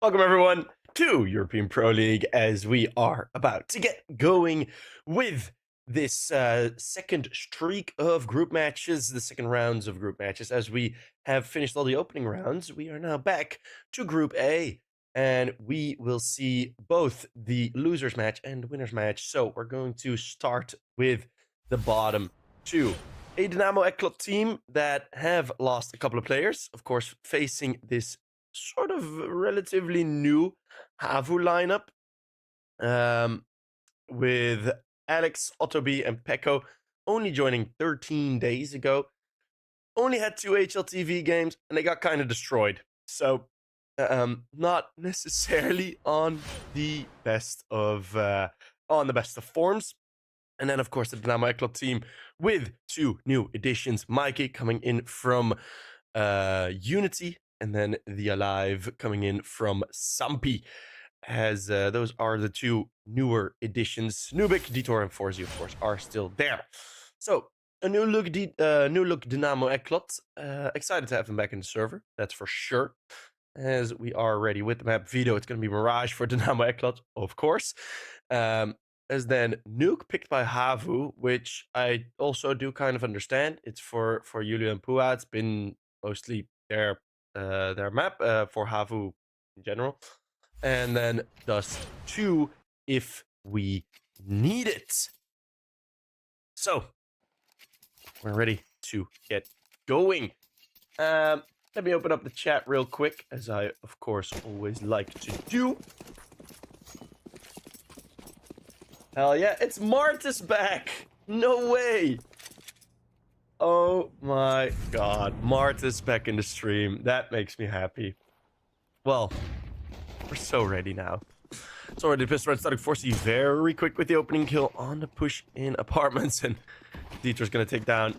Welcome everyone to European Pro League as we are about to get going with this second streak of group matches, the second rounds of group matches. As we have finished all the opening rounds, we are now back to Group A and we will see both the losers match and winners match. So we're going to start with the bottom two. A Dynamo ECLOT team that have lost a couple of players, of course, facing this sort of relatively new HAVU lineup, with Alex, Ottoby, and Pekko only joining 13 days ago. Only had 2 HLTV games, and they got kind of destroyed. So, not necessarily on the best of forms. And then, of course, the Dynamo ECLOT team with 2 new additions. Mikey coming in from Unity, and then the Alive coming in from Sampi, as those are the 2 newer additions. Nuke, Detour, and Forzi, of course, are still there. So, a new look Dynamo ECLOT. Excited to have them back in the server, that's for sure. As we are ready with the map Vito, it's going to be Mirage for Dynamo ECLOT, of course. As then Nuke picked by HAVU, which I also do kind of understand. It's for Yulia and Pua. It's been mostly their map for HAVU in general. And then Dust 2 if we need it. So we're ready to get going. Let me open up the chat real quick, as I of course always like to do. Hell yeah, it's Martis back! No way! Oh my god, Martis back in the stream. That makes me happy. Well, we're so ready now. So already pistol starting Forzi very quick with the opening kill on the push in apartments, and Dieter's gonna take down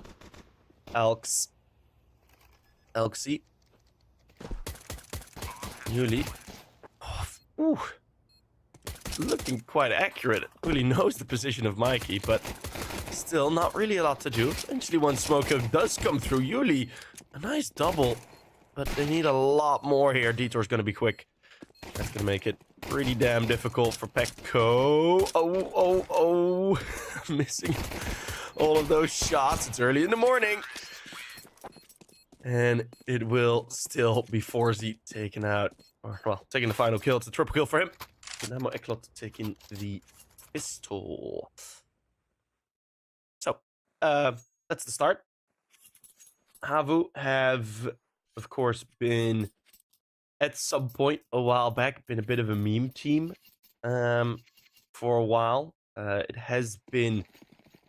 Elxie. Yuli. Oh, ooh. Looking quite accurate. Really knows the position of Mikey, but still not really a lot to do. Eventually one smoke kill does come through. Yuli, a nice double, but they need a lot more here. Detour's gonna be quick. That's gonna make it pretty damn difficult for Pekko. Oh. Missing all of those shots. It's early in the morning. And it will still be Forzi taken out. Or, well, taking the final kill. It's a triple kill for him. Dynamo ECLOT taking the pistol. So, that's the start. HAVU have, of course, been at some point a while back, been a bit of a meme team for a while. It has been,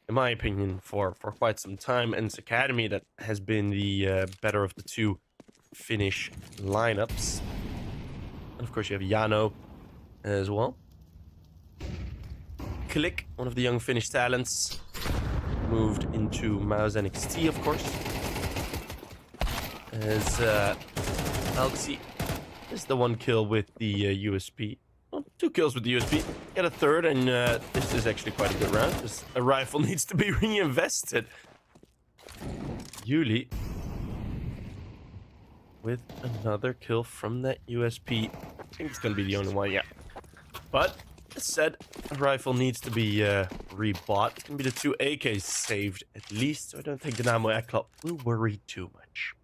in my opinion, for quite some time, and it's Academy that has been the better of the 2 Finnish lineups. And of course, you have Jano as well. Click, one of the young Finnish talents, moved into Mouse NXT, of course. As Elxie is the 1 kill with the USP. Well, 2 kills with the USP. Get a 3rd, and this is actually quite a good round. This, a rifle needs to be reinvested. Yuli with another kill from that USP. I think it's going to be the only one, yeah. But, as said, a rifle needs to be rebought. It's going to be the 2 AKs saved, at least, so I don't think Dynamo ECLOT will worry too much.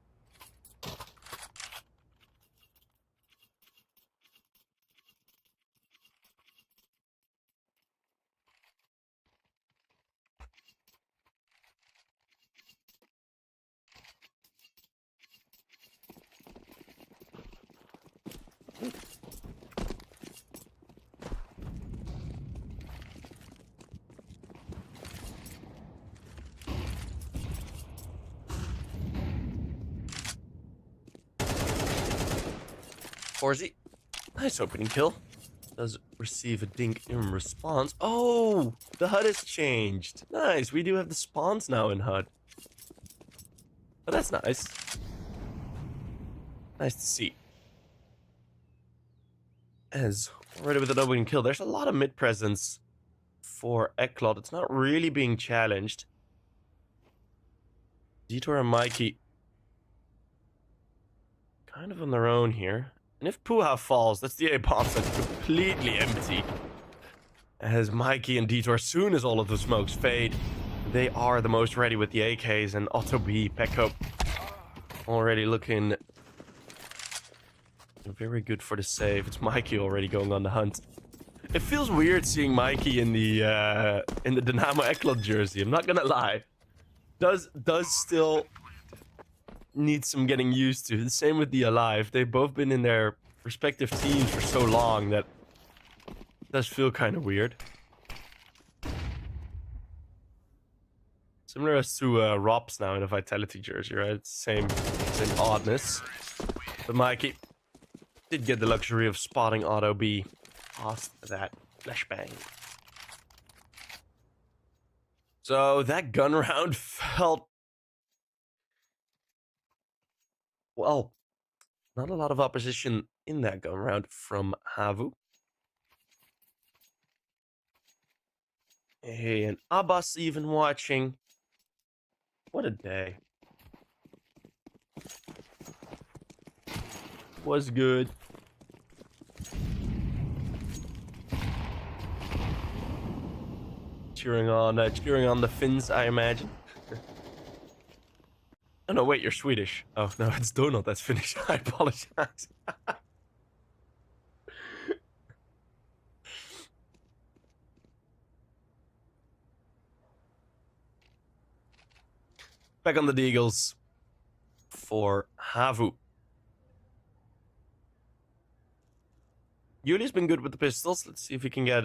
Forzi, nice opening kill. Does receive a dink in response. Oh, the HUD has changed. Nice, we do have the spawns now in HUD. But that's nice. Nice to see. As already with an opening kill, there's a lot of mid presence for ECLOT. It's not really being challenged. Detour and Mikey kind of on their own here. And if Puha falls, that's the A bomb set completely empty. As Mikey and Detour, as soon as all of the smokes fade, they are the most ready with the AKs, and Otto B, Pekko, already looking very good for the save. It's Mikey already going on the hunt. It feels weird seeing Mikey in the Dynamo ECLOT jersey. I'm not gonna lie. Does still need some getting used to. The same with the Alive. They've both been in their respective teams for so long that it does feel kind of weird. Similar as to Rob's now in a Vitality jersey, right? Same oddness. But Mikey did get the luxury of spotting Otto B past that flashbang. So that gun round felt, well, not a lot of opposition in that gun round from HAVU. Hey, and Abbas even watching. What a day. Was good. Cheering on the Finns, I imagine. Oh no, wait, you're Swedish. Oh no, it's Donald that's Finnish. I apologize. Back on the Deagles for HAVU. Yuli's been good with the pistols. Let's see if we can get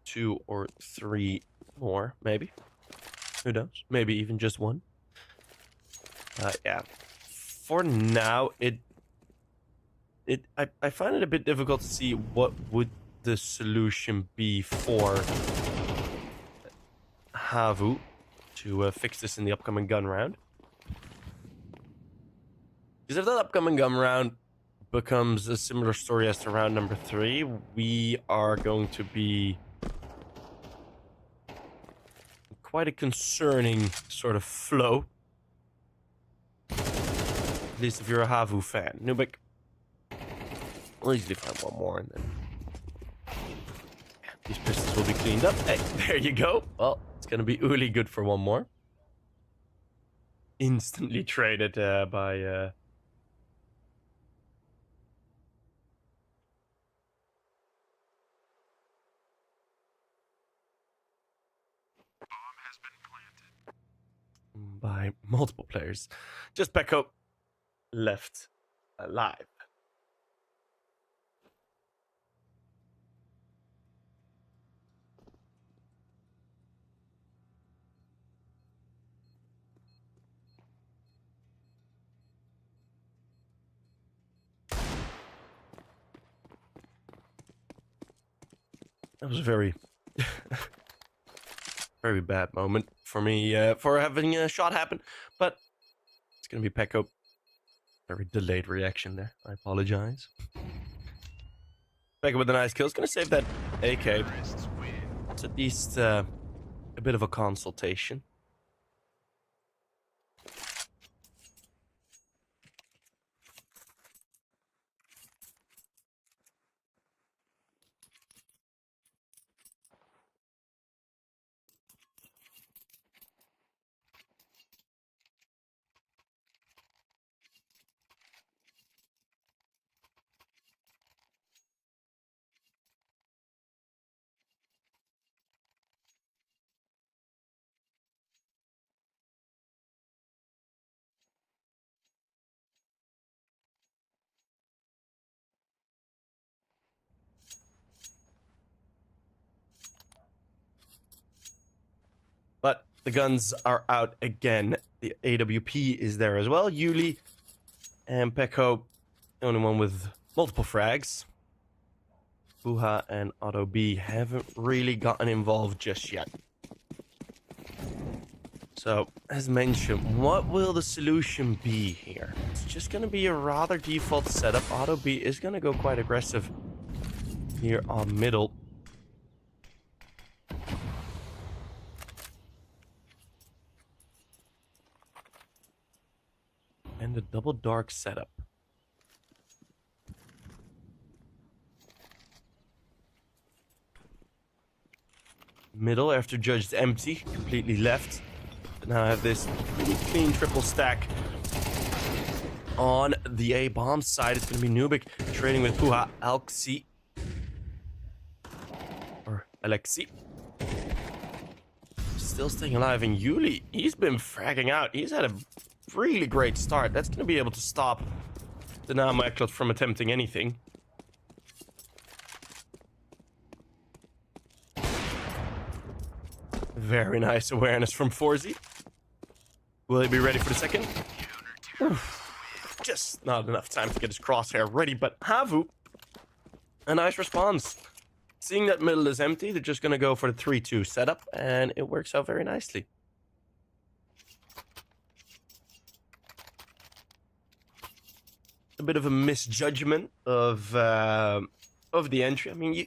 2 or 3 more, maybe. Who knows? Maybe even just 1. Yeah. For now, I find it a bit difficult to see what would the solution be for HAVU to fix this in the upcoming gun round. Because if that upcoming gun round becomes a similar story as to round number 3, we are going to be quite a concerning sort of flow. At least if you're a HAVU fan. Nuke, we'll easily find one more and then these pistols will be cleaned up. Hey, there you go. Well, it's going to be really good for one more. Instantly traded by... by multiple players. Just Pekko left alive. That was a very very bad moment for me for having a shot happen, but it's gonna be Pekko. Very delayed reaction there. I apologize. Pekko with a nice kill. It's gonna save that AK. It's at least a bit of a consultation. But the guns are out again. The AWP is there as well. Yuli and Pekko, the only one with multiple frags. Puha and Otto B haven't really gotten involved just yet. So, as mentioned, what will the solution be here? It's just going to be a rather default setup. Otto B is going to go quite aggressive here on middle. And the double dark setup. Middle after judged empty, completely left. But now I have this pretty clean triple stack on the A bomb side. It's going to be Nuke trading with Puha, Alexi. Or Alexi. Still staying alive. And Yuli, he's been fragging out. He's had a really great start. That's going to be able to stop the ECLOT from attempting anything. Very nice awareness from Forzy. Will he be ready for the second? Oof. Just not enough time to get his crosshair ready, but HAVU, a nice response. Seeing that middle is empty, they're just going to go for the 3-2 setup, and it works out very nicely. A bit of a misjudgment of the entry. I mean,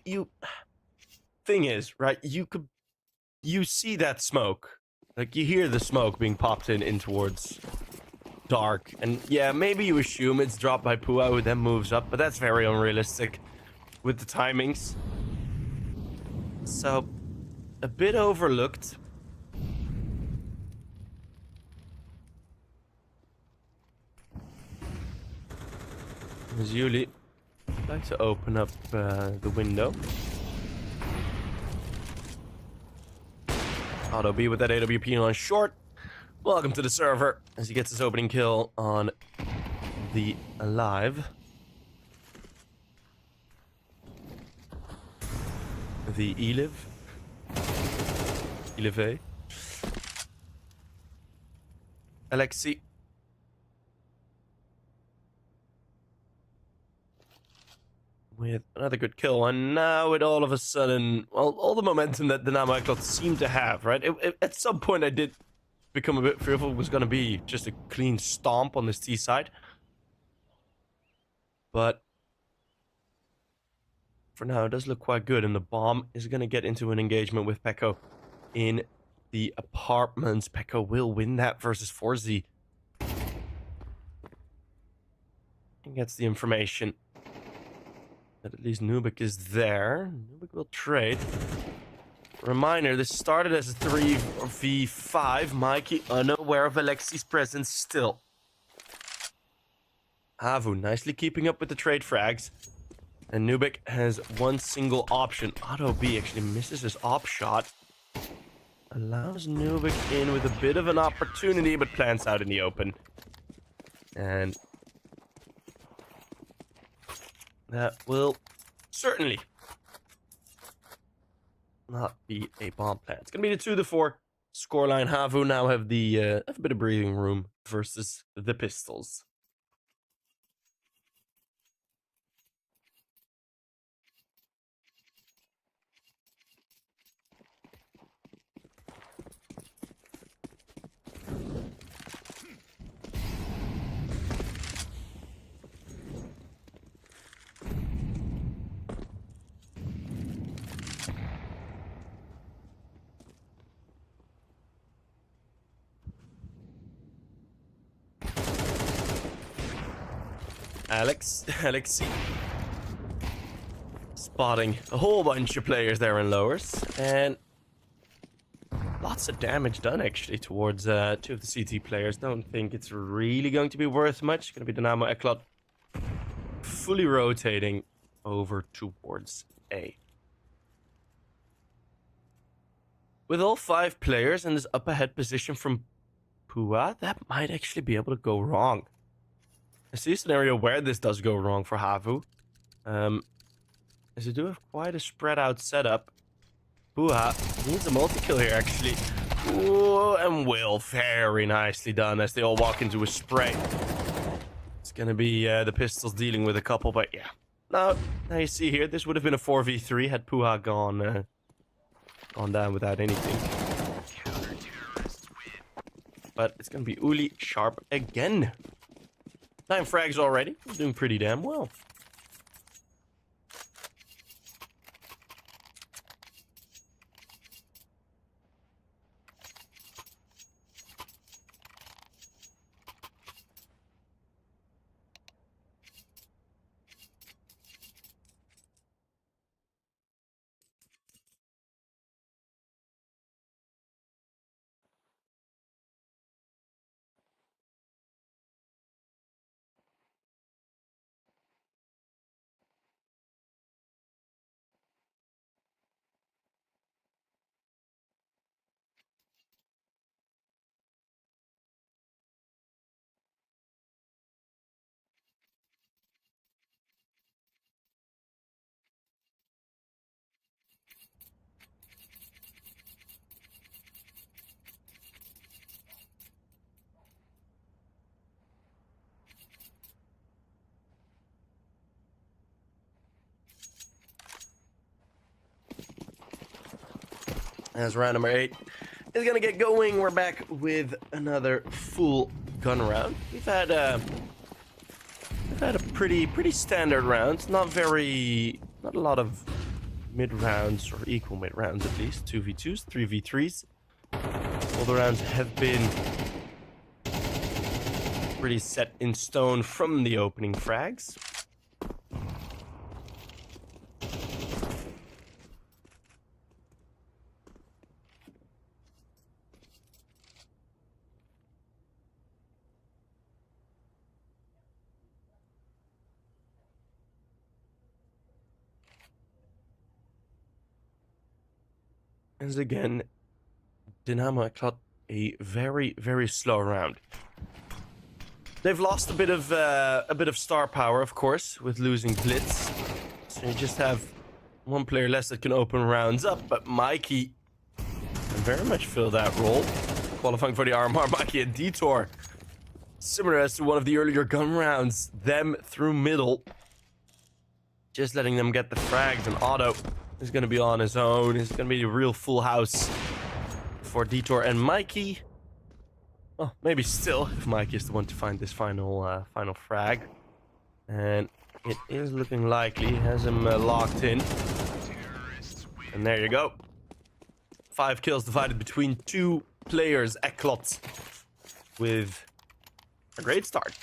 thing is, right, you see that smoke. Like, you hear the smoke being popped in towards dark. And yeah, maybe you assume it's dropped by Pua, who then moves up, but that's very unrealistic with the timings. So, a bit overlooked. As Yuli, I'd like to open up the window. Auto B with that AWP on short. Welcome to the server as he gets his opening kill on the Alive. The Eliv. Elive. Alexi. With another good kill, and now it all of a sudden, well, all the momentum that the ECLOT seemed to have, right? At some point I did become a bit fearful it was going to be just a clean stomp on this T side. But for now, it does look quite good, and the bomb is going to get into an engagement with Pekko in the apartments. Pekko will win that versus Forzy. And gets the information that at least Nuke is there. Nuke will trade. Reminder, this started as a 3v5. Mikey unaware of Alexi's presence still. HAVU nicely keeping up with the trade frags. And Nuke has one single option. Auto B actually misses his op shot. Allows Nuke in with a bit of an opportunity, but plants out in the open. And that will certainly not be a bomb plant. It's going to be the 2-4 scoreline. HAVU now have a bit of breathing room versus the Pistols. Alexi. Spotting a whole bunch of players there in lowers, and lots of damage done actually towards two of the CT players. Don't think it's really going to be worth much. Going to be Dynamo ECLOT fully rotating over towards A. With all 5 players in this up ahead position from Pua, that might actually be able to go wrong. I see a scenario where this does go wrong for HAVU. As they do have quite a spread out setup. Pua needs a multi-kill here actually. Ooh, and Will, very nicely done as they all walk into a spray. It's gonna be the Pistols dealing with a couple, but yeah. Now you see here, this would have been a 4v3 had Pua gone down without anything. But it's gonna be Uli sharp again. 9 frags already. He's doing pretty damn well. as round number 8 is gonna get going. We're back with another full gun round. We've had a pretty standard round. Not a lot of mid rounds, or equal mid rounds at least. 2v2s, 3v3s. All the rounds have been pretty set in stone from the opening frags. As again, Dynamo ECLOT a very slow round. They've lost a bit of star power, of course, with losing Blitz. So you just have one player less that can open rounds up. But Mikey can very much fill that role, qualifying for the RMR. Mikey and Detour, similar as to one of the earlier gun rounds, them through middle, just letting them get the frags. And Otto is going to be on his own. It's going to be a real full house for Detour and Mikey. Well, maybe still, if Mikey is the one to find this final frag. And it is looking likely. He has him locked in. And there you go. 5 kills divided between 2 players. ECLOT with a great start.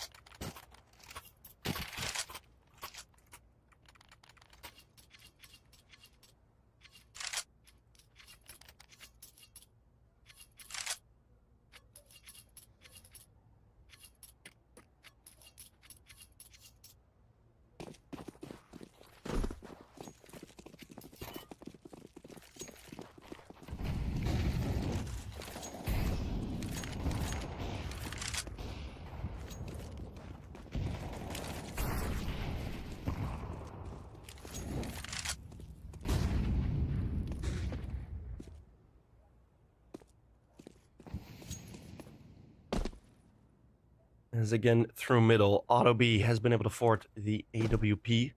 As again, through middle, Auto B has been able to fort the AWP.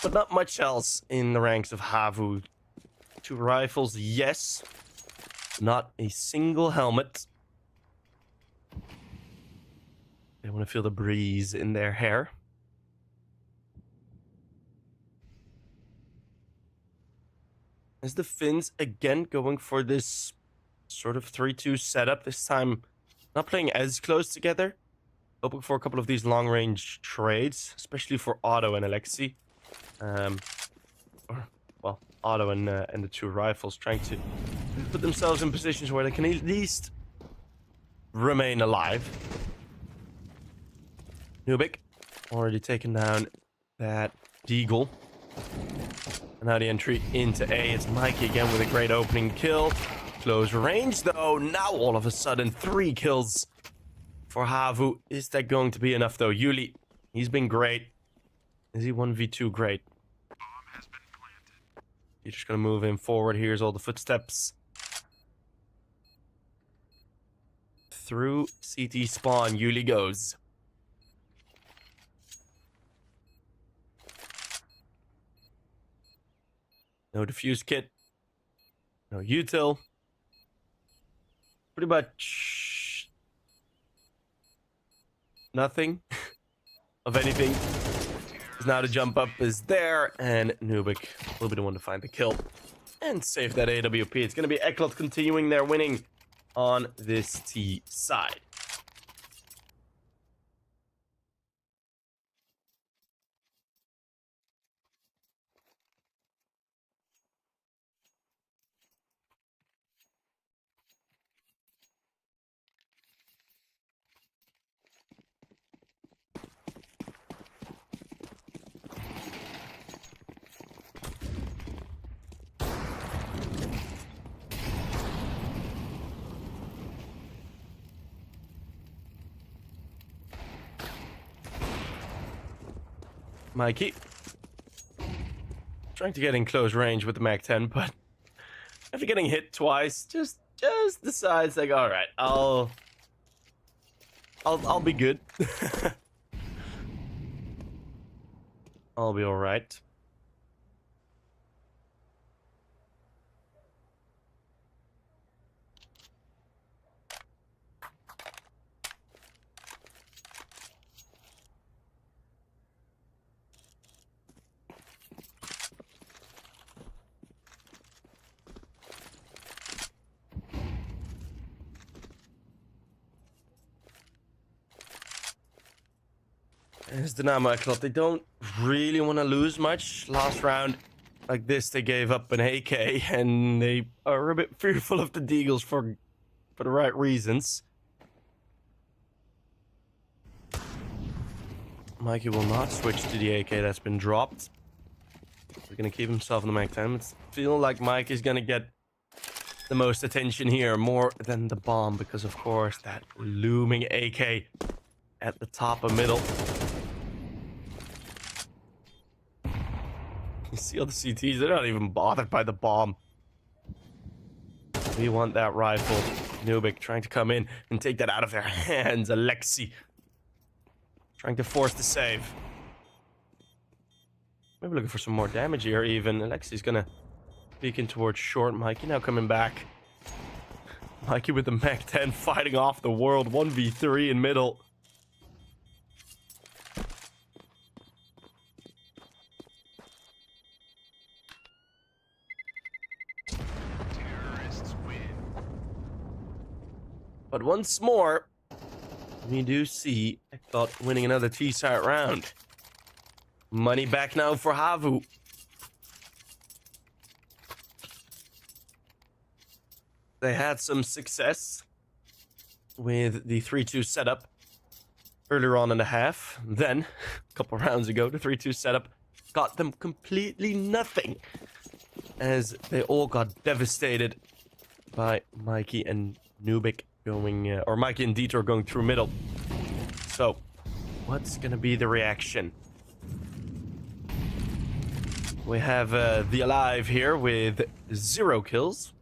But not much else in the ranks of HAVU. 2 rifles, yes. Not a single helmet. They want to feel the breeze in their hair. As the Finns again going for this sort of 3-2 setup, this time not playing as close together, hoping for a couple of these long-range trades, especially for Otto and Alexi. Well, Otto and the 2 rifles, trying to put themselves in positions where they can at least remain alive. Nuke already taken down that Deagle. And now the entry into A. It's Mikey again with a great opening kill. Close range, though. Now, all of a sudden, 3 kills for HAVU. Is that going to be enough, though? Yuli, he's been great. Is he 1v2 great? You're just going to move him forward. Here's all the footsteps. Through CT spawn, Yuli goes. No defuse kit. No util. Pretty much nothing of anything. Now the jump up is there, and Nuke will be the one to find the kill and save that AWP. It's going to be ECLOT continuing their winning on this T side. Mikey trying to get in close range with the Mag-10, but after getting hit twice, just decides like, all right, I'll be good. I'll be all right. As Dynamo ECLOT, they don't really want to lose much. Last round, like this, they gave up an AK, and they are a bit fearful of the Deagles for the right reasons. Mikey will not switch to the AK that's been dropped. He's gonna keep himself in the Mac 10. It's feeling like Mike is gonna get the most attention here, more than the bomb, because of course that looming AK at the top of middle. You see all the CTs, they're not even bothered by the bomb. We want that rifle. Nuke trying to come in and take that out of their hands. Alexi trying to force the save. Maybe looking for some more damage here even. Alexi's gonna peek in towards short. Mikey now coming back. Mikey with the Mac 10 fighting off the world. 1v3 in middle. But once more, we do see ECLOT winning another T-side round. Money back now for HAVU. They had some success with the 3-2 setup earlier on in the half. Then, a couple rounds ago, the 3-2 setup got them completely nothing, as they all got devastated by Mikey and Nuke going, or Mikey and Dieter going through middle. So, what's gonna be the reaction? We have the Alive here with 0 kills.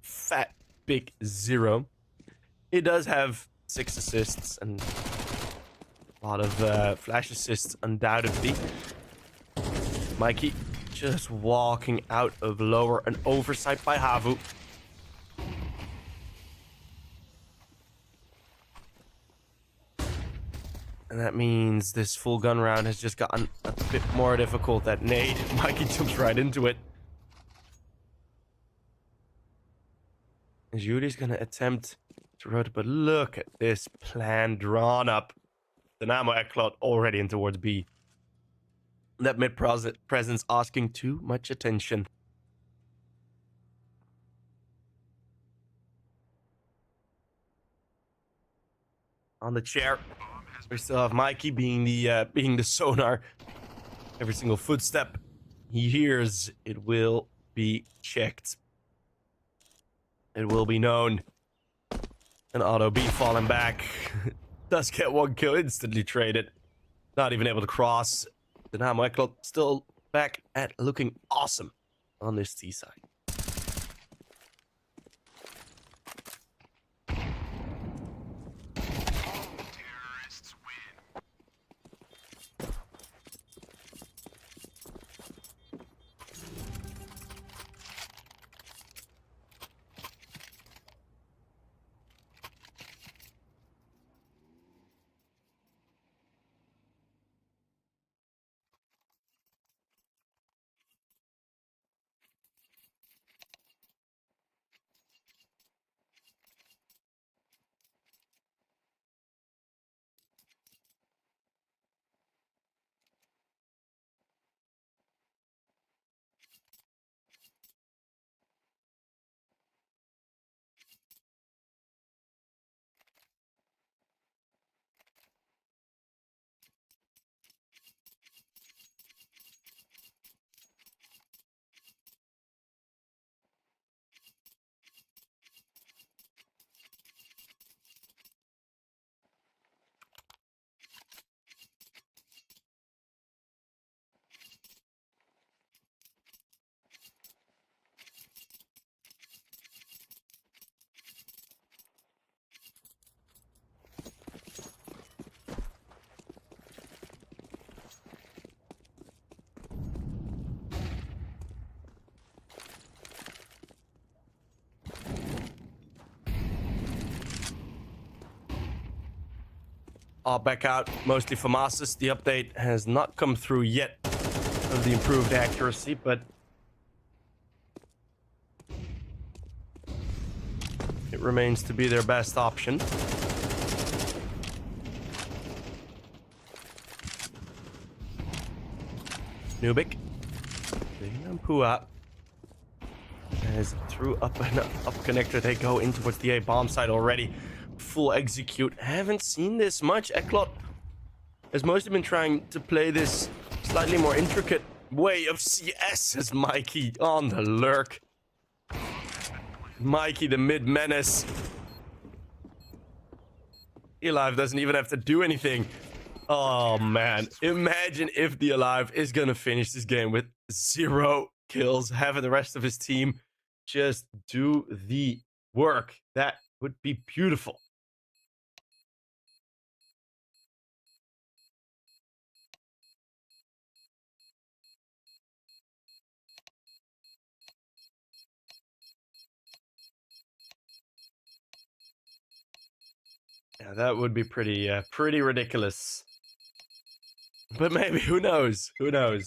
Fat, big 0. He does have 6 assists and a lot of flash assists, undoubtedly. Mikey just walking out of lower, an oversight by HAVU. And that means this full gun round has just gotten a bit more difficult. That nade, Mikey jumps right into it. Judy's gonna attempt to rotate, but look at this plan drawn up. Dynamo ECLOT already in towards B. That mid presence asking too much attention. On the chair, we still have Mikey being the sonar. Every single footstep he hears, it will be checked. It will be known. And Auto B falling back. Does get 1 kill, instantly traded. Not even able to cross. Dynamo ECLOT still back at looking awesome on this T side. All back out, mostly for Masters. The update has not come through yet of the improved accuracy, but it remains to be their best option. Nuke. Bringing on Pua. As through up and up connector, they go in towards the A bomb side already. Full execute. Haven't seen this much. ECLOT has mostly been trying to play this slightly more intricate way of CS as Mikey on the lurk. Mikey, the mid-menace. Alive doesn't even have to do anything. Oh, man. Imagine if the Alive is going to finish this game with 0 kills, having the rest of his team just do the work. That would be beautiful. Yeah, that would be pretty ridiculous. But maybe, who knows? Who knows?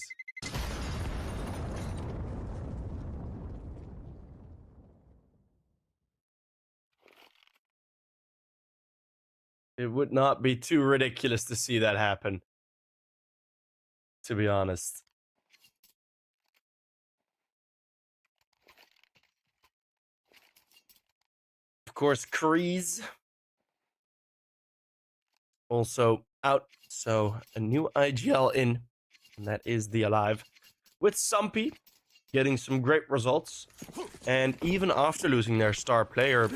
It would not be too ridiculous to see that happen, to be honest. Of course, Kreese also out. So a new IGL in, and that is the Alive. With Sumpy getting some great results. And even after losing their star player,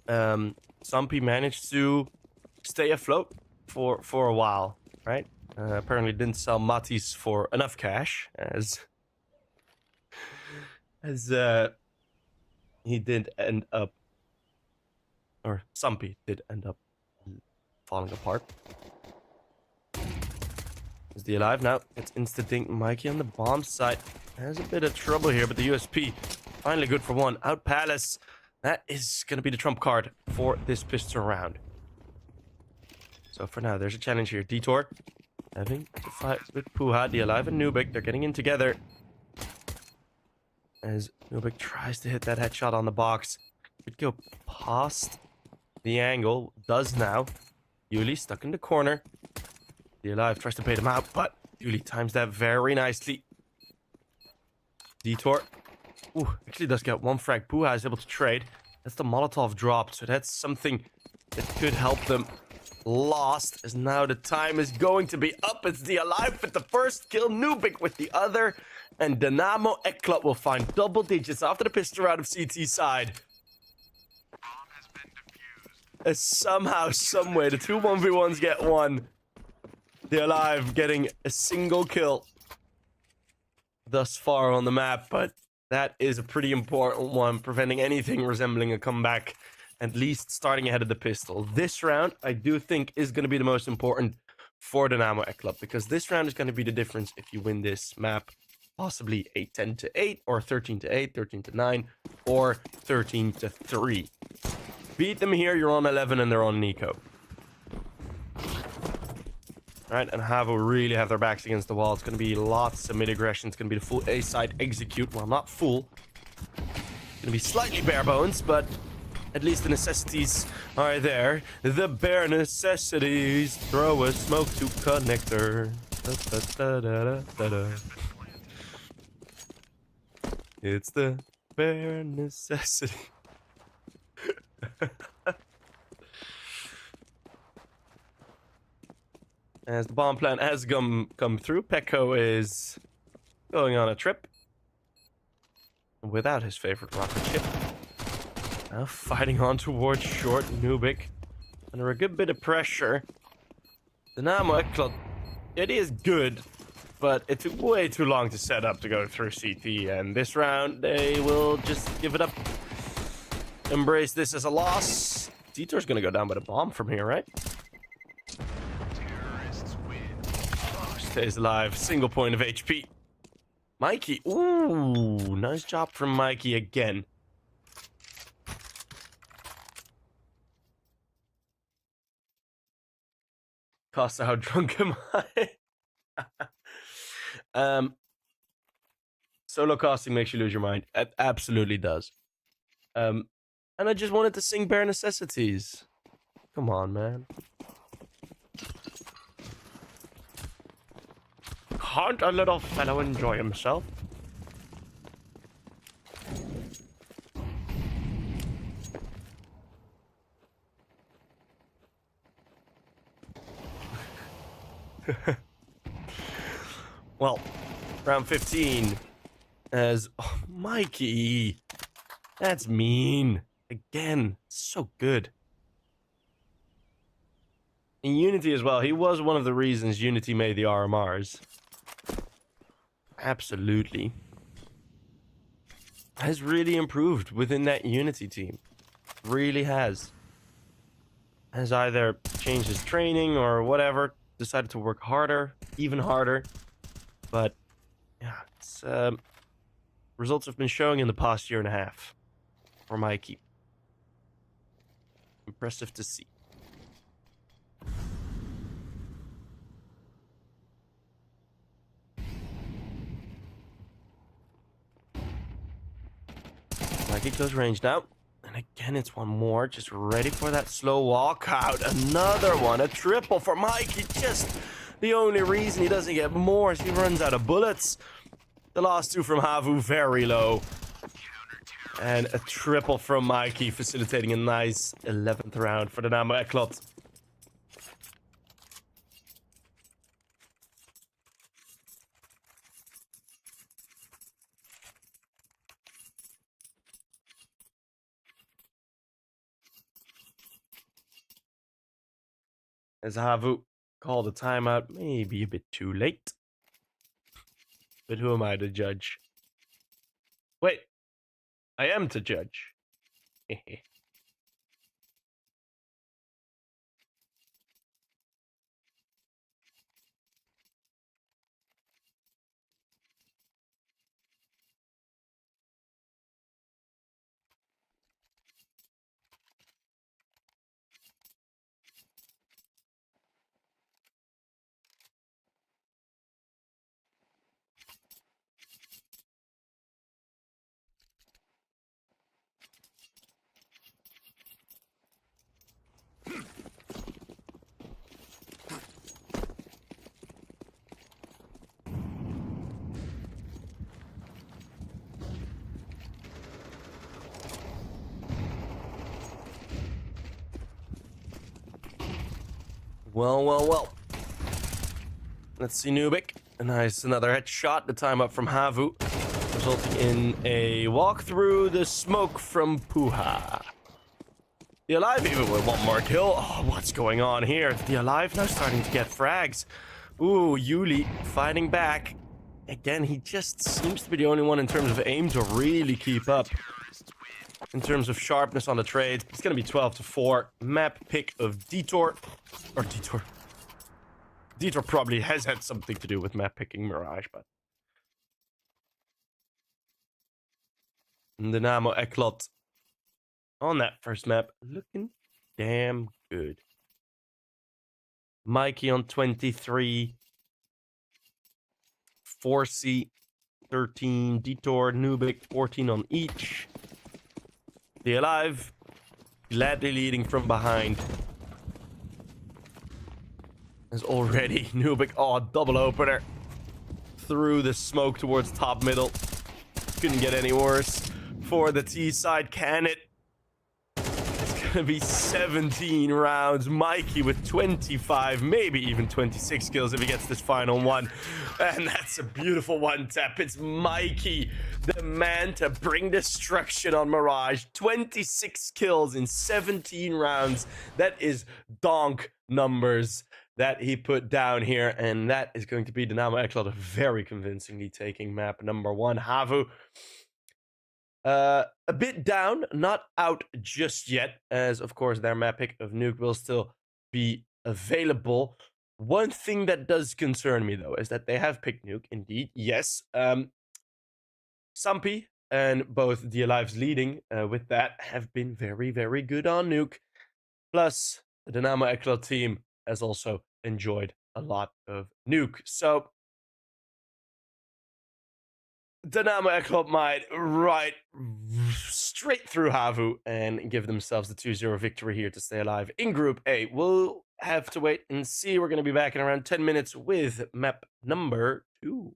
Sumpy managed to stay afloat for a while, right? Apparently didn't sell Matis for enough cash, as he did end up, or Sumpy did end up falling apart. Is the Alive now? It's insta-dink. Mikey on the bomb site has a bit of trouble here, but the USP finally good for one. Out Palace. That is going to be the trump card for this pistol round. So for now, there's a challenge here. Detour having to fight with Puha. The Alive and Nuke, they're getting in together. As Nuke tries to hit that headshot on the box. Could go past the angle. Does now. Yuli stuck in the corner. The Alive tries to bait him out, but Yuli times that very nicely. Detour. Ooh, actually does get one frag. Puha is able to trade. That's the Molotov drop, so that's something that could help them. Lost, as now the time is going to be up. It's the Alive with the first kill, Nuke with the other, and Dynamo ECLOT will find double digits after the pistol round of CT side. As somehow, someway, the two 1v1s get one. The Alive getting a single kill thus far on the map, but that is a pretty important one, preventing anything resembling a comeback, at least starting ahead of the pistol. This round, I do think, is going to be the most important for Dynamo ECLOT, because this round is going to be the difference if you win this map. Possibly a 10-8, or 13-8, 13-9, or 13-3. Beat them here, you're on 11 and they're on Nico. Alright, and HAVU really have their backs against the wall. It's going to be lots of mid-aggression. It's going to be the full A-side execute. Well, not full. It's going to be slightly bare bones, but at least the necessities are there. The bare necessities. Throw a smoke to connector. Da, da, da, da, da, da. It's the bare necessity. As the bomb plan has come through, Pekko is going on a trip without his favorite rocket ship. Now fighting on towards short. Nuke under a good bit of pressure. Dynamo ECLOT, it is good, but it took way too long to set up to go through CT, and this round they will just give it up. Embrace this as a loss. Detour's gonna go down by the bomb from here, right? Stays alive. Single point of HP. Mikey. Ooh, nice job from Mikey again. Costa, how drunk am I? Solo costing makes you lose your mind. It absolutely does. And I just wanted to sing Bare Necessities. Come on, man. can't a little fellow enjoy himself? Well, round 15 as Mikey. That's mean. Again, so good. In Unity as well, he was one of the reasons Unity made the RMRs. Absolutely. Has really improved within that Unity team. Really has. Has either changed his training or whatever, decided to work harder, even harder. But yeah, it's results have been showing in the past year and a half for Mikey. Impressive to see. Mikey close range now. And again, it's one more. Just ready for that slow walkout. Another one. A triple for Mikey. Just the only reason he doesn't get more is he runs out of bullets. The last two from HAVU, very low. And a triple from Mikey, facilitating a nice 11th round for the Dynamo ECLOT. As HAVU called a timeout, maybe a bit too late. But who am I to judge? Wait, I am to judge. Well. Let's see Nuke. Nice, another headshot. The time up from HAVU, resulting in a walk through the smoke from Puha. The Alive even with one more kill. Oh, what's going on here? The Alive now starting to get frags. Ooh, Yuli fighting back. Again, he just seems to be the only one in terms of aim to really keep up. In terms of sharpness on the trade, it's going to be 12-4. Map pick of Detour. Or Detour. Detour probably has had something to do with map picking Mirage, but... Dynamo ECLOT on that first map, looking damn good. Mikey on 23. 4C, 13. Detour, Nuke, 14 on each. The Alive, gladly leading from behind. As already, Nuke, oh, double opener. Through the smoke towards top middle. Couldn't get any worse. For the T side, can it? It's gonna be 17 rounds. Mikey with 25, maybe even 26 kills if he gets this final one. And that's a beautiful one tap. It's Mikey, the man to bring destruction on Mirage. 26 kills in 17 rounds. That is donk numbers that he put down here. And that is going to be Dynamo ECLOT very convincingly taking map number 1. HAVU. A bit down, not out just yet, as of course their map pick of Nuke will still be available. One thing that does concern me though is that they have picked Nuke, indeed, yes. Sumpy and both the Alives leading with that have been very, very good on Nuke. Plus, the Dynamo ECLOT team has also enjoyed a lot of Nuke. So, Dynamo ECLOT might right straight through HAVU and give themselves the 2-0 victory here to stay alive in Group A. We'll have to wait and see. We're going to be back in around 10 minutes with map number 2.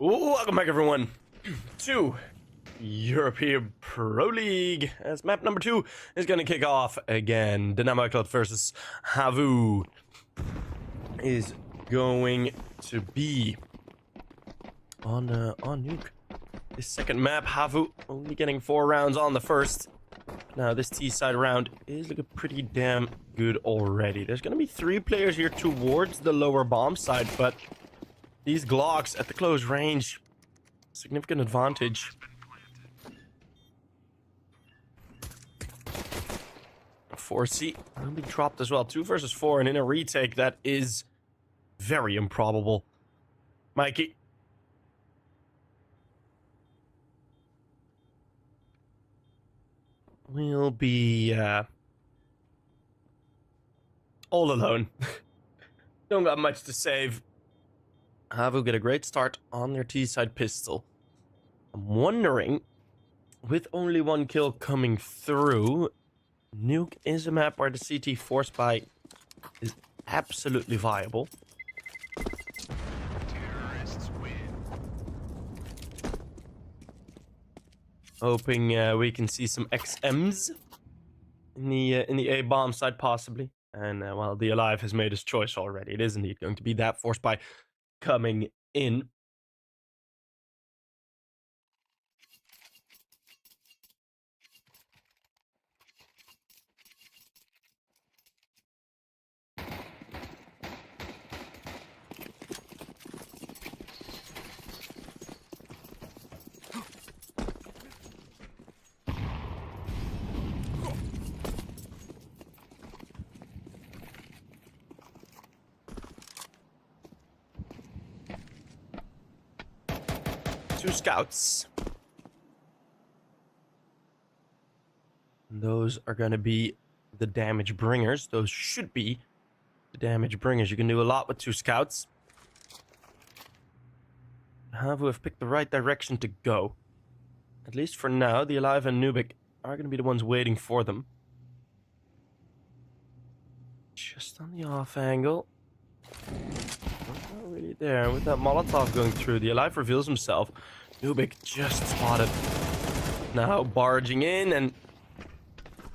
Welcome back, everyone, to European Pro League, as map number 2 is going to kick off again. ECLOT versus HAVU is going to be on Nuke. This second map, HAVU only getting 4 rounds on the first. Now, this T-side round is looking pretty damn good already. There's going to be 3 players here towards the lower bomb side, but these Glocks at the close range, significant advantage. A 4C will be dropped as well. 2 versus 4, and in a retake that is very improbable. Mikey. We'll be all alone. Don't got much to save. HAVU get a great start on their T-side pistol. I'm wondering, with only 1 kill coming through, Nuke is a map where the CT force buy is absolutely viable. Terrorists win. Hoping we can see some XMs in the A bomb side possibly. And well, the Alive has made his choice already. It is indeed going to be that force buy coming in. Two scouts. Those are going to be the damage bringers. Those should be the damage bringers. You can do a lot with 2 scouts. HAVU have picked the right direction to go. At least for now, the Alive and Nuke are going to be the ones waiting for them. Just on the off angle. Not really there. With that Molotov going through, the Alive reveals himself. Nuke just spotted. Now barging in, and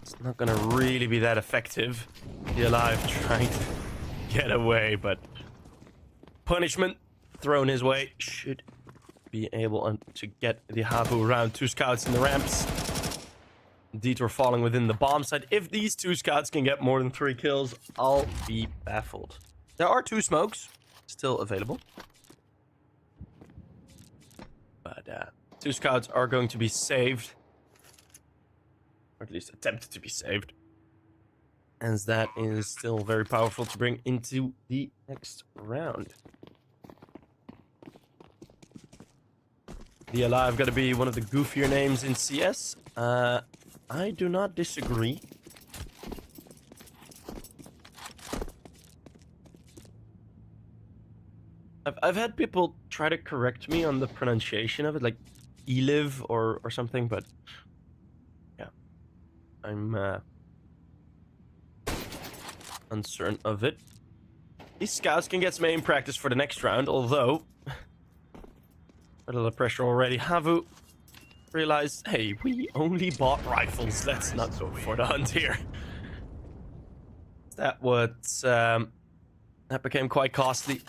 it's not gonna really be that effective. The Alive trying to get away, but punishment thrown his way should be able to get the HAVU around. 2 scouts in the ramps. Detour falling within the bomb site. If these 2 scouts can get more than 3 kills, I'll be baffled. There are 2 smokes still available. But 2 scouts are going to be saved. Or at least attempted to be saved. As that is still very powerful to bring into the next round. The Alive got to be one of the goofier names in CS. I do not disagree. I've had people try to correct me on the pronunciation of it, like Eliv or something, but yeah, I'm uncertain of it. These scouts can get some aim practice for the next round, although a little pressure already. HAVU realized, hey, we only bought rifles. Let's not go for the hunt here. That became quite costly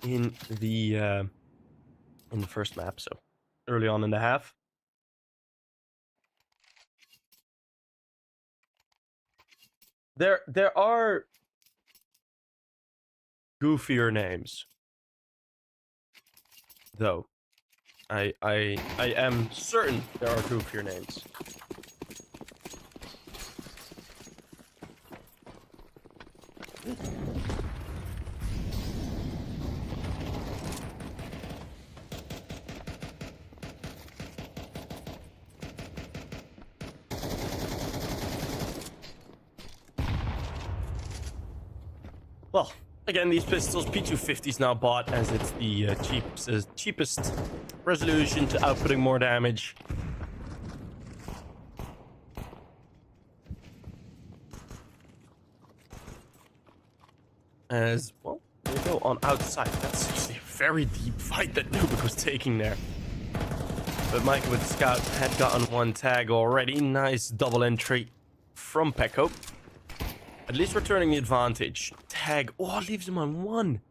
in the first map, so early on in the half. There are goofier names, though. I am certain there are goofier names. Well, again, these pistols, P250's now bought as it's the cheapest resolution to outputting more damage. As, well, go on outside. That's actually a very deep fight that Nuke was taking there. But Mikey with the scout had gotten one tag already. Nice double entry from Pecco. At least returning the advantage. Tag. Oh, leaves him on 1.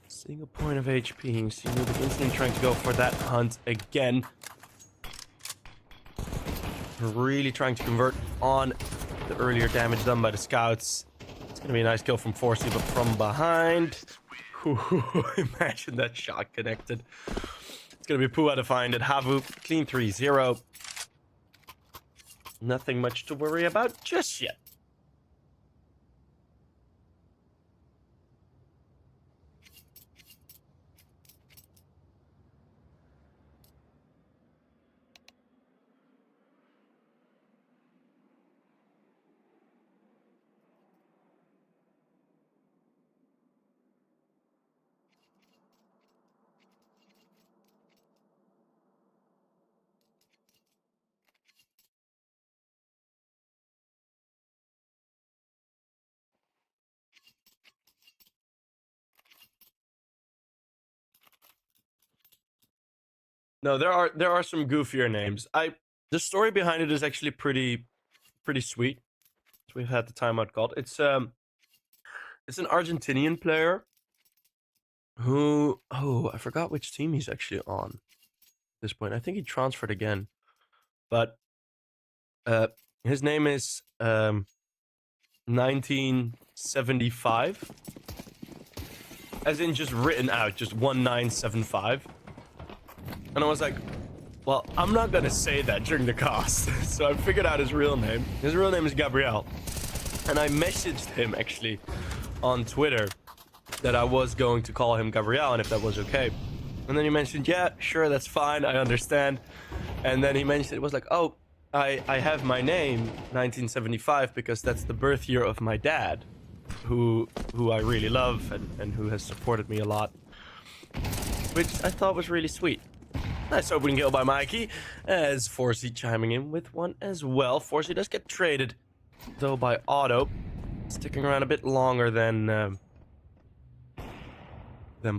Single point of HP. You see Nuke instantly trying to go for that hunt again. Really trying to convert on the earlier damage done by the scouts. It's going to be a nice kill from Forsey, but from behind. Imagine that shot connected. It's going to be Pua to find it. HAVU, clean 3-0. Nothing much to worry about just yet. No, there are some goofier names. The story behind it is actually pretty sweet. So we've had the timeout called. It's an Argentinian player who I forgot which team he's actually on at this point. I think he transferred again. But his name is 1975. As in just written out, just 1975. And I was like, well, I'm not going to say that during the cast. So I figured out his real name. His real name is Gabriel. And I messaged him, actually, on Twitter that I was going to call him Gabriel and if that was okay. And then he mentioned, yeah, sure, that's fine. I understand. And then he mentioned, it was like, oh, I have my name, 1975, because that's the birth year of my dad, who I really love and who has supported me a lot. Which I thought was really sweet. Nice opening kill by Mikey, as Forsey chiming in with one as well. Forsey does get traded, though, by Auto, sticking around a bit longer than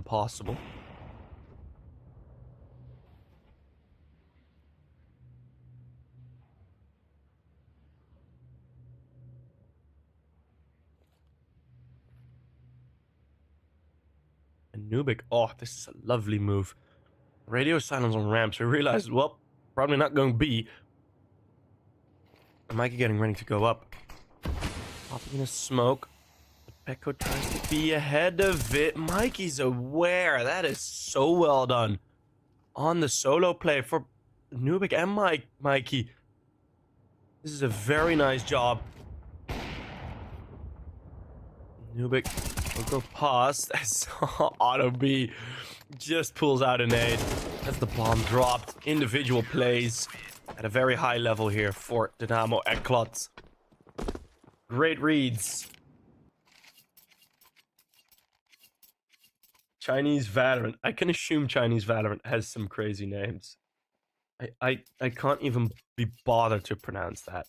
possible. And Nuke, oh, this is a lovely move. Radio silence on ramps. We realized, well, probably not going B. And Mikey getting ready to go up. Popping in a smoke. But Pecco tries to be ahead of it. Mikey's aware. That is so well done. On the solo play for Nuke and Mikey. This is a very nice job. Nuke will go past as Auto B just pulls out a nade as the bomb dropped. Individual plays at a very high level here for Dynamo ECLOT. Great reads. Chinese Valorant. I can assume Chinese Valorant has some crazy names. I can't even be bothered to pronounce that.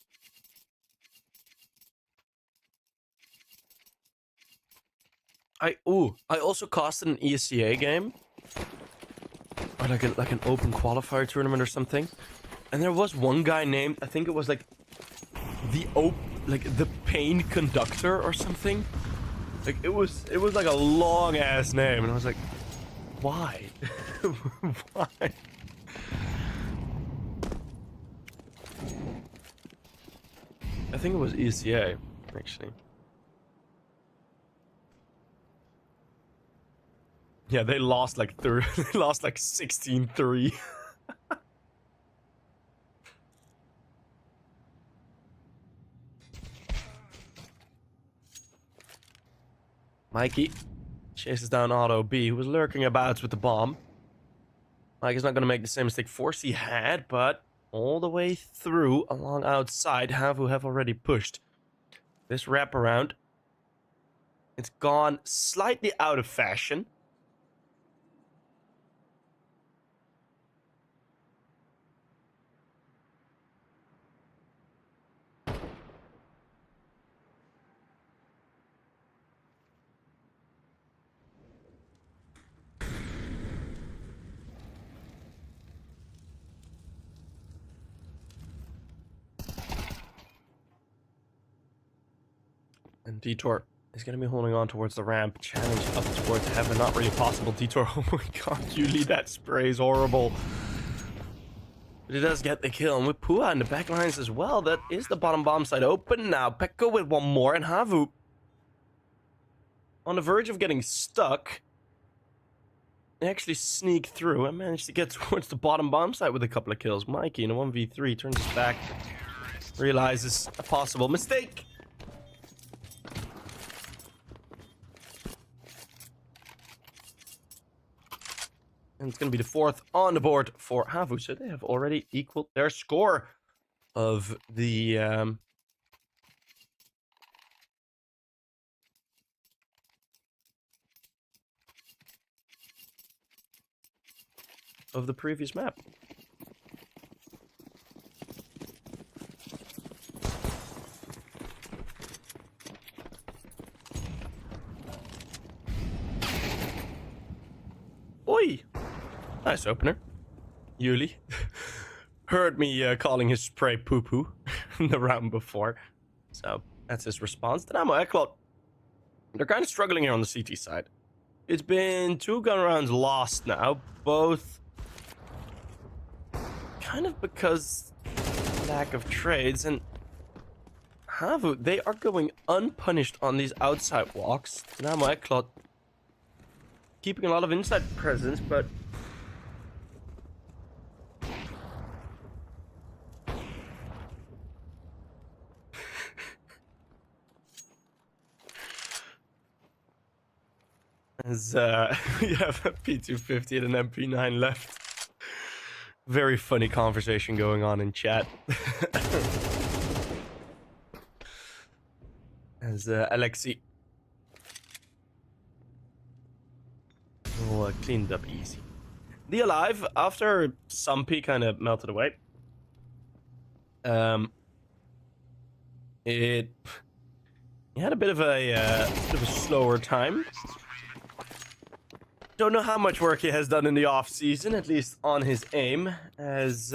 I also casted an ESCA game. Or like an open qualifier tournament or something. And there was one guy named, I think it was like the Pain Conductor or something. Like it was like a long ass name, and I was like, why? Why? I think it was ECA, actually. Yeah, they lost like 16-3. Mikey chases down Auto B, who was lurking about with the bomb. Mikey's not going to make the same mistake Forsey had, but all the way through along outside, HAVU have already pushed. This wraparound, it's gone slightly out of fashion. And Detour is going to be holding on towards the ramp. Challenge up towards heaven. Not really possible. Detour, oh my god, Yuli, that spray is horrible. But he does get the kill. And with Pua in the back lines as well, that is the bottom bomb side open now. Pekka with one more, and HAVU on the verge of getting stuck. They actually sneak through and manage to get towards the bottom bomb site with a couple of kills. Mikey in a 1v3 turns his back, realizes a possible mistake. And it's going to be the 4th on the board for HAVU. So they have already equaled their score of the previous map. Oi! Nice opener. Yuli. Heard me calling his spray poo-poo in the round before. So that's his response. Dynamo ECLOT. They're kind of struggling here on the CT side. It's been 2 gun rounds lost now. Both kind of because lack of trades, and HAVU, they are going unpunished on these outside walks. Dynamo ECLOT keeping a lot of inside presence, but as we have a P250 and an MP9 left. Very funny conversation going on in chat. As Alexi cleaned up easy. The Alive, after some P kind of melted away, it had a bit of a slower time. Don't know how much work he has done in the off season, at least on his aim, as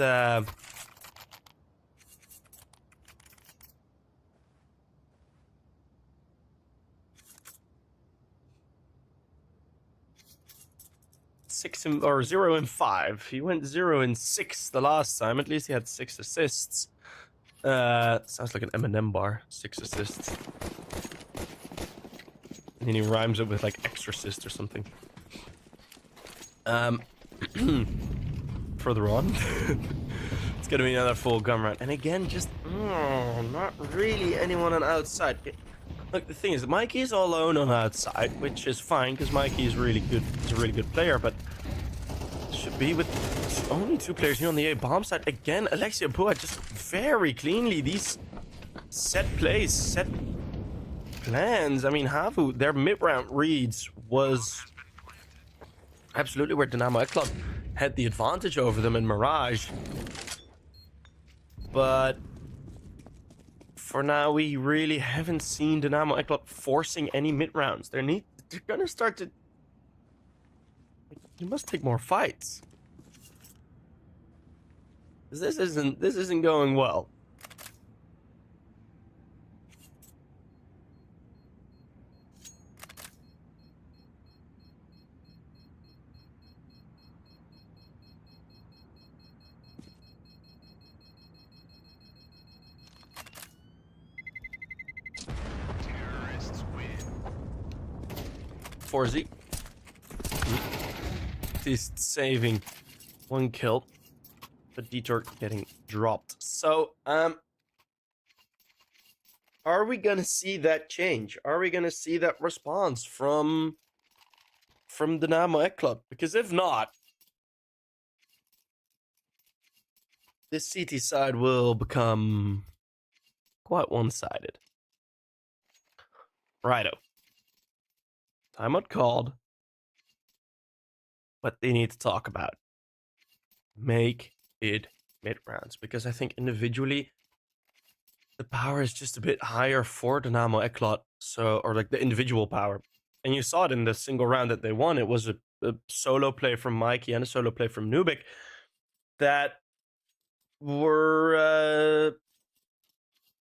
or 0 and 5. He went 0 and 6 the last time. At least he had 6 assists. Sounds like an Eminem bar. 6 assists. And then he rhymes it with like exorcist or something. Further on. It's gonna be another full gun round. And again, just not really anyone on outside. Look, the thing is, Mikey is all alone on outside, which is fine because Mikey is really good. He's a really good player, but should be with only 2 players here on the A bomb side. Again, Alexia Pua just very cleanly these set plays, set plans. I mean, HAVU, their mid-round reads was absolutely where Dynamo ECLOT had the advantage over them in Mirage. But for now, we really haven't seen Dynamo ECLOT forcing any mid-rounds. They're gonna start to... You must take more fights. This isn't going well. Forzy. He's saving 1 kill, but Detour getting dropped. So, are we gonna see that change? Are we gonna see that response from Dynamo ECLOT? Because if not, this CT side will become quite one-sided. Righto. Timeout called. What they need to talk about. Make it mid-rounds. Because I think individually, the power is just a bit higher for Dynamo ECLOT. So, or like the individual power. And you saw it in the single round that they won. It was a solo play from Mikey and a solo play from Nuke that were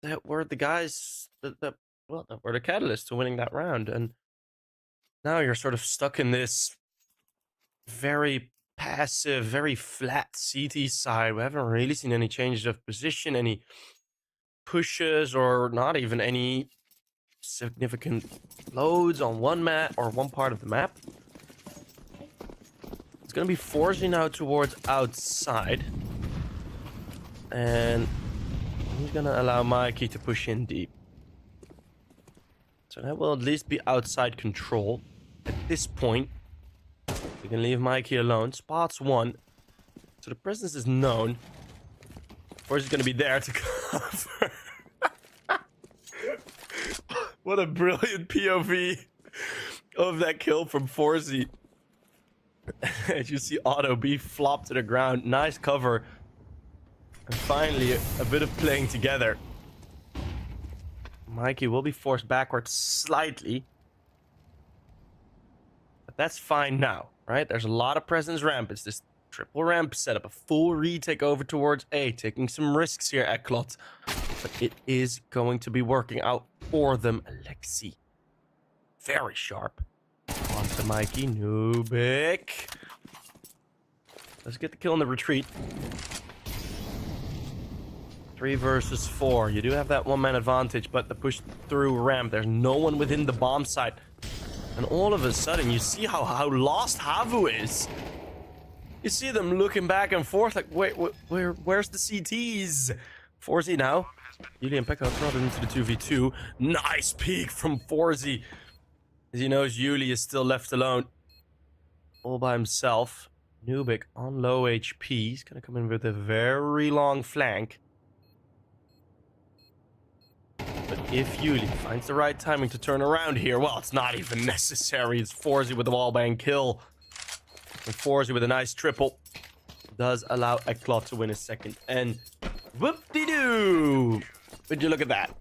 the guys that well, that were the catalyst to winning that round. And now you're sort of stuck in this very passive, very flat CT side. We haven't really seen any changes of position, any pushes, or not even any significant loads on one map or one part of the map. It's going to be forcing now towards outside. And he's going to allow Mikey to push in deep. So that will at least be outside control. At this point, we can leave Mikey alone. Spots one. So the presence is known. Or he's going to be there to cover. What a brilliant POV of that kill from Forzy. As you see Otto be flopped to the ground. Nice cover. And finally, a bit of playing together. Mikey will be forced backwards slightly. But that's fine now, right? There's a lot of presence ramp. It's this triple ramp setup. A full retake over towards A. Taking some risks here, ECLOT. But it is going to be working out for them. Alexi. Very sharp. On to Mikey. Nuke. Let's get the kill in the retreat. 3 versus 4. You do have that one-man advantage, but the push through ramp, there's no one within the bomb site. And all of a sudden, you see how lost HAVU is. You see them looking back and forth like, wait, where's the CTs? 4Z now. Yuli and Pekka thrown into the 2v2. Nice peek from 4Z. As he knows Yuli is still left alone. All by himself. Nuke on low HP. He's going to come in with a very long flank. But if Yuli finds the right timing to turn around here, well, it's not even necessary. It's 4Z with the wallbang kill. And 4Z with a nice triple. Does allow ECLOT to win a second. And whoop-de-doo! Would you look at that?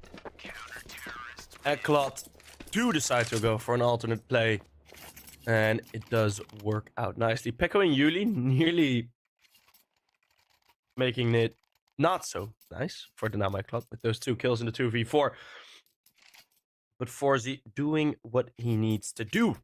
ECLOT do decide to go for an alternate play. And it does work out nicely. Pekko and Yuli nearly making it not so nice for the Dynamo ECLOT with those 2 kills in the 2v4. But 4Z doing what he needs to do.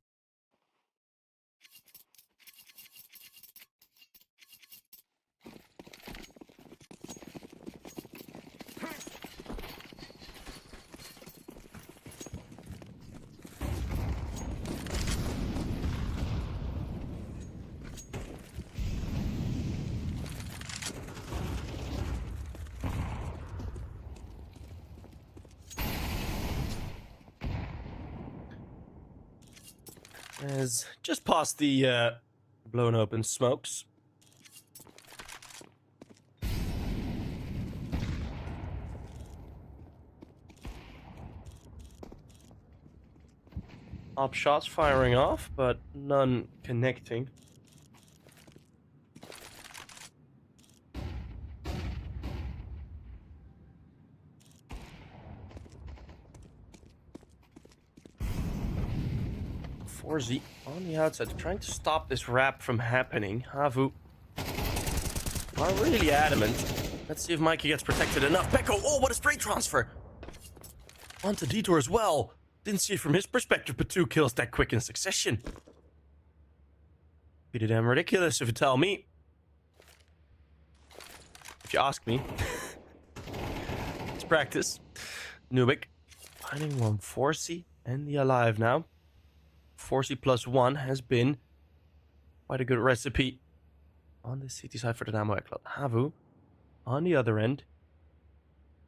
As just past the blown open smokes. Op shots firing off, but none connecting. Forzy on the outside, trying to stop this wrap from happening. HAVU are really adamant. Let's see if Mikey gets protected enough. Pekko, oh, what a straight transfer! Onto Detour as well. Didn't see it from his perspective, but 2 kills that quick in succession. Pretty damn ridiculous if you tell me. If you ask me. It's practice. Nuke finding one 4C and the alive now. 4C plus 1 has been quite a good recipe on the CT side for the Dynamo ECLOT. HAVU on the other end.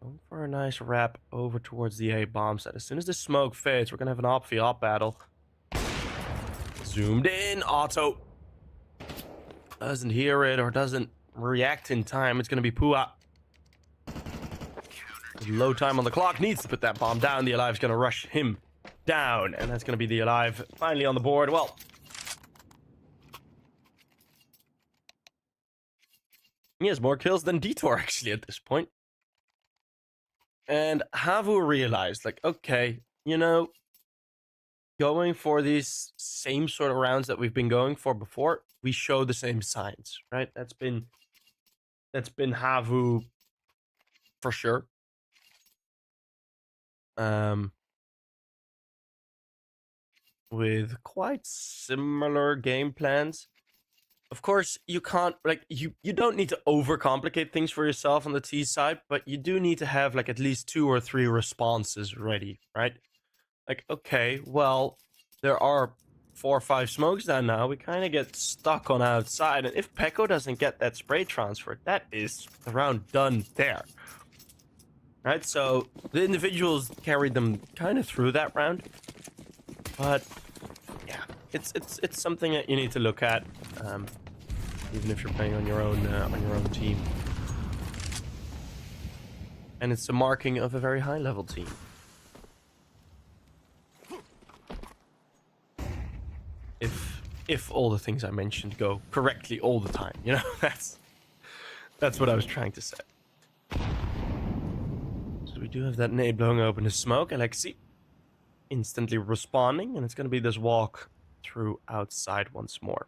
Going for a nice wrap over towards the A bomb set. As soon as the smoke fades, we're going to have an op-v-op battle. Zoomed in. Otto doesn't hear it or doesn't react in time. It's going to be Pua. Low time on the clock. Needs to put that bomb down. The Alive's going to rush him down. And that's going to be the Alive finally on the board. Well, he has more kills than Detour actually at this point. And HAVU realized, like, okay, you know, going for these same sort of rounds that we've been going for before, we show the same signs, right? That's been HAVU for sure. with quite similar game plans. Of course, you can't, like, you don't need to overcomplicate things for yourself on the T side, but you do need to have, like, at least 2 or 3 responses ready, right? Like, okay, well, there are 4 or 5 smokes down now. We kind of get stuck on outside, and if Peko doesn't get that spray transfer, that is the round done there. Right, so the individuals carried them kind of through that round, but yeah, it's something that you need to look at, even if you're playing on your own team, and it's a marking of a very high level team. If all the things I mentioned go correctly all the time, you know, that's what I was trying to say. So we do have that nade blowing open the smoke. Alexi instantly responding, and it's going to be this walk through outside once more.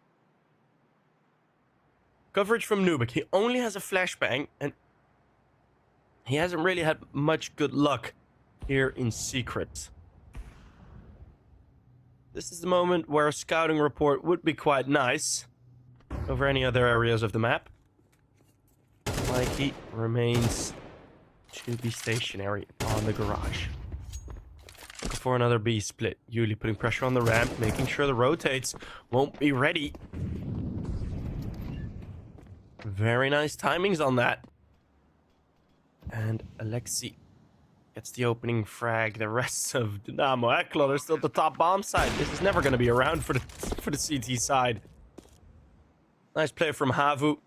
Coverage from Nuke. He only has a flashbang, and he hasn't really had much good luck here in secret. This is the moment where a scouting report would be quite nice over any other areas of the map. Mikey remains to be stationary on the garage. Looking for another B split. Yuli putting pressure on the ramp, making sure the rotates won't be ready. Very nice timings on that. And Alexi gets the opening frag. The rest of Dynamo ECLOT are still at the top bomb side. This is never going to be around for the CT side. Nice play from HAVU.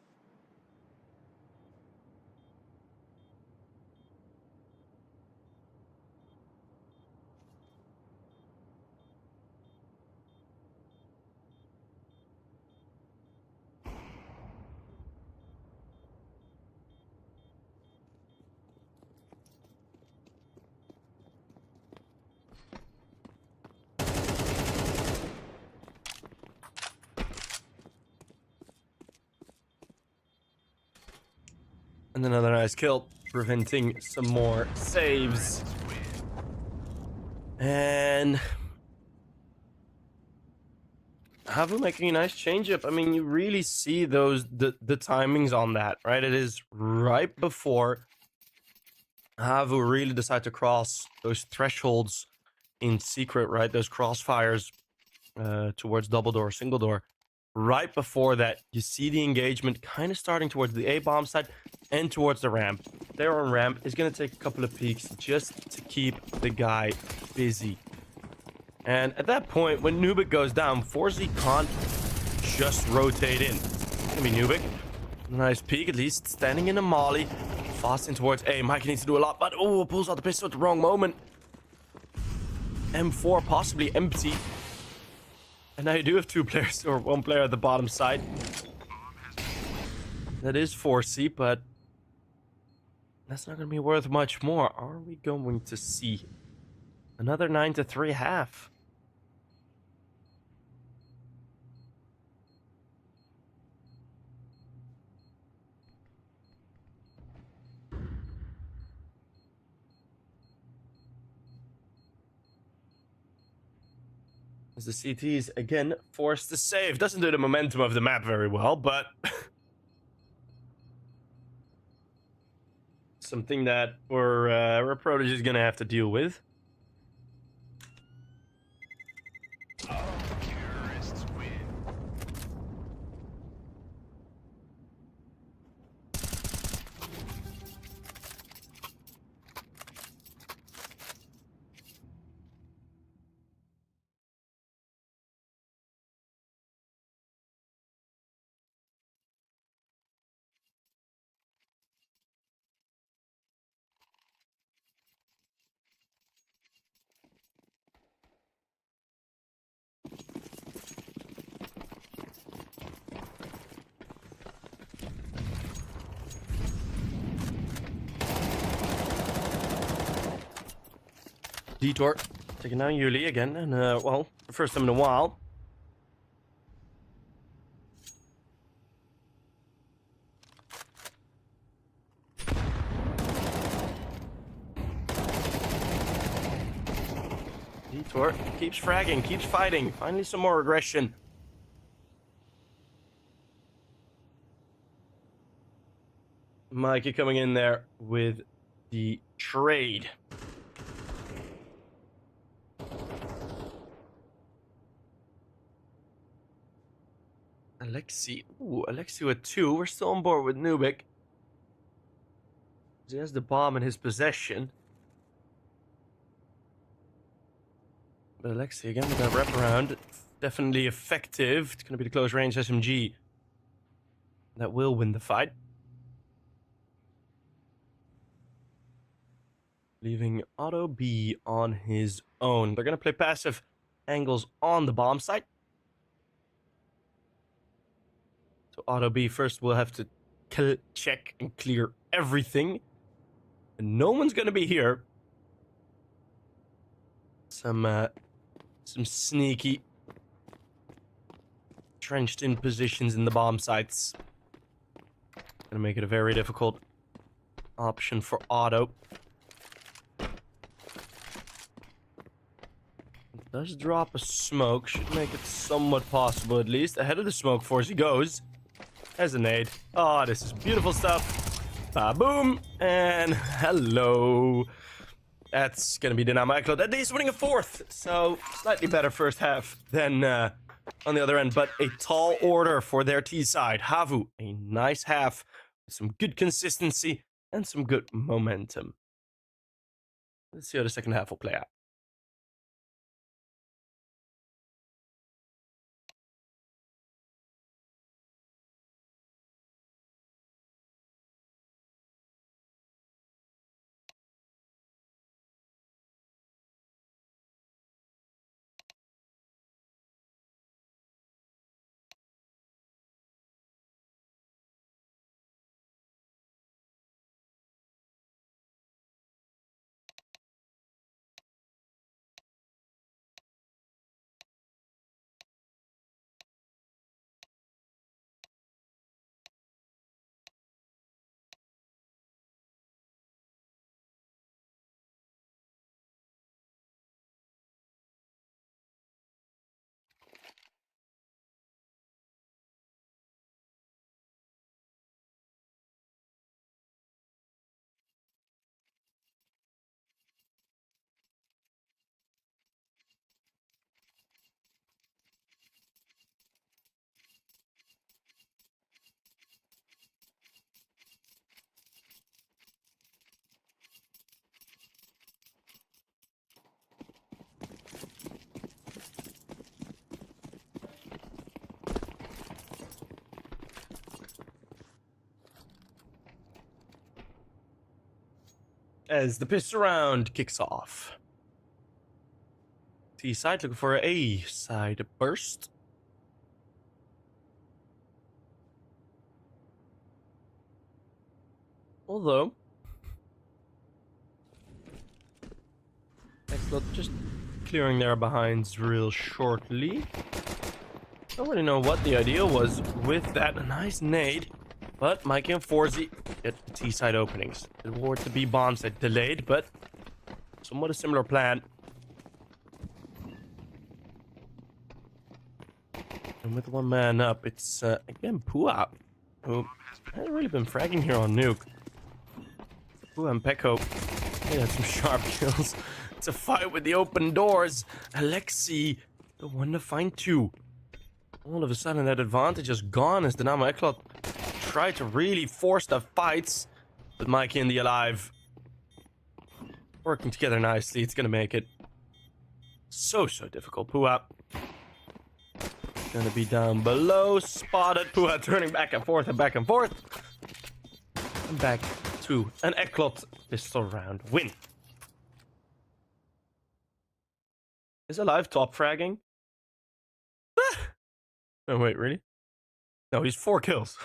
And another nice kill, preventing some more saves. And HAVU making a nice change-up. I mean, you really see the timings on that, right? It is right before HAVU really decide to cross those thresholds in secret, right? Those crossfires towards double door, single door. Right before that, you see the engagement kind of starting towards the A-bomb side and towards the ramp. There on ramp is going to take a couple of peeks just to keep the guy busy. And at that point, when Nuke goes down, 4Z can't just rotate in. It's going to be Nuke. Nice peek, at least standing in a molly. Fasting towards A. Mike needs to do a lot, but oh, pulls out the pistol at the wrong moment. M4 possibly empty. And now you do have 2 players, or 1 player at the bottom side. That is 4C, but that's not going to be worth much more. Are we going to see another 9-3 half? As the CTs again forced to save. Doesn't do the momentum of the map very well, but something that we're probably just gonna have to deal with. Detour taking down Yuli again, and well, the first time in a while. Tour keeps fragging, keeps fighting. Finally some more aggression. Mikey coming in there with the trade. Alexi. Ooh, Alexi with 2. We're still on board with Nuke. He has the bomb in his possession. But Alexi again with that wraparound. Definitely effective. It's going to be the close range SMG that will win the fight. Leaving Auto B on his own. They're going to play passive angles on the bomb site. So Auto B first will have to check and clear everything. And no one's going to be here. Some sneaky trenched in positions in the bomb sites. Gonna make it a very difficult option for Auto. It does drop a smoke, should make it somewhat possible at least. Ahead of the smoke force he goes. As a nade. Oh, this is beautiful stuff. Ba-boom, and hello. That's going to be Dynamo ECLOT. At least winning a 4th. So, slightly better first half than on the other end. But a tall order for their T side. HAVU, a nice half. With some good consistency and some good momentum. Let's see how the second half will play out. As the pistol round kicks off. T side looking for a side burst. Although, ECLOT just clearing their behinds real shortly. Don't really know what the idea was with that. A nice nade. But Mikey and Forzy get the T side openings. The war to B bombs that delayed, but somewhat a similar plan. And with one man up, it's again Pua, who hasn't really been fragging here on Nuke. Pua and Pekko, they had some sharp kills. It's a fight with the open doors. Alexi, the one to find 2. All of a sudden, that advantage is gone as Dynamo ECLOT try to really force the fights with Mikey and the Alive working together nicely. It's gonna make it so difficult. Pua gonna be down below, spotted. Pua turning back and forth and back and forth, and back to an ECLOT pistol round win. Is Alive top fragging? Oh wait, really? No, he's 4 kills.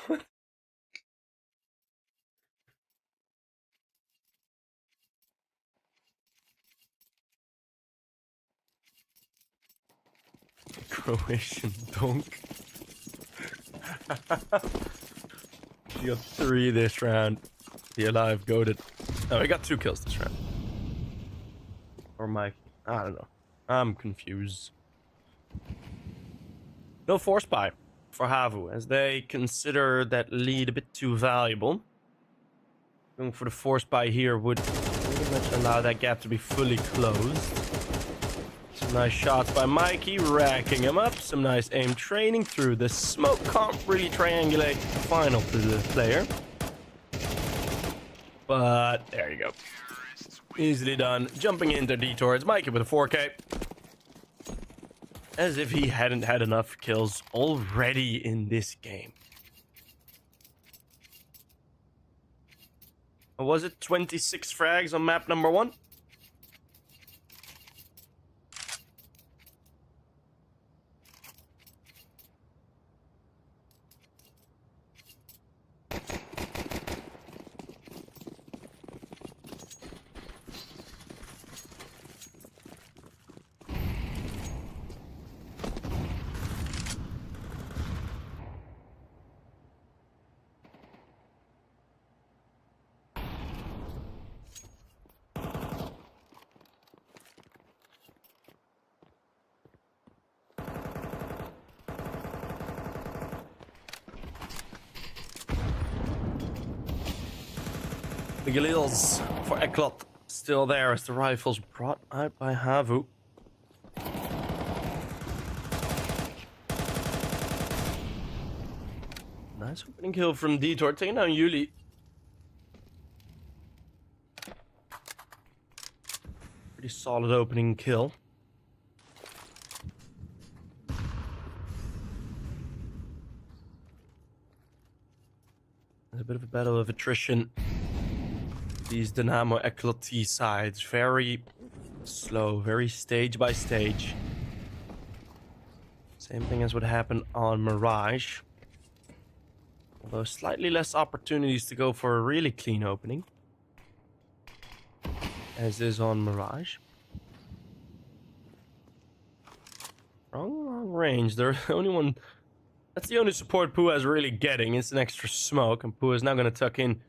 Croatian donk. He got 3 this round. The Alive goated. Oh, he got 2 kills this round. Or Mike. I don't know. I'm confused. No force buy for HAVU, as they consider that lead a bit too valuable. Going for the force buy here would pretty much allow that gap to be fully closed. Some nice shots by Mikey, racking him up. Some nice aim training through the smoke. Can't really triangulate the final to the player. But there you go. Easily done. Jumping into Detour. It's Mikey with a 4K. As if he hadn't had enough kills already in this game. Or was it 26 frags on map number 1? The Galils for ECLOT still there as the rifles brought out by HAVU. Nice opening kill from Detour, taking down Yuli. Pretty solid opening kill. There's a bit of a battle of attrition. These Dynamo ECLOT sides, very slow, very stage by stage. Same thing as what happened on Mirage. Although slightly less opportunities to go for a really clean opening. As is on Mirage. Wrong range. They're the only one. That's the only support Pua is really getting. It's an extra smoke. And Pua is now going to tuck in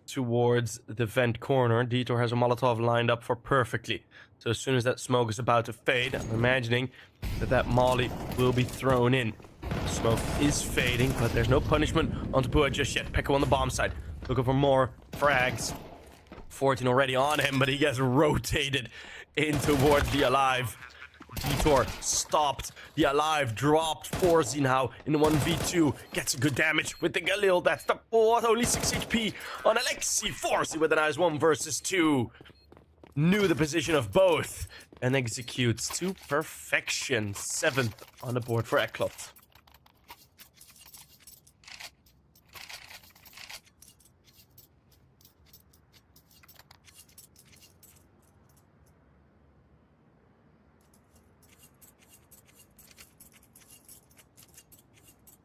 towards the vent corner. Detour has a Molotov lined up for perfectly. So as soon as that smoke is about to fade, I'm imagining that Molly will be thrown in. The smoke is fading, but there's no punishment onto Pua just yet. Pekko on the bomb side, looking for more frags. 14 already on him, but he gets rotated in towards the Alive. Detour stopped. The Alive dropped. Forzy now in the 1v2. Gets a good damage with the Galil. That's the board. Only 6 HP on Alexi. Forzy with a nice 1 versus 2. Knew the position of both and executes to perfection. 7th on the board for ECLOT.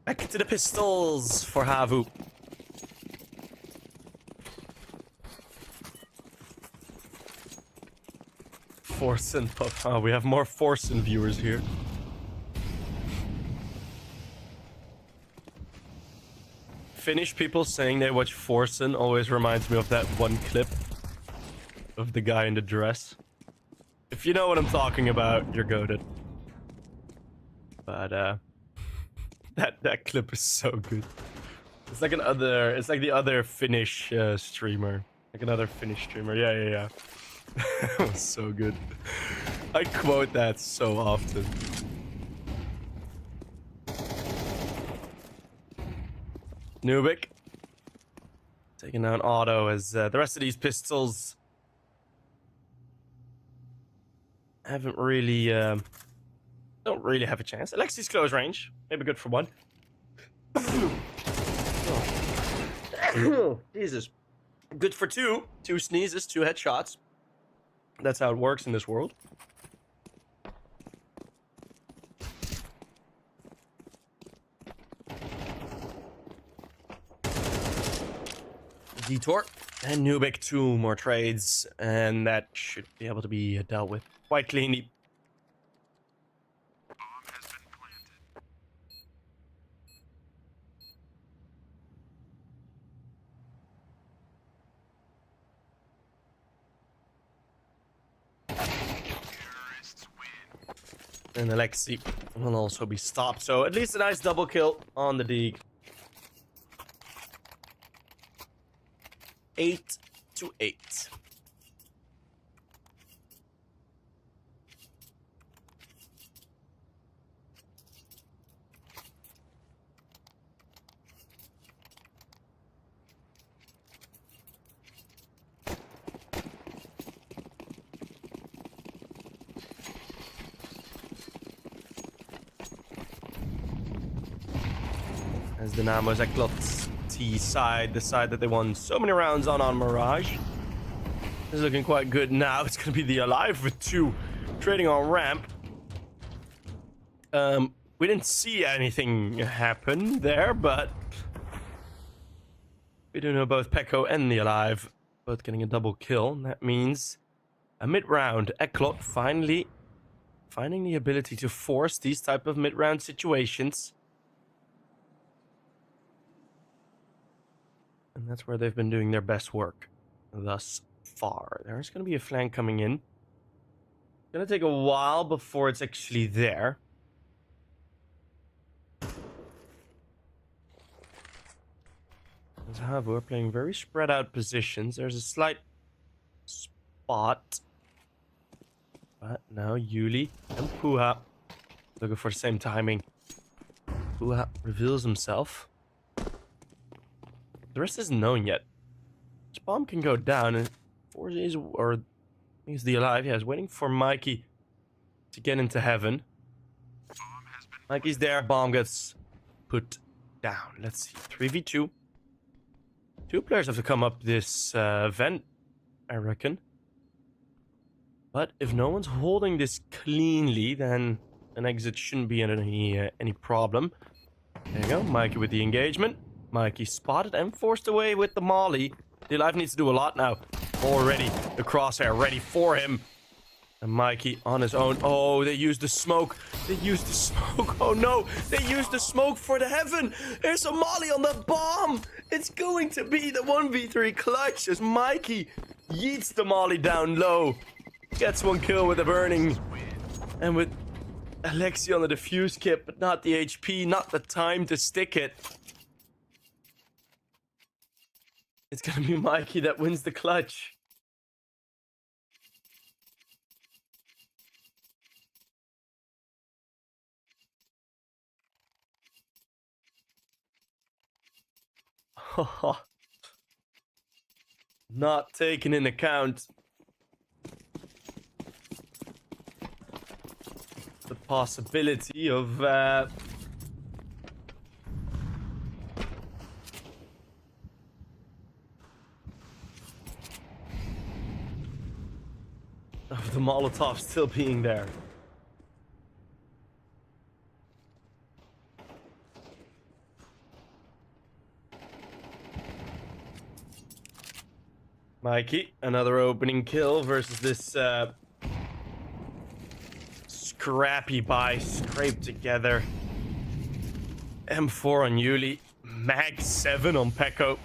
Back to the pistols for HAVU. Forsen. Oh, we have more Forsen viewers here. Finnish people saying they watch Forsen always reminds me of that one clip of the guy in the dress. If you know what I'm talking about, you're goated. But that clip is so good. It's like the other Finnish streamer. Like another Finnish streamer. Yeah. That was so good. I quote that so often. Nuke taking down Auto as the rest of these pistols haven't really don't really have a chance. Alexi's close range, maybe good for 1. Oh. Jesus, good for 2. 2 sneezes, 2 headshots. That's how it works in this world. Detour and Nuke, 2 more trades, and that should be able to be dealt with quite cleanly. And Alexi will also be stopped. So at least a nice double kill on the Deeg. 8-8. As Dynamo's ECLOT T side, the side that they won so many rounds on Mirage, is looking quite good now. It's going to be the Alive with 2 trading on ramp. We didn't see anything happen there, but we do know both Pecco and the Alive both getting a double kill. And that means a mid-round. ECLOT finally finding the ability to force these type of mid-round situations. And that's where they've been doing their best work thus far. There's going to be a flank coming in. It's going to take a while before it's actually there. As HAVU are playing very spread out positions. There's a slight spot. But now Yuli and Puha looking for the same timing. Puha reveals himself. The rest isn't known yet. This bomb can go down, and Forza is, or I think it's the Alive, yeah, is waiting for Mikey to get into heaven. Mikey's there, bomb gets put down. Let's see, 3v2. 2 players have to come up this vent, I reckon. But if no one's holding this cleanly, then an exit shouldn't be any problem. There you go, Mikey with the engagement. Mikey spotted and forced away with the molly. The Alive needs to do a lot now. Already, the crosshair ready for him. And Mikey on his own. Oh, they used the smoke. They used the smoke. Oh no, they used the smoke for the heaven. There's a molly on the bomb. It's going to be the 1v3 clutch as Mikey yeets the molly down low. Gets 1 kill with a burning. And with Alexi on the defuse kit, but not the HP, not the time to stick it. It's gonna be Mikey that wins the clutch. Not taken in account the possibility of the Molotov still being there. Mikey, another opening kill versus this scrappy buy scraped together. M4 on Yuli, Mag 7 on Pecco.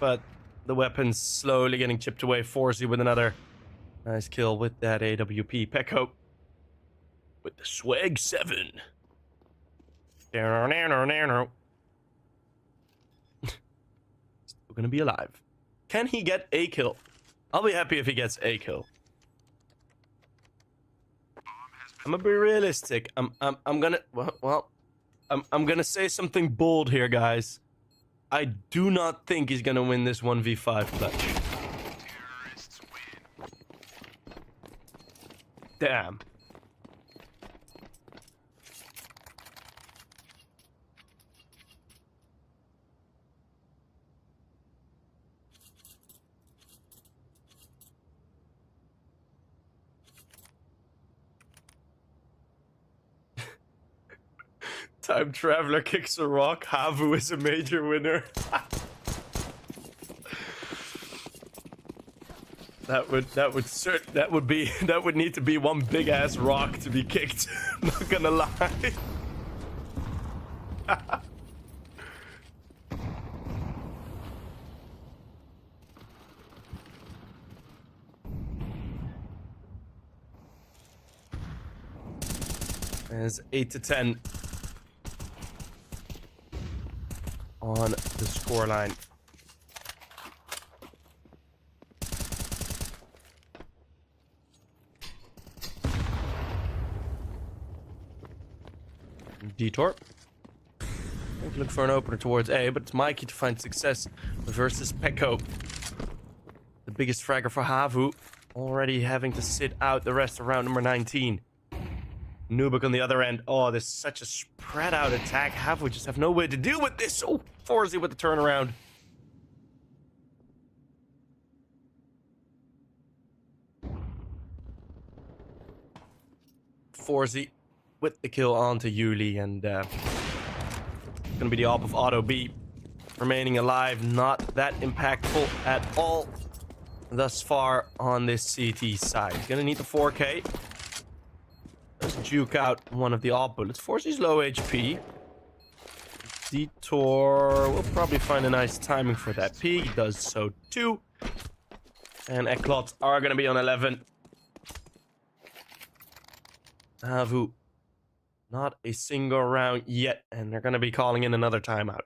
But the weapon's slowly getting chipped away. Forzy with another nice kill with that AWP. Pecco with the swag 7. Still gonna be alive. Can he get a kill? I'll be happy if he gets a kill. I'm gonna be realistic. I'm gonna I'm gonna say something bold here, guys. I do not think he's gonna win this 1v5 clutch. Damn. Time Traveler kicks a rock. HAVU is a major winner. That would need to be one big ass rock to be kicked. I'm not gonna lie. There's 8 to 10 on the scoreline. Detour. Look for an opener towards A, but it's Mikey to find success versus Pecco. The biggest fragger for HAVU, already having to sit out the rest of round number 19. Nuke on the other end. Oh, there's such a spread out attack. HAVU just have no way to deal with this. Oh, Forzy with the turnaround. Forzy with the kill onto Yuli, and gonna be the op of Auto B. Remaining alive, not that impactful at all thus far on this CT side. He's gonna need the 4K. Let's juke out one of the op bullets. Forzy's low HP. Detour will probably find a nice timing for that peek. He does so too. And ECLOT are gonna be on 11. HAVU, not a single round yet, and they're gonna be calling in another timeout.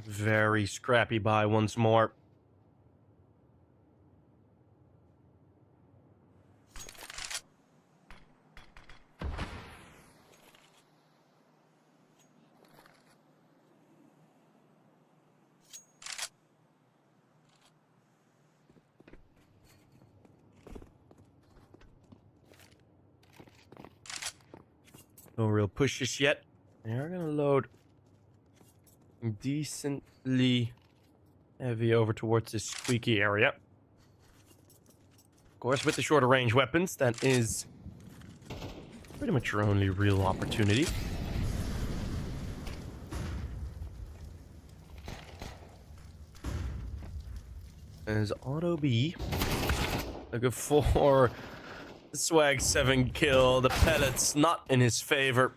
Very scrappy buy once more. No real pushes yet. They're gonna load decently heavy over towards this squeaky area. Of course, with the shorter range weapons, that is pretty much your only real opportunity. As Auto B looking for the Swag 7 kill. The pellets not in his favor.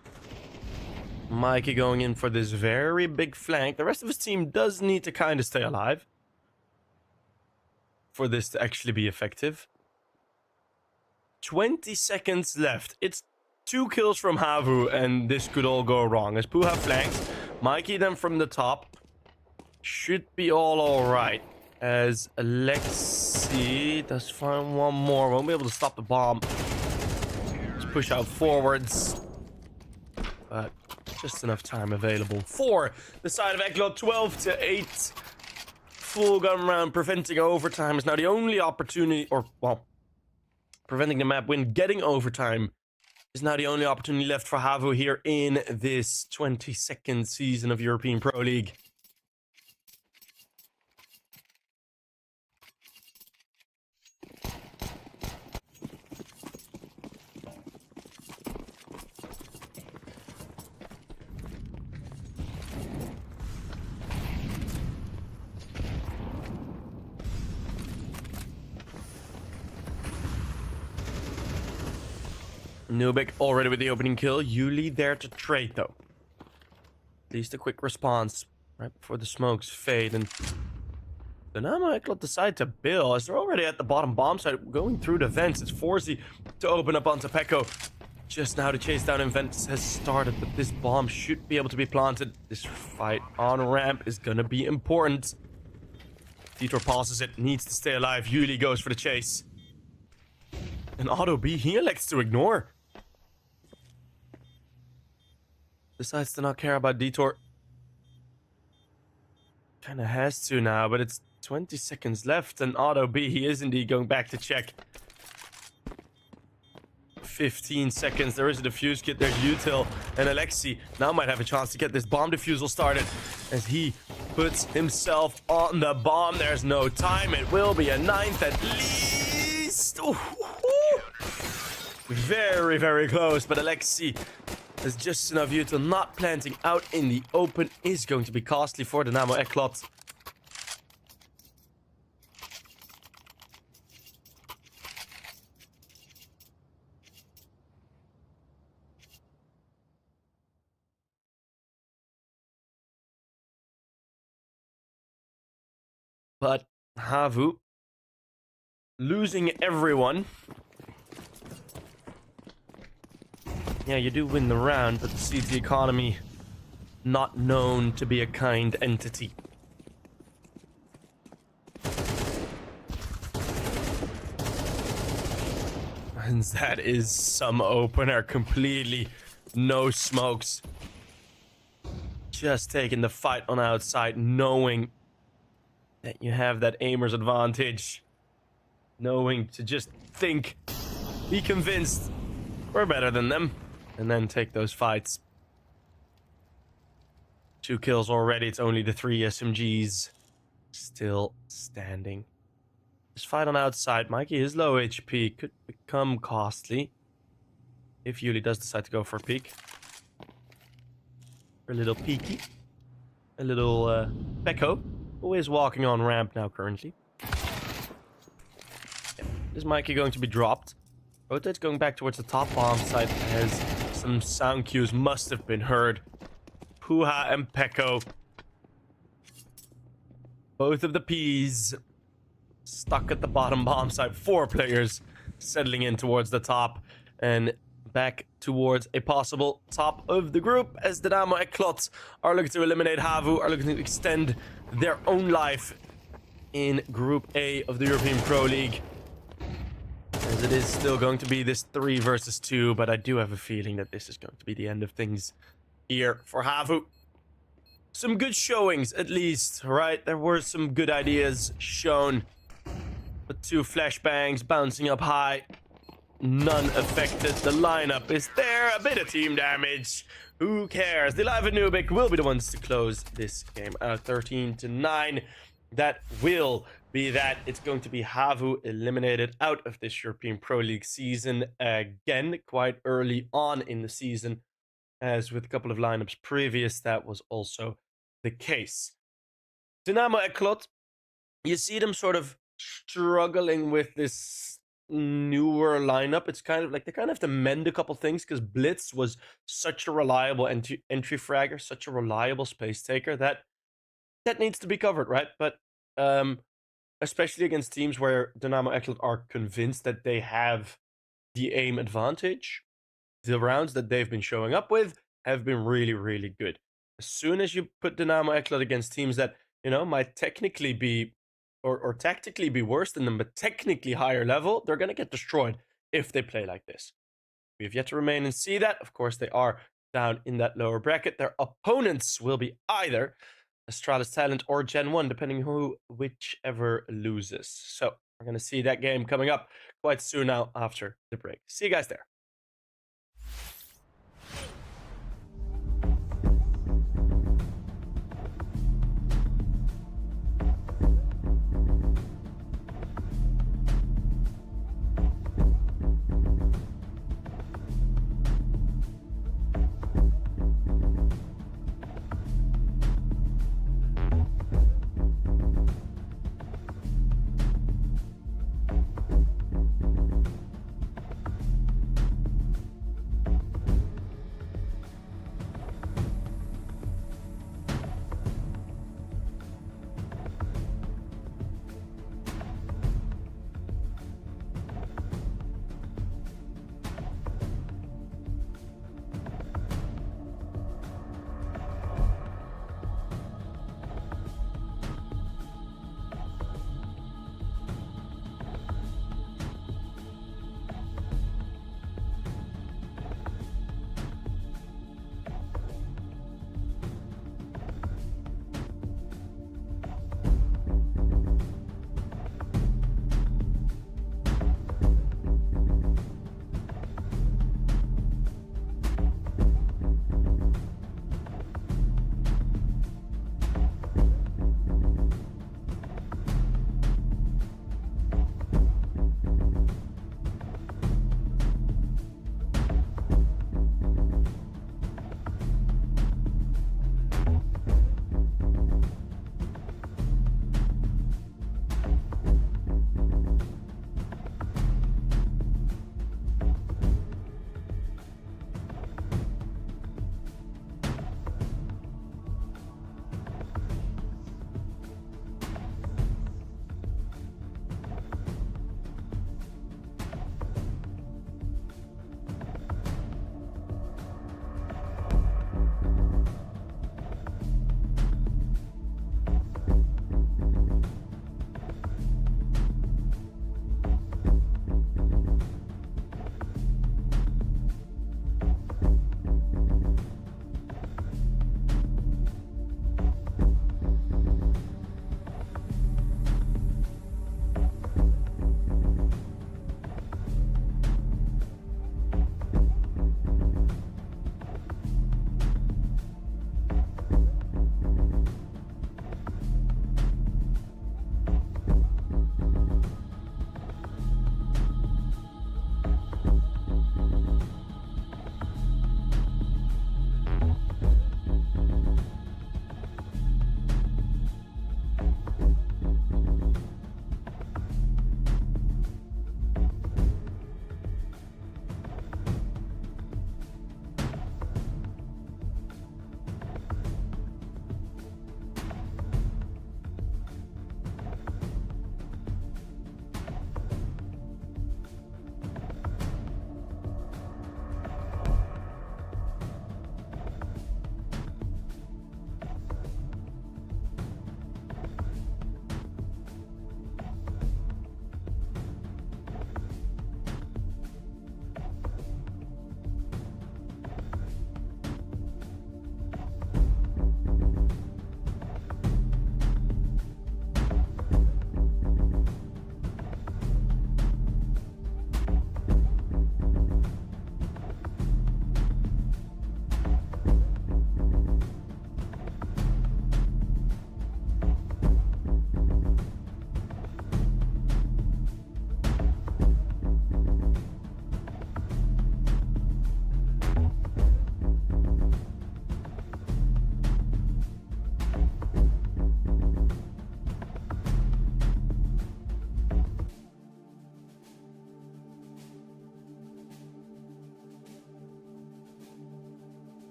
Mikey going in for this very big flank. The rest of his team does need to kind of stay alive for this to actually be effective. 20 seconds left. It's 2 kills from HAVU, and this could all go wrong. As Puha flanks, Mikey then from the top. Should be all right. As Alexi does find one more. Won't be able to stop the bomb. Just push out forwards. But just enough time available for the side of ECLOT. 12 to 8. Full gun round, preventing overtime is now the only opportunity, or, well, preventing the map win, getting overtime is now the only opportunity left for HAVU here in this 22nd season of European Pro League. Nuke already with the opening kill. Yuli there to trade, though. At least a quick response right before the smokes fade. And Dynamo ECLOT decide to build as they're already at the bottom bomb site, going through the vents. It's Forzy to open up onto Pekko. Just now the chase down in vents has started, but this bomb should be able to be planted. This fight on ramp is gonna be important. Detour pauses it, needs to stay alive. Yuli goes for the chase. And Auto B, he elects to ignore. Decides to not care about Detour. Kinda has to now, but it's 20 seconds left, and Auto B, he is indeed going back to check. 15 seconds, there is a defuse kit, there's Util, and Alexi now might have a chance to get this bomb defusal started as he puts himself on the bomb. There's no time, it will be a 9th at least. Ooh. Very, very close, but Alexi has just enough Util. Not planting out in the open is going to be costly for Dynamo ECLOT. But HAVU losing everyone. Yeah, you do win the round, but the CT economy not known to be a kind entity. And that is some opener, completely no smokes. Just taking the fight on outside, knowing that you have that aimer's advantage. Knowing to just think, be convinced we're better than them, and then take those fights. 2 kills already, it's only the 3 SMGs still standing. This fight on outside, Mikey is low HP, could become costly if Yuli does decide to go for a peek. A little peeky. A little Pekko, who is walking on ramp now currently. Yeah. Is Mikey going to be dropped? Rotate's going back towards the top bomb site as some sound cues must have been heard. Puha and Pekko. Both of the P's stuck at the bottom bomb site. 4 players settling in towards the top and back towards a possible top of the group as Dynamo ECLOT are looking to eliminate HAVU, are looking to extend their own life in Group A of the European Pro League. As it is still going to be this 3 versus 2, but I do have a feeling that this is going to be the end of things here for HAVU. Some good showings, at least, right? There were some good ideas shown. But 2 flashbangs bouncing up high. None affected. The lineup is there. A bit of team damage. Who cares? The Live and Nuke will be the ones to close this game out 13-9. That will be that. It's going to be HAVU eliminated out of this European Pro League season again, quite early on in the season. As with a couple of lineups previous, that was also the case. Dynamo ECLOT, you see them sort of struggling with this newer lineup. It's kind of like they kind of have to mend a couple things because Blitz was such a reliable entry fragger, such a reliable space taker that needs to be covered, right? But especially against teams where Dynamo ECLOT are convinced that they have the aim advantage, the rounds that they've been showing up with have been really, really good. As soon as you put Dynamo ECLOT against teams that, you know, might technically be or tactically be worse than them, but technically higher level, they're going to get destroyed if they play like this. We have yet to remain and see that. Of course, they are down in that lower bracket. Their opponents will be either Astralis Talent or GenOne, depending whichever loses. So we're going to see that game coming up quite soon now after the break. See you guys there.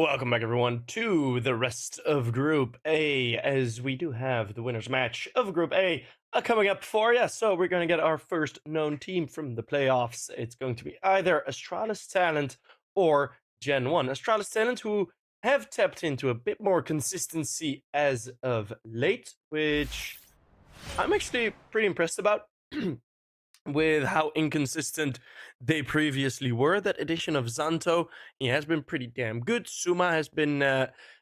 Welcome back, everyone, to the rest of Group A, as we do have the winner's match of Group A coming up for you. So we're going to get our first known team from the playoffs. It's going to be either Astralis Talent or GenOne. Astralis Talent, who have tapped into a bit more consistency as of late, which I'm actually pretty impressed about. With how inconsistent they previously were. That addition of Zanto, he has been pretty damn good. Suma has been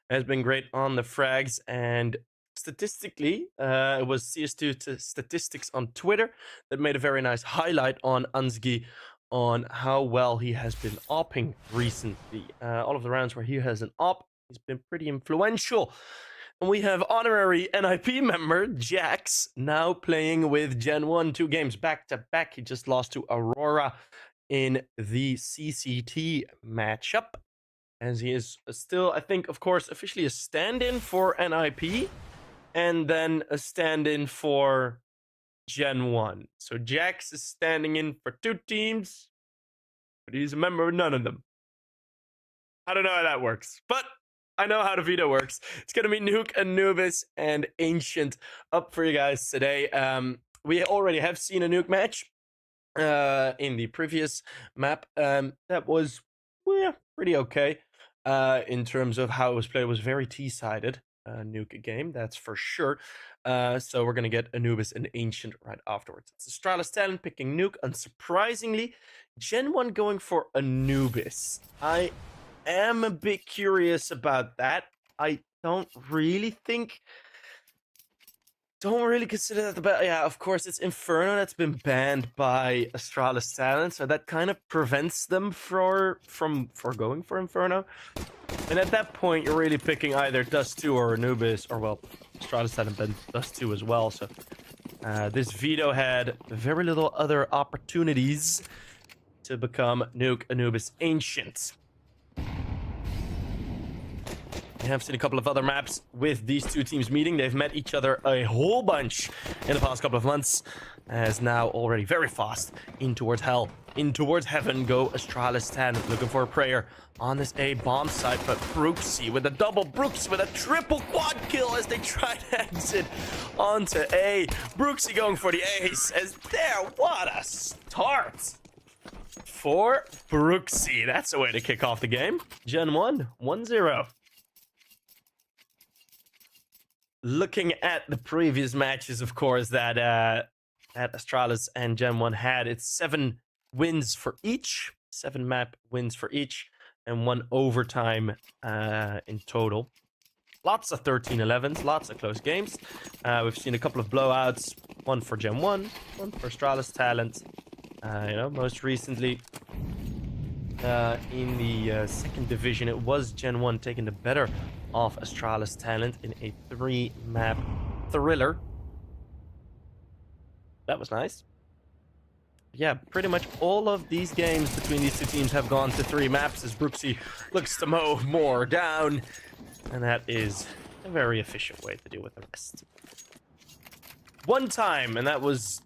great on the frags, and statistically, it was CS2 to Statistics on Twitter that made a very nice highlight on Ansgi on how well he has been opping recently. All of the rounds where he has an op, he's been pretty influential. And we have honorary NIP member Jax now playing with GenOne 2 games back to back. He just lost to Aurora in the CCT matchup, as he is still, I think, of course, officially a stand-in for NIP and then a stand-in for GenOne. So Jax is standing in for 2 teams, but he's a member of none of them. I don't know how that works, but I know how the veto works. It's going to be Nuke, Anubis, and Ancient up for you guys today. We already have seen a Nuke match in the previous map. That was pretty okay in terms of how it was played. It was very T-sided Nuke game, that's for sure. So we're going to get Anubis and Ancient right afterwards. It's Astralis Talent picking Nuke. Unsurprisingly, GenOne going for Anubis. I am a bit curious about that. I don't really consider that the best. Yeah, of course, it's Inferno that's been banned by Astralis Talent, so that kind of prevents them from going for Inferno. And at that point, you're really picking either Dust 2 or Anubis, or well, Astralis Talent banned Dust 2 as well. So this veto had very little other opportunities to become Nuke, Anubis, Ancient. We have seen a couple of other maps with these 2 teams meeting. They've met each other a whole bunch in the past couple of months. As now already very fast in towards hell, in towards heaven go Astralis Talent, looking for a prayer on this A bomb site. But Brooksy with a double, Brooksy with a triple quad kill as they try to exit onto A. Brooksy going for the ace as there. What a start for Brooksy. That's a way to kick off the game. GenOne 1-0. Looking at the previous matches, of course, that Astralis and GenOne had, it's 7 wins for each, 7 map wins for each, and 1 overtime in total. Lots of 13-11s, lots of close games. We've seen a couple of blowouts, 1 for GenOne, 1 for Astralis Talent. Most recently in the 2nd division, it was GenOne taking the better of Astralis Talent in a 3-map thriller. That was nice. Yeah, pretty much all of these games between these 2 teams have gone to 3 maps as Brooksy looks to mow more down. And that is a very efficient way to deal with the rest. 1 time, and that was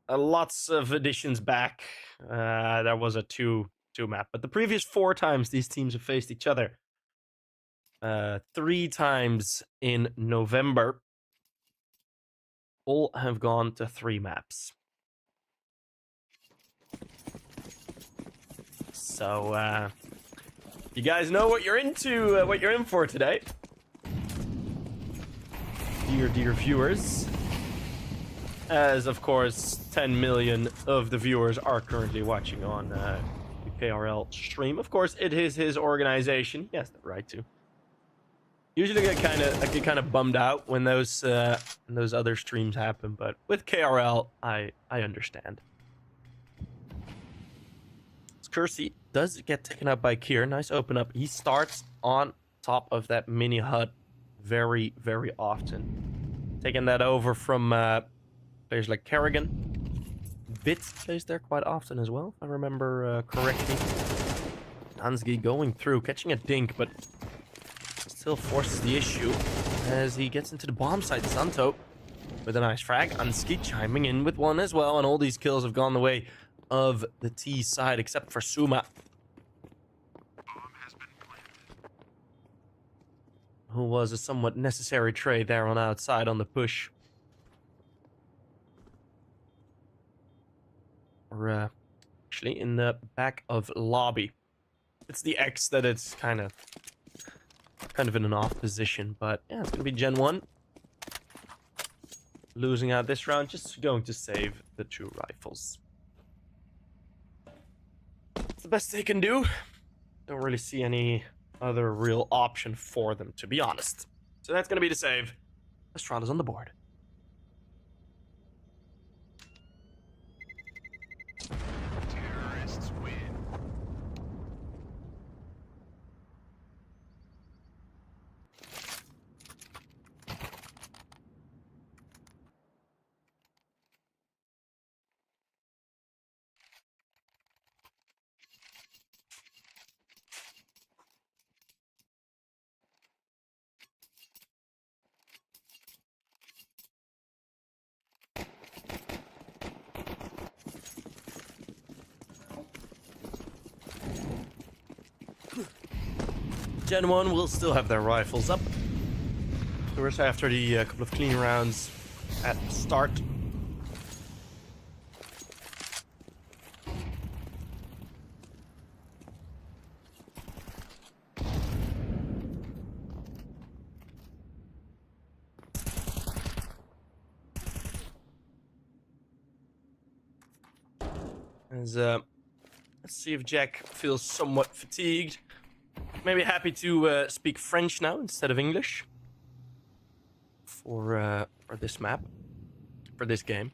lots of editions back. There was a 2 map. But the previous 4 times these teams have faced each other, 3 times in November, all have gone to 3 maps. So you guys know what you're into, what you're in for today, dear viewers. As of course 10 million of the viewers are currently watching on the KRL stream. Of course, it is his organization. He has the right to. Usually I get kind of bummed out when those other streams happen, but with KRL, I understand. Kersey does get taken up by Kier. Nice open up. He starts on top of that mini hut very, very often. Taking that over from players like Kerrigan. Bit plays there quite often as well, if I remember correctly. Ansgi going through, catching a dink, but still forces the issue as he gets into the bomb site. Zanto with a nice frag. Ansgi chiming in with one as well, and all these kills have gone the way of the T side, except for Suma. who was a somewhat necessary trade there on outside on the push. Or actually in the back of lobby. It's the X that it's kind of in an off position, but yeah, it's gonna be GenOne losing out this round, just going to save the 2 rifles. It's the best they can do. Don't really see any other real option for them, to be honest. So that's gonna be the save. Astralis on the board. Terrorists win. GenOne will still have their rifles up. So we're after the couple of clean rounds at the start. As let's see if Jack feels somewhat fatigued. Maybe happy to speak French now instead of English for this map, for this game.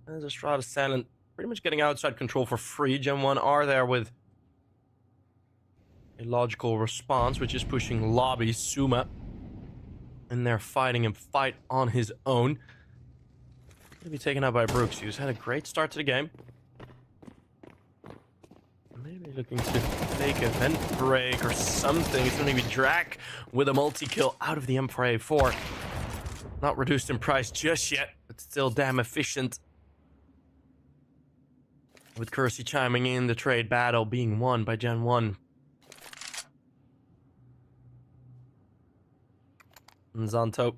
As Astralis silent, pretty much getting outside control for free. GenOne are there with a logical response, which is pushing lobby Suma, and they're fighting him fight on his own. Gonna be taken out by Brooks, who's had a great start to the game. Maybe looking to fake a vent break or something. It's going to be Drac with a multi-kill out of the M4A4. Not reduced in price just yet, but still damn efficient. With Kersey chiming in, the trade battle being won by GenOne. And Zanto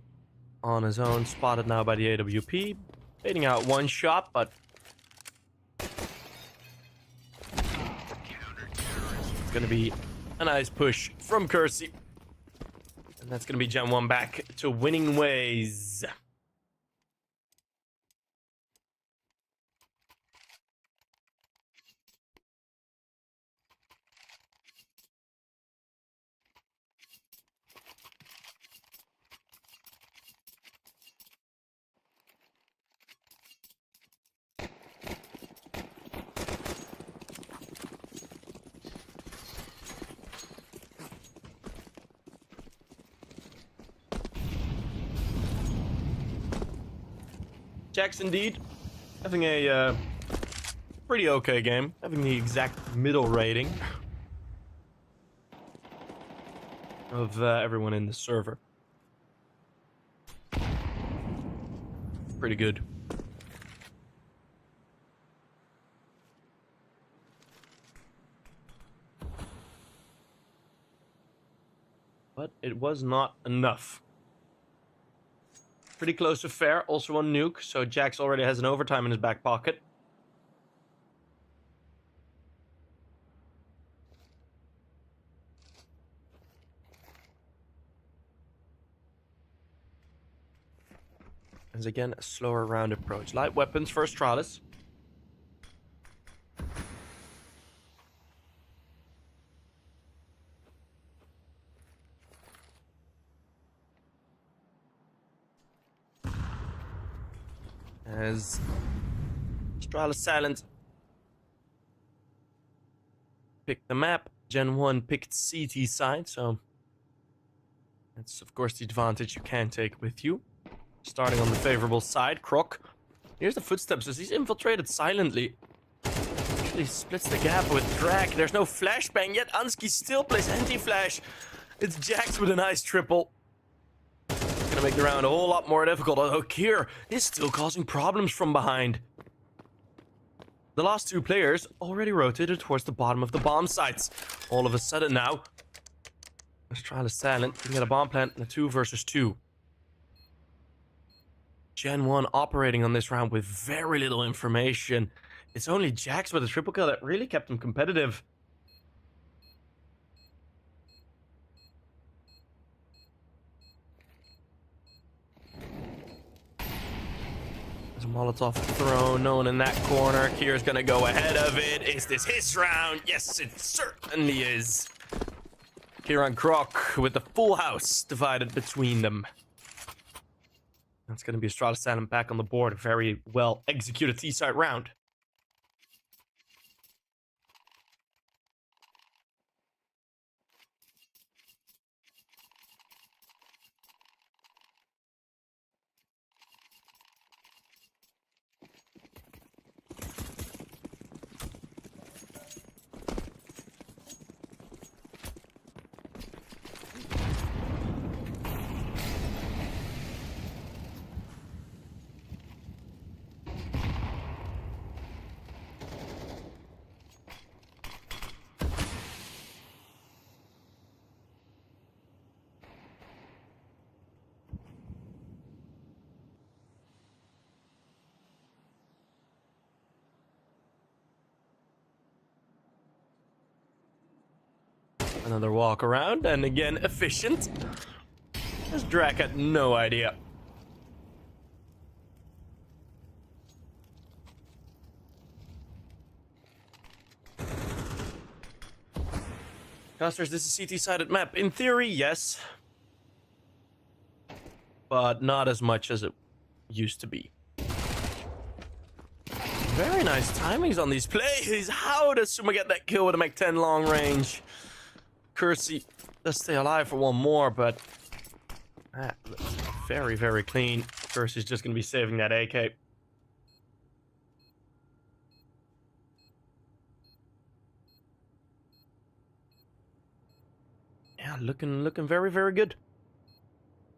on his own, spotted now by the AWP. Baiting out one shot, but it's going to be a nice push from Kersey. And that's going to be GenOne back to winning ways. Jack's indeed having a pretty okay game, having the exact middle rating of everyone in the server. Pretty good. But it was not enough. Pretty close to fair, also on Nuke, so Jax already has an overtime in his back pocket. As again, a slower round approach. Light weapons for Astralis. As Astralis silent picked the map, GenOne picked CT side, so that's of course the advantage you can take with you. Starting on the favorable side, Croc. Here's the footsteps as he's infiltrated silently. Actually splits the gap with Drag. There's no flashbang yet. Ansky still plays anti-flash. It's Jax with a nice triple. Gonna make the round a whole lot more difficult, although Kier is still causing problems from behind. The last two players already rotated towards the bottom of the bomb sites. All of a sudden now, Astralis silent. You get a bomb plant in a 2 versus 2. GenOne operating on this round with very little information. It's only Jax with a triple kill that really kept him competitive. There's a Molotov thrown, no one in that corner. Kier's gonna go ahead of it. Is this his round? Yes, it certainly is. Kier on Croc with the full house divided between them. That's gonna be Astralis Silent back on the board. A very well executed T-side round. Another walk around, and again, efficient. This Drac had no idea. Costers, this is CT-sided map. In theory, yes. But not as much as it used to be. Very nice timings on these plays. How does Suma get that kill with a Mach 10 long range? Kersey does stay alive for one more, but that looks very, very clean. Kersey's just going to be saving that AK. Yeah, looking very, very good.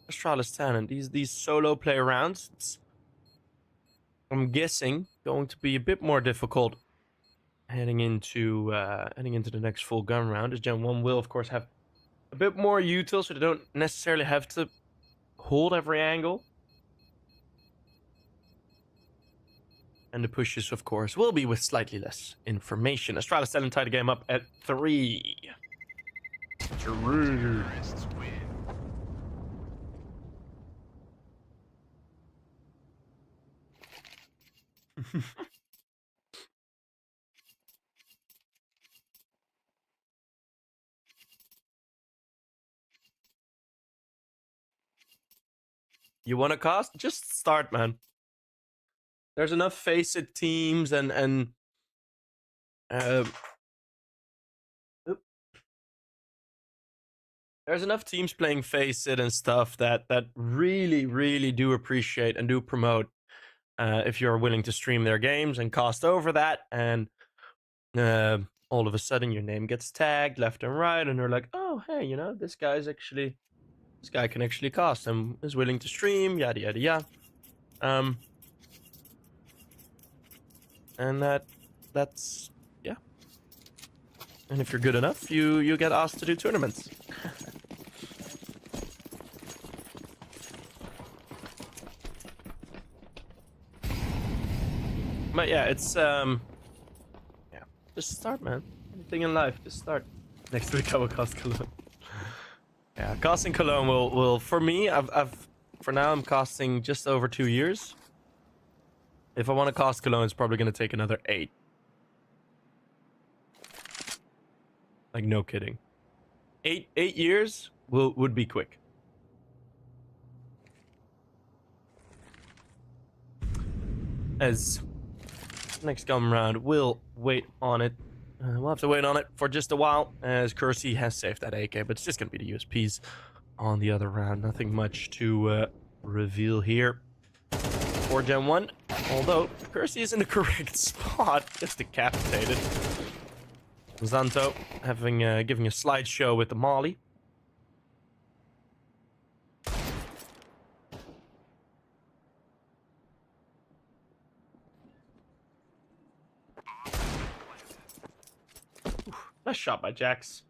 Astralis talent. These solo play rounds, it's, I'm guessing, going to be a bit more difficult heading into the next full gun round, as GenOne will of course have a bit more util, so they don't necessarily have to hold every angle. And the pushes, of course, will be with slightly less information. Astralis Talent tied the game up at 3. You want to cost? Just start, man. There's enough face it teams and there's enough teams playing face it and stuff that really do appreciate and do promote if you're willing to stream their games and cost over that, and all of a sudden your name gets tagged left and right, and they're like, oh hey, you know, this guy can actually cost and is willing to stream, yada yada yada. And that's yeah. And if you're good enough, you get asked to do tournaments. But yeah, it's yeah, just start, man. Anything in life, just start. Next week I will cost Cologne. Yeah, costing Cologne will for me, I've for now I'm costing just over 2 years. If I want to cost Cologne, it's probably going to take another 8. Like, no kidding. 8 years would be quick. As next come round, we'll wait on it. We'll have to wait on it for just a while, as Kersey has saved that AK, but it's just going to be the USPs on the other round. Nothing much to reveal here for GenOne, although Kersey is in the correct spot, just decapitated. Zanto giving a slideshow with the Molly. Nice shot by Jax.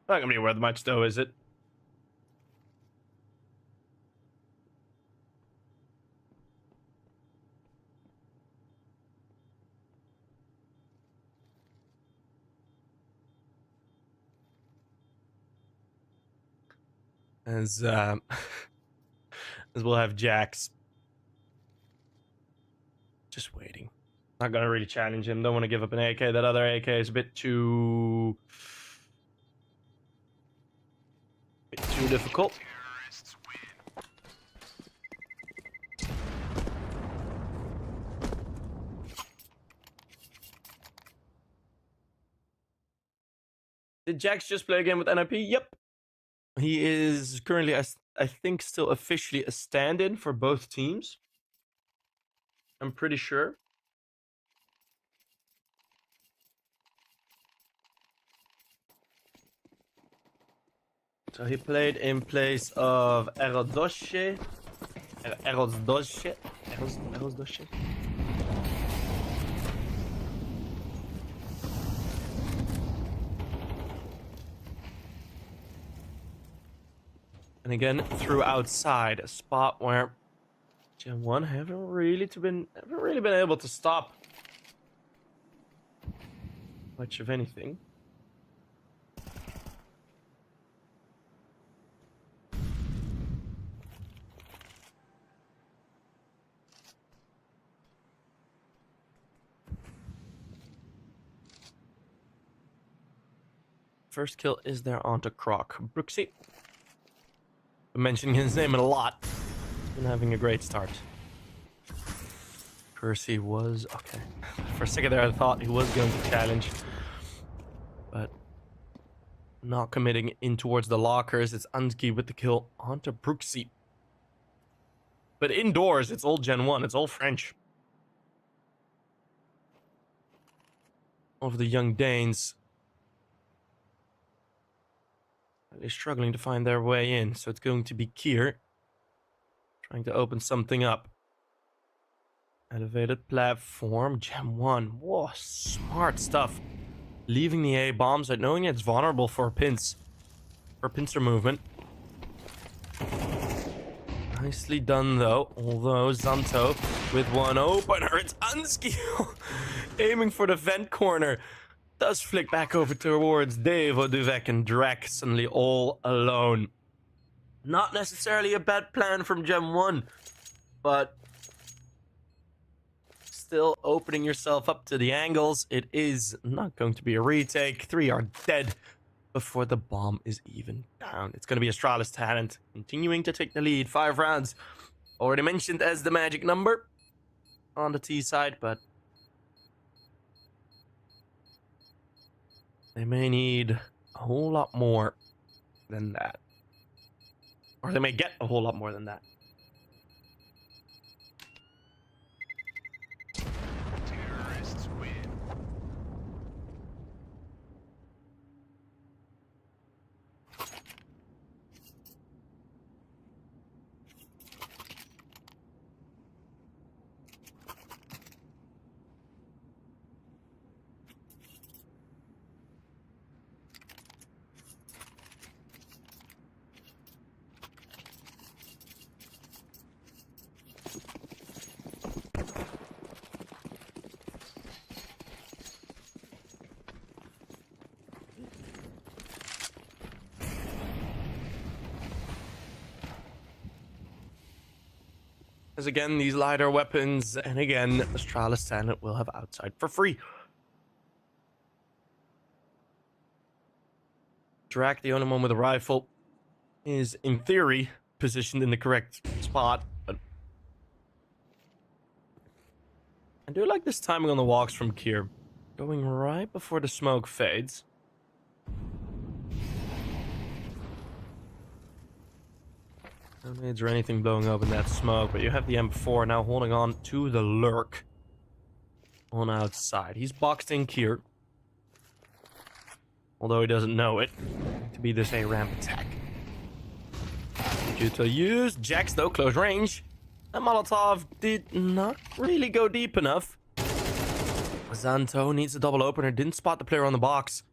Not gonna be worth much though, is it? As as we'll have Jax just waiting. Not gonna really challenge him. Don't want to give up an AK. That other AK is a bit too difficult. Did Jax just play again with NIP? Yep. He is currently, I think, still officially a stand-in for both teams. I'm pretty sure. So he played in place of Erodoshe. Erodoshe. And again, through outside, a spot where GenOne haven't really been able to stop much of anything. First kill is there onto Croc. Brooksy. I'm mentioning his name a lot. He's been having a great start. Percy was okay. For a second there, I thought he was going to challenge, but not committing in towards the lockers. It's Ansky with the kill onto Brooksy. But indoors, it's all GenOne. It's all French. Of the young Danes. They're struggling to find their way in, so it's going to be Kier trying to open something up. Elevated platform, GenOne. Whoa, smart stuff. Leaving the A bombs, but knowing it's vulnerable for pincer movement. Nicely done though. Although Zanto with one opener, it's Ansky aiming for the vent corner. Does flick back over towards Dave, Oduvek, and Drek, suddenly all alone. Not necessarily a bad plan from GenOne, but still opening yourself up to the angles. It is not going to be a retake. 3 are dead before the bomb is even down. It's going to be Astralis talent continuing to take the lead. 5 rounds. Already mentioned as the magic number on the T side, but they may need a whole lot more than that. Or they may get a whole lot more than that. Terrorists win. As again, these lighter weapons, and again, Astralis Standard will have outside for free. Drak, the only one with a rifle, is in theory positioned in the correct spot, but I do like this timing on the walks from Kier. Going right before the smoke fades. No nades or anything blowing up in that smoke, but you have the M4 now holding on to the lurk on outside. He's boxed in Kier, although he doesn't know it to be this A-ramp attack. Juto used. Jax though, close range. That Molotov did not really go deep enough. Zanto needs a double opener. Didn't spot the player on the box.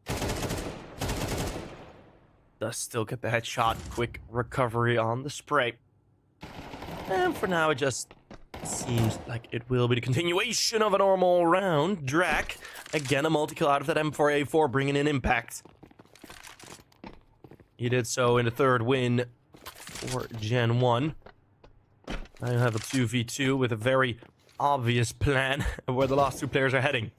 Does still get the headshot. Quick recovery on the spray. And for now, it just seems like it will be the continuation of a normal round. Drac, again, a multi-kill out of that M4A4, bringing in impact. He did so in the third win for GenOne. Now you have a 2v2 with a very obvious plan of where the last two players are heading.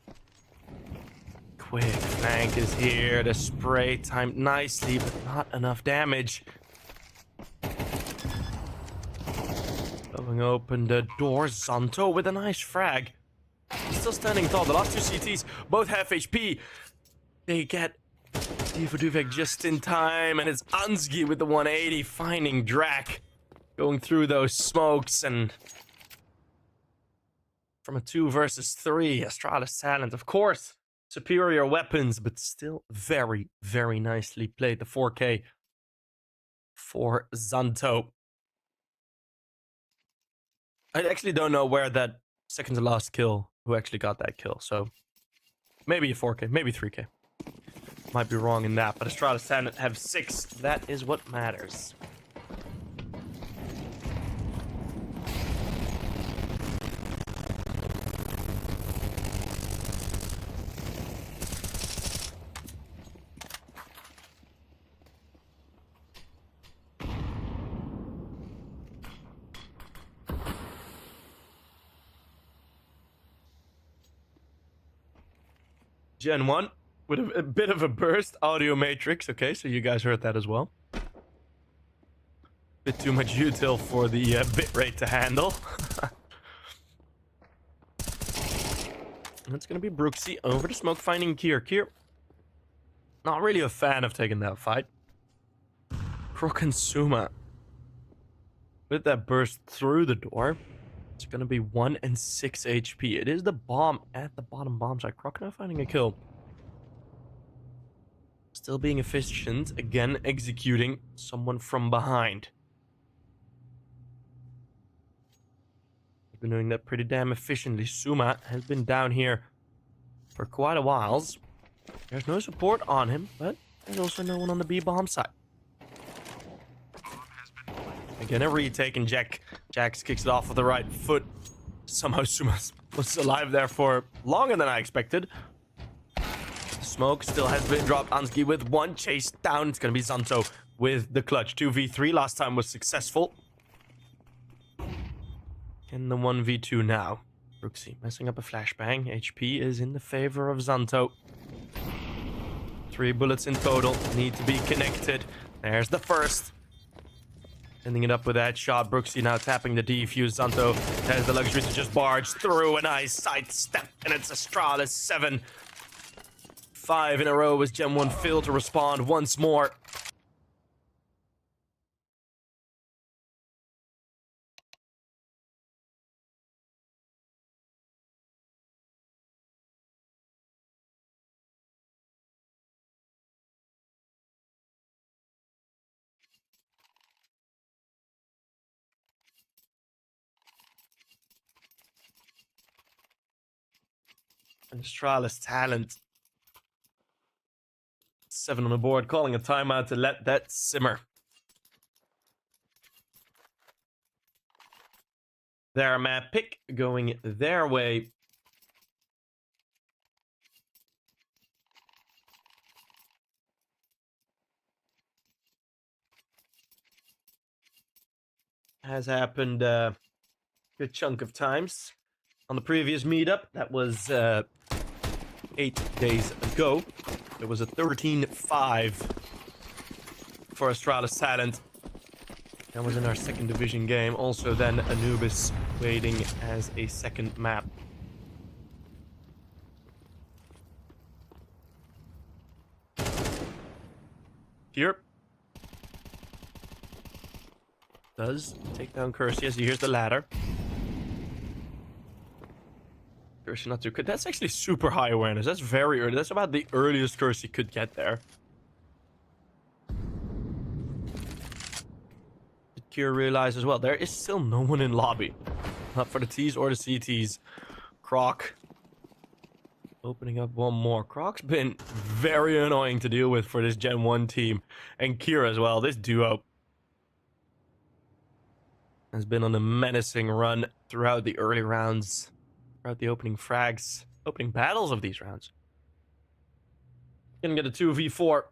Quick flank is here. The spray timed nicely, but not enough damage. Blowing open the door. Zanto with a nice frag. He's still standing tall. The last two CTs both have HP. They get Duvek just in time, and it's Ansgi with the 180 finding Drac. Going through those smokes, and from a 2 versus 3, Astralis talent, of course, superior weapons, but still very, very nicely played. The 4K for Zanto. I actually don't know where that second to last kill, who actually got that kill, so maybe a 4K, maybe 3K. Might be wrong in that, but Astralis talent have 6. That is what matters. GenOne with a bit of a burst audio matrix. Okay, so you guys heard that as well. Bit too much util for the bitrate to handle. That's gonna be Brooksy over to smoke finding Kier. Kier, not really a fan of taking that fight. Crook and Suma with that burst through the door. It's gonna be 1 and 6 HP. It is the bomb at the bottom bomb site. Croc now finding a kill. Still being efficient. Again, executing someone from behind. He's been doing that pretty damn efficiently. Suma has been down here for quite a while. There's no support on him, but there's also no one on the B bomb site. Again, a retake, and Jax kicks it off with the right foot. Somehow Suma was alive there for longer than I expected. The smoke still has been dropped. Ansgi with one chase down. It's going to be Zanto with the clutch. 2v3 last time was successful. In the 1v2 now. Brooksy messing up a flashbang. HP is in the favor of Zanto. 3 bullets in total. Need to be connected. There's the first. Ending it up with that shot. Brooksy now tapping the defuse. Zanto has the luxury to just barge through a nice sidestep. And it's Astralis 7. 5 in a row as GenOne failed to respond once more. And Astralis talent. 7 on the board, calling a timeout to let that simmer. Their map pick going their way. Has happened a good chunk of times. On the previous meetup, that was 8 days ago. It was a 13-5 for Astralis talent. That was in our second division game. Also then Anubis waiting as a second map. Here. Does take down Kersey as he hears the ladder. Kersey not too good. That's actually super high awareness. That's very early. That's about the earliest Kersey could get there. Did Kier realize as well, there is still no one in lobby. Not for the T's or the CTs. Croc Opening up one more. Croc's been very annoying to deal with for this Gen 1 team. And Kira as well. This duo has been on a menacing run throughout the early rounds, throughout the opening frags, opening battles of these rounds. Gonna get a 2v4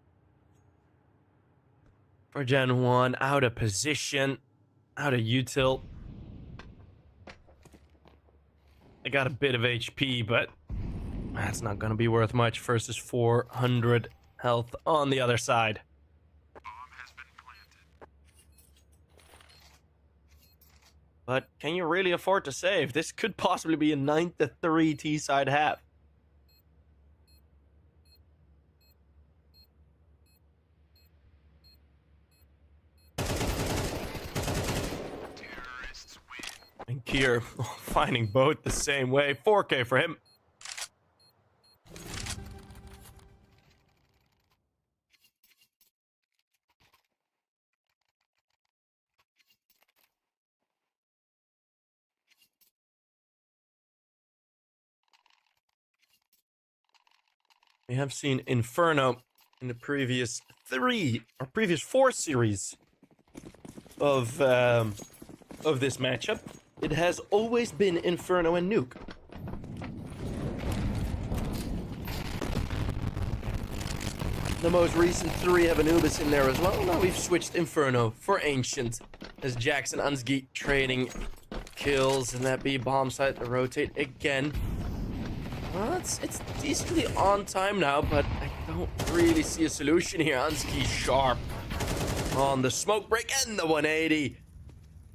for Gen 1. Out of position, out of util. I got a bit of HP, but that's not gonna be worth much versus 400 health on the other side. Bomb has been planted. But can you really afford to save? This could possibly be a 9-3 T-side half. Terrorists win. And Kier finding both the same way. 4K for him. We have seen Inferno in the previous four series of this matchup. It has always been Inferno and Nuke. The most recent three have Anubis in there as well. Now we've switched Inferno for Ancient as Jackson Ansgi trading kills, and that B bomb site to rotate again. Well, it's decently on time now, but I don't really see a solution here. Ansgi sharp on the smoke break and the 180.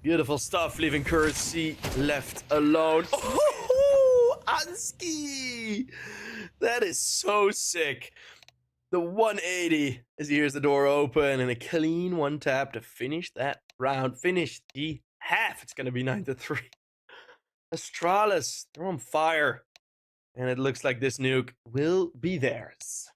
Beautiful stuff, leaving Currency left alone. Oh, Ansgi! That is so sick. The 180 as he hears the door open, and a clean one tap to finish that round. Finish the half. It's going to be 9-3. Astralis, they're on fire. And it looks like this nuke will be theirs.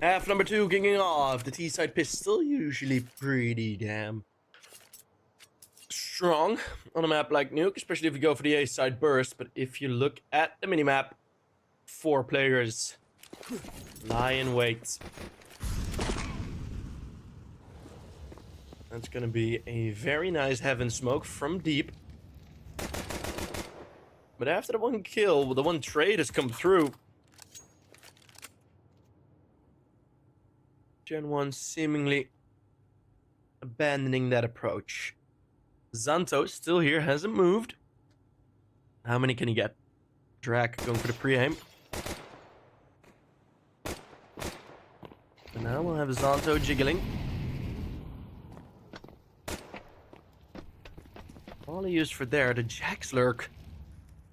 Half number 2 kicking off. The T-side pistol, usually pretty damn strong on a map like Nuke, especially if you go for the A-side burst. But if you look at the minimap, 4 players lie in wait. That's going to be a very nice heaven smoke from deep. But after the one kill, the one trade has come through. Gen 1 seemingly abandoning that approach. Zanto still here, hasn't moved. How many can he get? Drac going for the pre-aim. And now we'll have Zanto jiggling. All he used for there, the Jax lurk.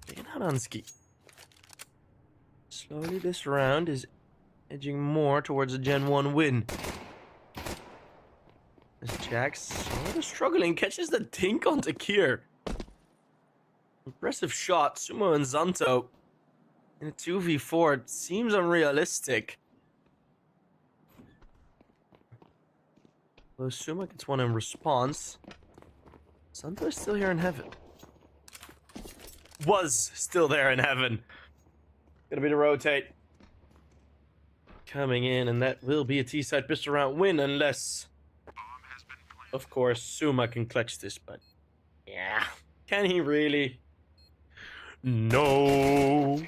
Taking out Ansgi. Slowly this round is edging more towards a Gen 1 win. As Jax sort of struggling, catches the dink onto Kier. Impressive shot, Sumo and Zanto. In a 2v4, it seems unrealistic. Well, Sumo gets one in response. Zanto is still here in heaven. Was still there in heaven. Gonna be the rotate. Coming in, and that will be a T-side pistol round win, unless, of course, Suma can clutch this, but yeah, can he really? No.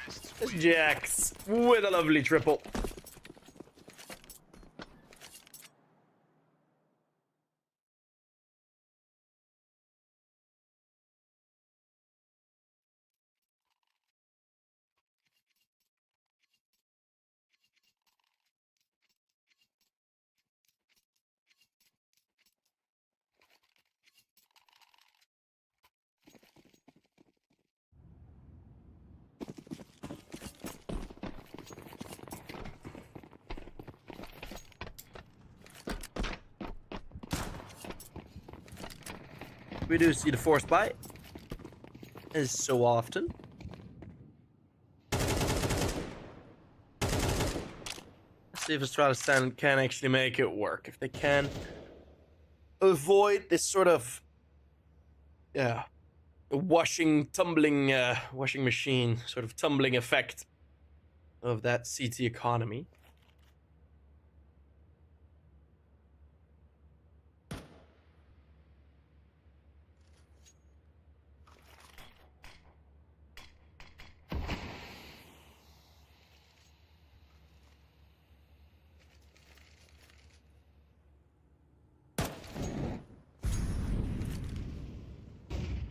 It's Jax with a lovely triple. We do see the force buy, as so often. Let's see if Astralis can actually make it work. If they can avoid this sort of washing machine sort of tumbling effect of that CT economy.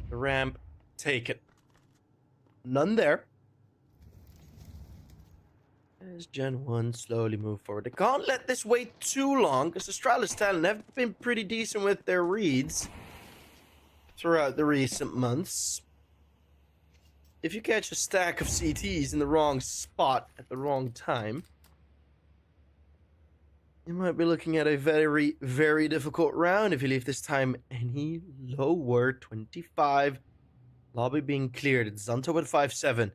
The ramp, take it. None there. As GenOne slowly move forward. They can't let this wait too long, because Astralis talent have been pretty decent with their reads throughout the recent months. If you catch a stack of CTs in the wrong spot at the wrong time, you might be looking at a very, very difficult round if you leave this time any lower. 25. Lobby being cleared. It's Zanto with 5-7.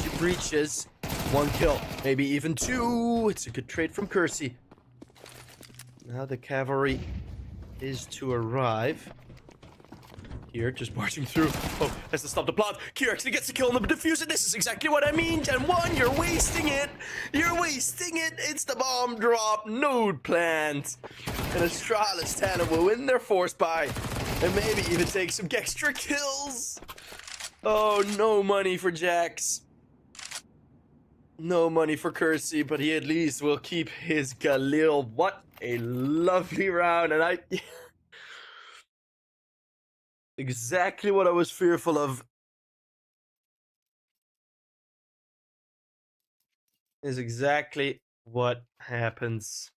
She breaches. 1 kill. Maybe even 2. It's a good trade from Kersey. Now the cavalry is to arrive. Here, just marching through. Oh, has to stop the plot. Kier actually gets the kill on the diffuser. This is exactly what I mean. GenOne, you're wasting it. You're wasting it. It's the bomb drop. Node plant. And Astralis Tanner will win their force buy. And maybe even take some extra kills. Oh, no money for Jax. No money for Kersey, but he at least will keep his Galil. What a lovely round. And exactly what I was fearful of is exactly what happens.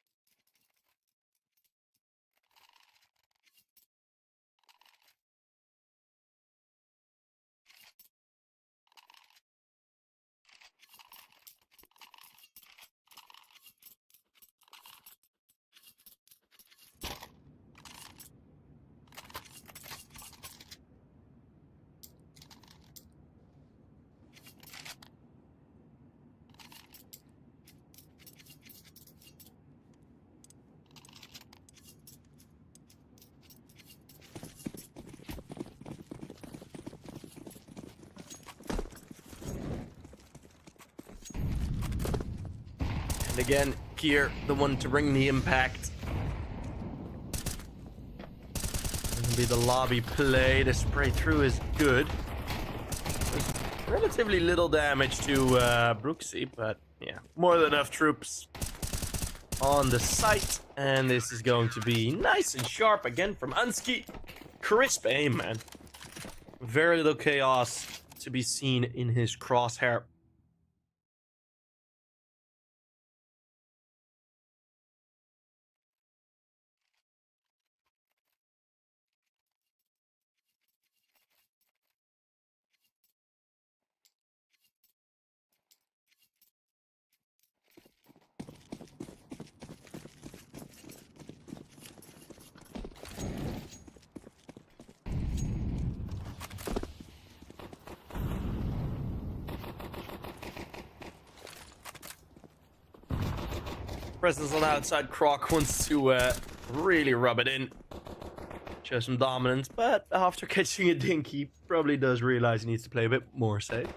And again, Kier, the one to bring the impact. Gonna be the lobby play. The spray through is good. There's relatively little damage to Brooksy, but yeah, more than enough troops on the site. And this is going to be nice and sharp again from Ansky. Crisp aim, man. Very little chaos to be seen in his crosshair. Presence on the outside. Croc wants to really rub it in. Show some dominance, but after catching a dink, he probably does realize he needs to play a bit more safe.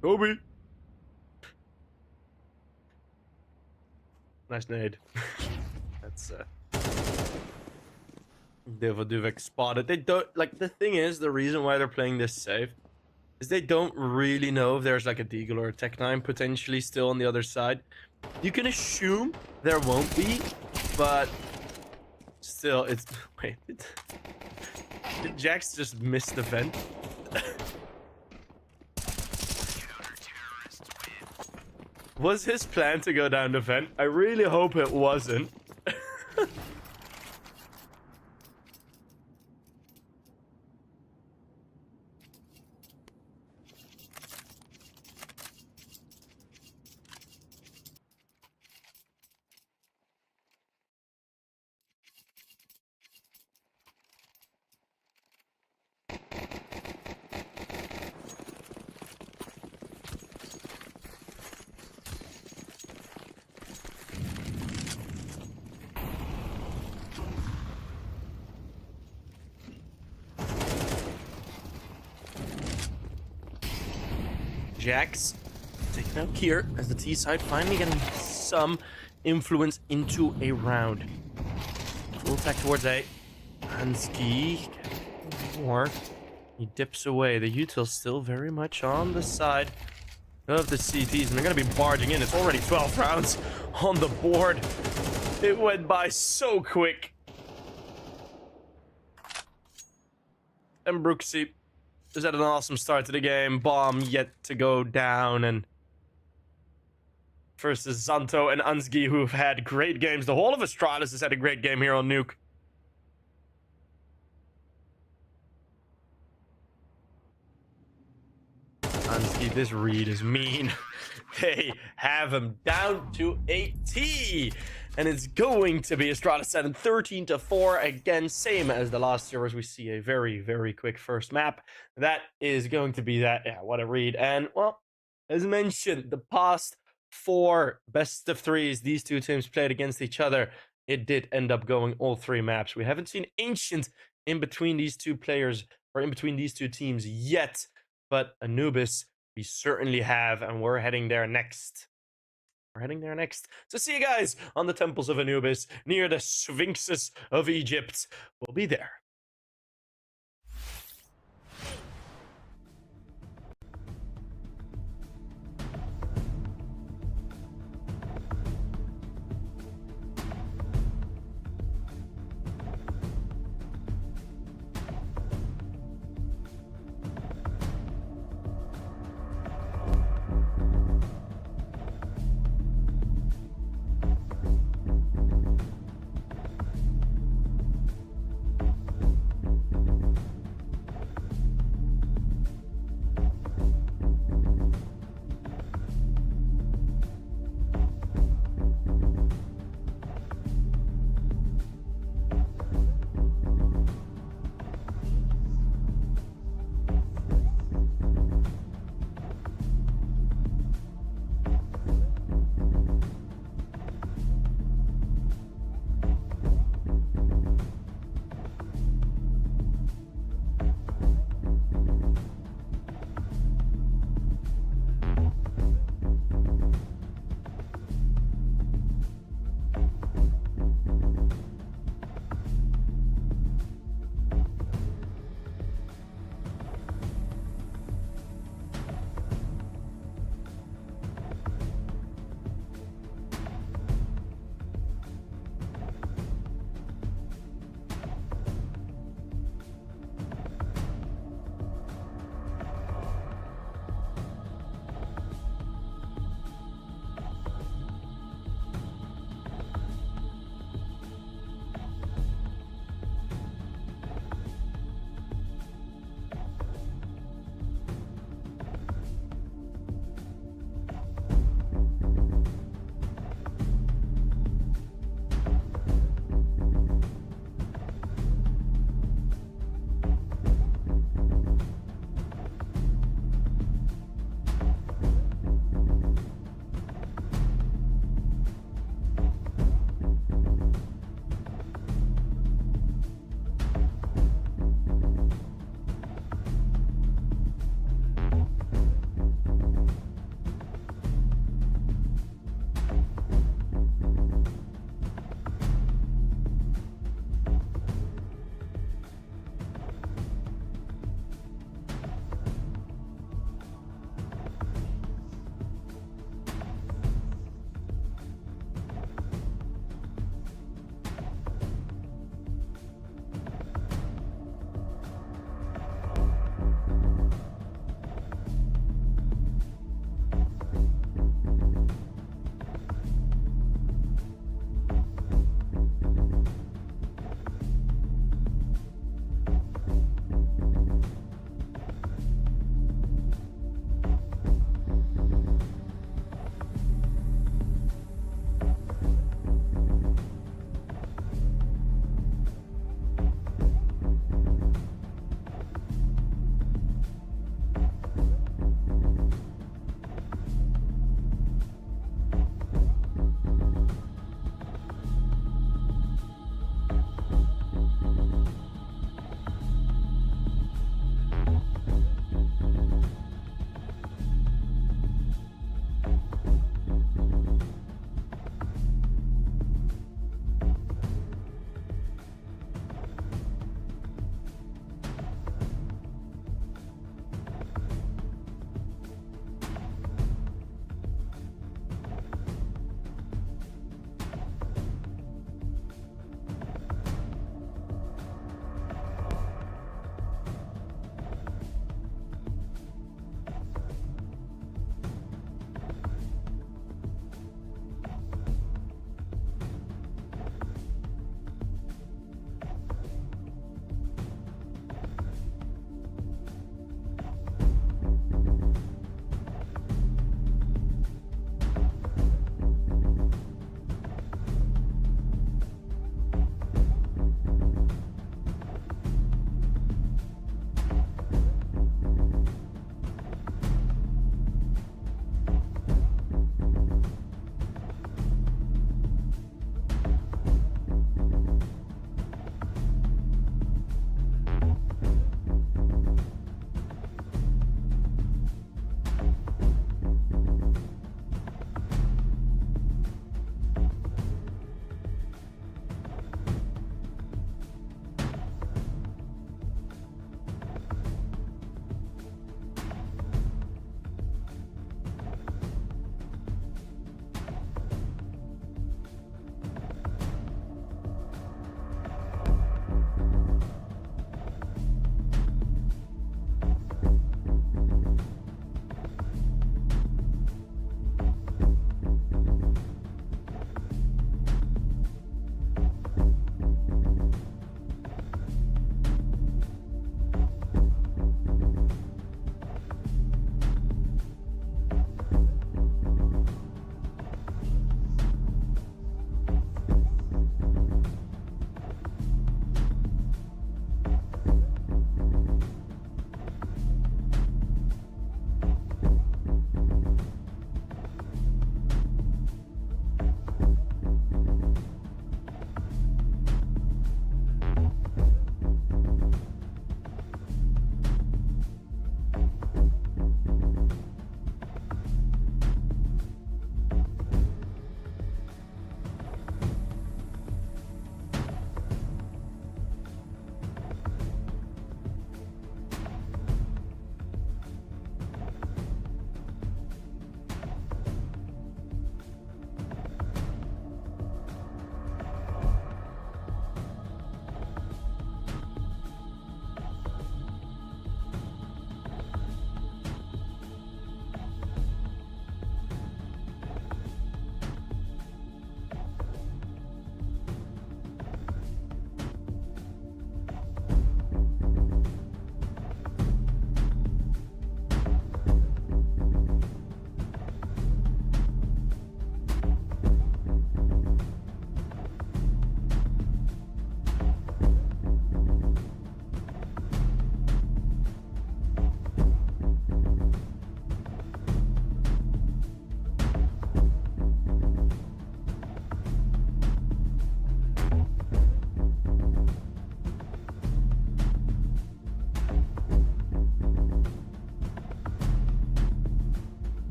Kobe. Nice nade. That's Duvek spotted. They don't like the thing is the reason why they're playing this safe is they don't really know if there's like a Deagle or a Tech-9 potentially still on the other side. You can assume there won't be, but still it's wait. Did Jax just miss the vent? Was his plan to go down the vent? I really hope it wasn't. Jax taking out Kier as the T side finally getting some influence into a round. Full attack towards A. Hansky. More. He dips away. The util's still very much on the side of the CTs, and they're going to be barging in. It's already 12 rounds on the board. It went by so quick. And Brooksy has had an awesome start to the game. Bomb yet to go down, and versus Zanto and Ansgi, who've had great games. The whole of Astralis has had a great game here on Nuke. Ansgi, this read is mean. They have him down to a T. And it's going to be Astralis 7, 13-4. Again, same as the last series. We see a very, very quick first map. That is going to be that. Yeah, what a read. And, well, as mentioned, the past 4 best of 3s these two teams played against each other, it did end up going all 3 maps. We haven't seen Ancient in between these two players, or in between these two teams yet. But Anubis, we certainly have, and we're heading there next. So see you guys on the temples of Anubis near the Sphinxes of Egypt. We'll be there.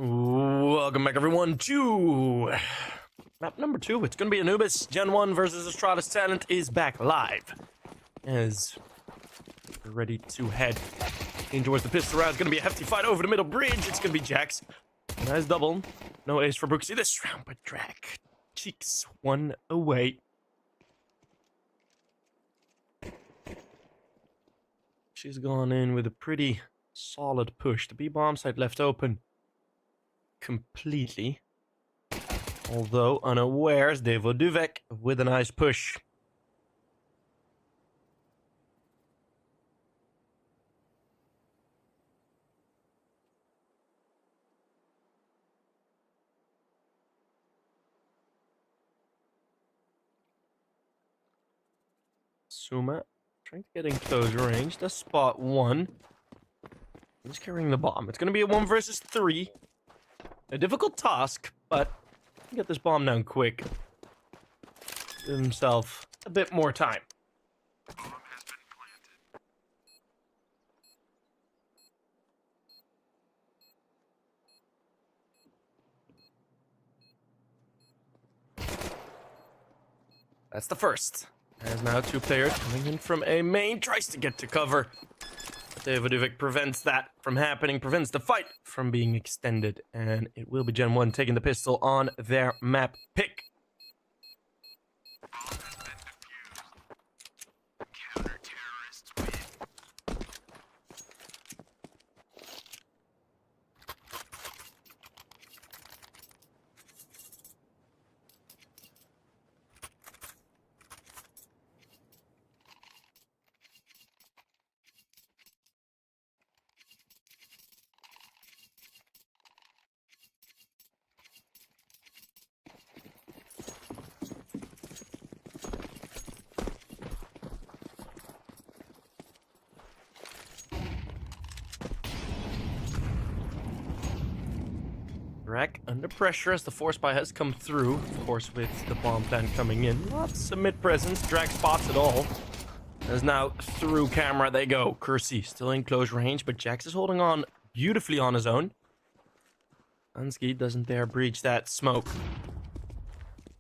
Welcome back, everyone, to map number 2. It's going to be Anubis. GenOne versus Astralis. Talent is back live. As we're ready to head in towards the pistol round. It's going to be a hefty fight over the middle bridge. It's going to be Jax. Nice double. No ace for Brooksy this round, but Drac cheeks one away. She's gone in with a pretty solid push. The B-bomb side left open completely. Although unawares, Devo Duvek with a nice push. Suma trying to get in close range. Does spot one. He's carrying the bomb. It's going to be a 1 versus 3. A difficult task, but get this bomb down quick. Give himself a bit more time. Bomb has been planted. That's the first. There's now 2 players coming in from A main. Tries to get to cover. But Davidovic prevents that from happening. Prevents the fight from being extended. And it will be GenOne taking the pistol on their map pick. Bomb has been defused. Counter-terrorists win. Drac under pressure as the force buy has come through. Of course, with the bomb plan coming in. Lots of mid presence. Drac spots it all. As now through camera they go. Kersey still in close range, but Jax is holding on beautifully on his own. Ansky doesn't dare breach that smoke.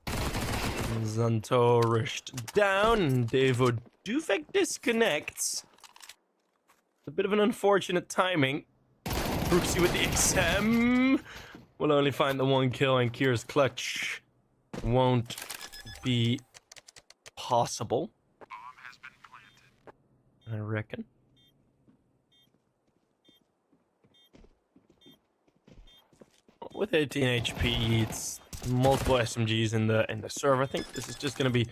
Zanto rushed down. Devo Duvek disconnects. A bit of an unfortunate timing. Brooksy with the XM. Will only find the 1 kill, and Kier's clutch won't be possible. Bomb has been planted. I reckon. With 18 HP, it's multiple SMGs in the server. I think this is just going to be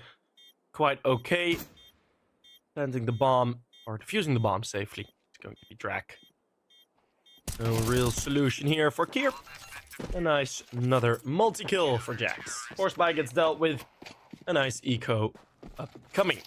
quite okay. Planting the bomb, or defusing the bomb safely. It's going to be Drac. No real solution here for Kier. A nice another multi-kill for Jax. Force buy gets dealt with. A nice eco upcoming.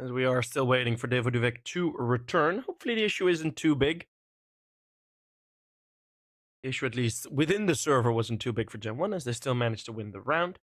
As we are still waiting for Davidovec to return. Hopefully the issue isn't too big. The issue, at least within the server, wasn't too big for GenOne, as they still managed to win the round.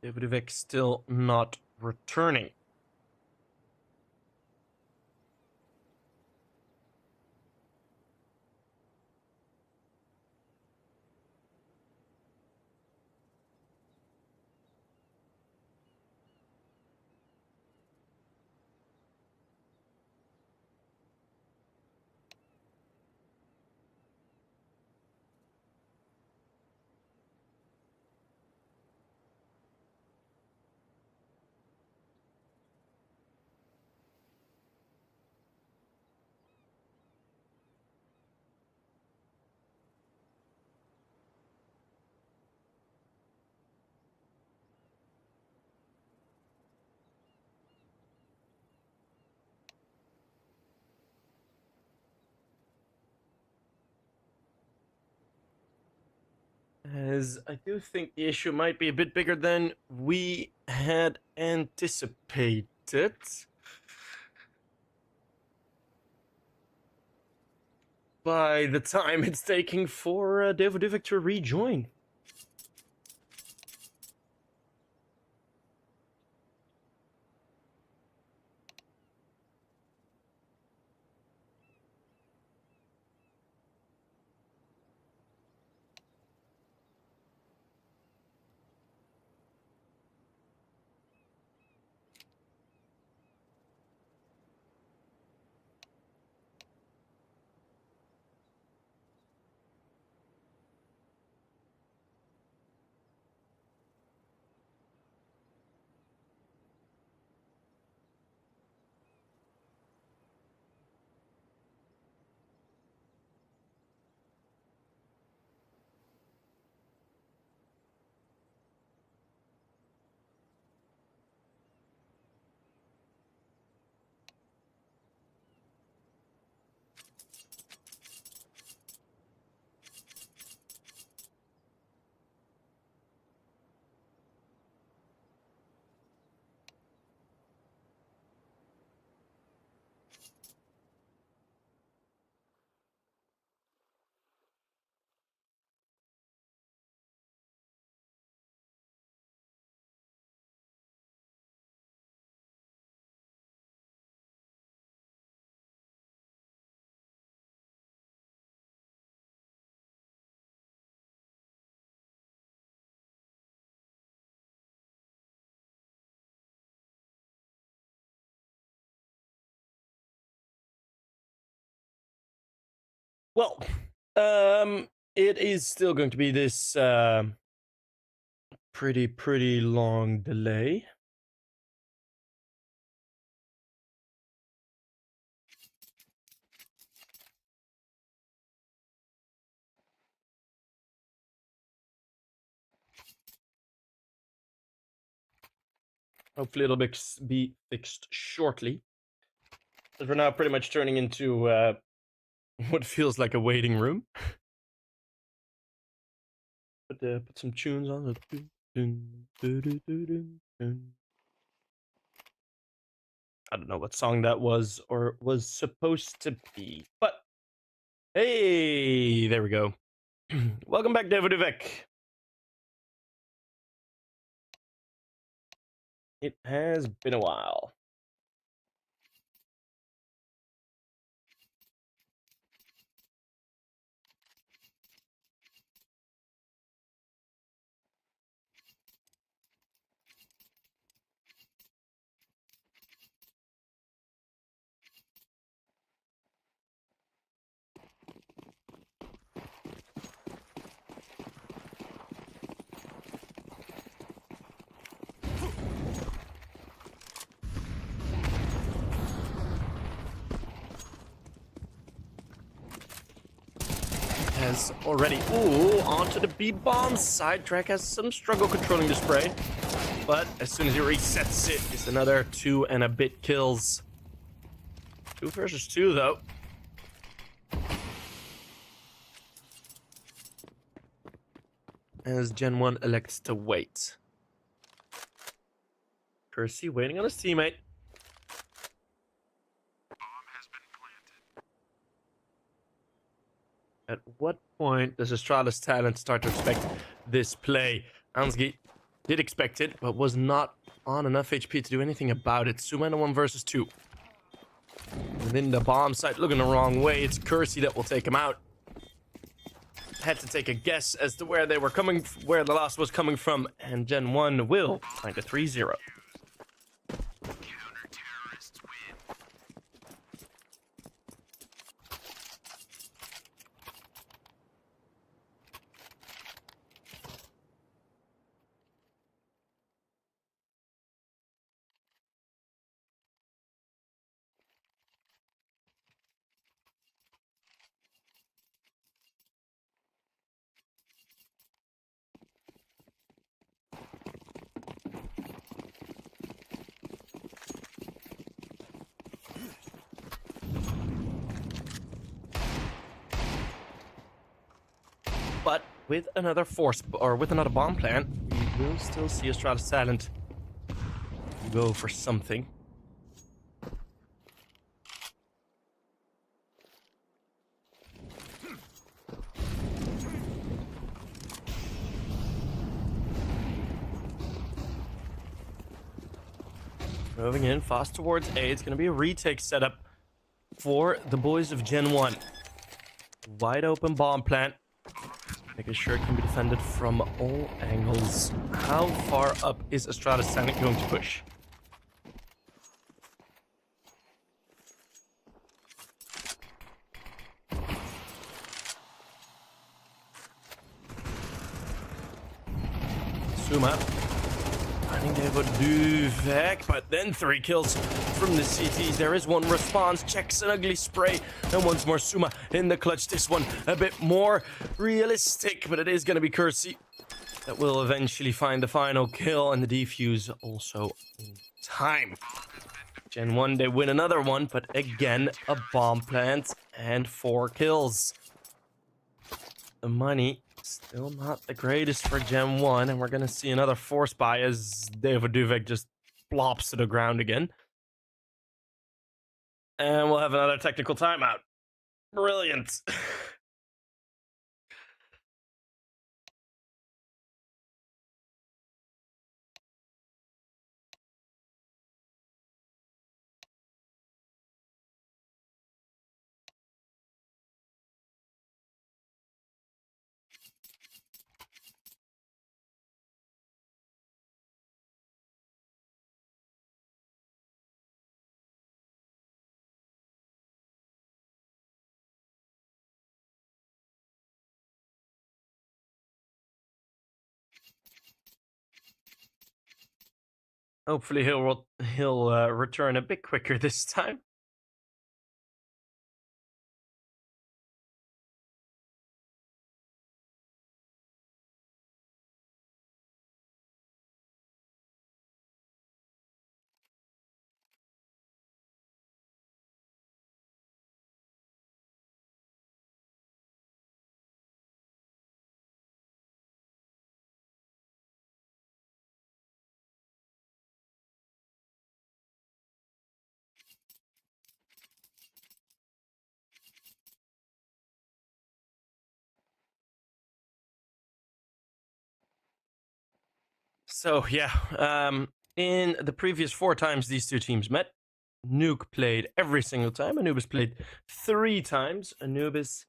Davidovic still not returning. As I do think the issue might be a bit bigger than we had anticipated. By the time it's taking for Davidovic to rejoin. Well, it is still going to be this pretty long delay. Hopefully it'll be fixed shortly. But we're now pretty much turning into what feels like a waiting room. Put some tunes on. I don't know what song that was or was supposed to be, but hey, there we go. Welcome back, Davidovic. It has been a while. Has already, onto the B-bomb. Sidetrack has some struggle controlling the spray, but as soon as he resets it, it's another 2 and a bit kills. 2 versus 2, though. As GenOne elects to wait. Percy waiting on his teammate. Bomb has been planted. At what point does Astralis talent start to expect this play? Ansgi Did expect it, but was not on enough HP to do anything about it. Suma in a 1 versus 2. Within the bomb site, looking the wrong way. It's Kersey that will take him out. Had to take a guess as to where they were coming, where the loss was coming from, and GenOne will find a 3-0. Counter-terrorists win. But with another with another bomb plant, we will still see Astralis Talent go for something. Moving in fast towards A. It's going to be a retake setup for the boys of GenOne. Wide open bomb plant. Making sure it can be defended from all angles. How far up is Astralis Talent going to push? Suma. Finding Duvek, but then 3 kills from the CTs. There is one response, checks an ugly spray, and once more Suma in the clutch. This one a bit more realistic, but it is going to be Kersey that will eventually find the final kill, and the defuse also in time. GenOne, they win another one, but again, a bomb plant and 4 kills. The money still not the greatest for GenOne, and we're going to see another force buy as Duvek just flops to the ground again. And we'll have another technical timeout. Brilliant. Hopefully he'll return a bit quicker this time. So yeah, in the previous 4 times these two teams met, Nuke played every single time. Anubis played 3 times. Anubis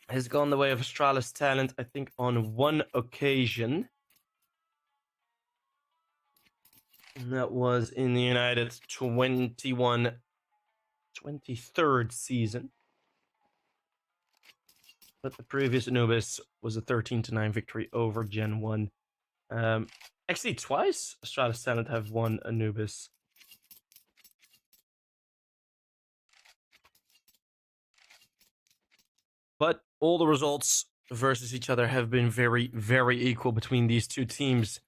has gone the way of Astralis Talent, I think, on 1 occasion. And that was in the United 23rd season. But the previous Anubis was a 13-9 victory over GenOne. Actually, twice Astralis Talent have won Anubis. But all the results versus each other have been very, very equal between these two teams.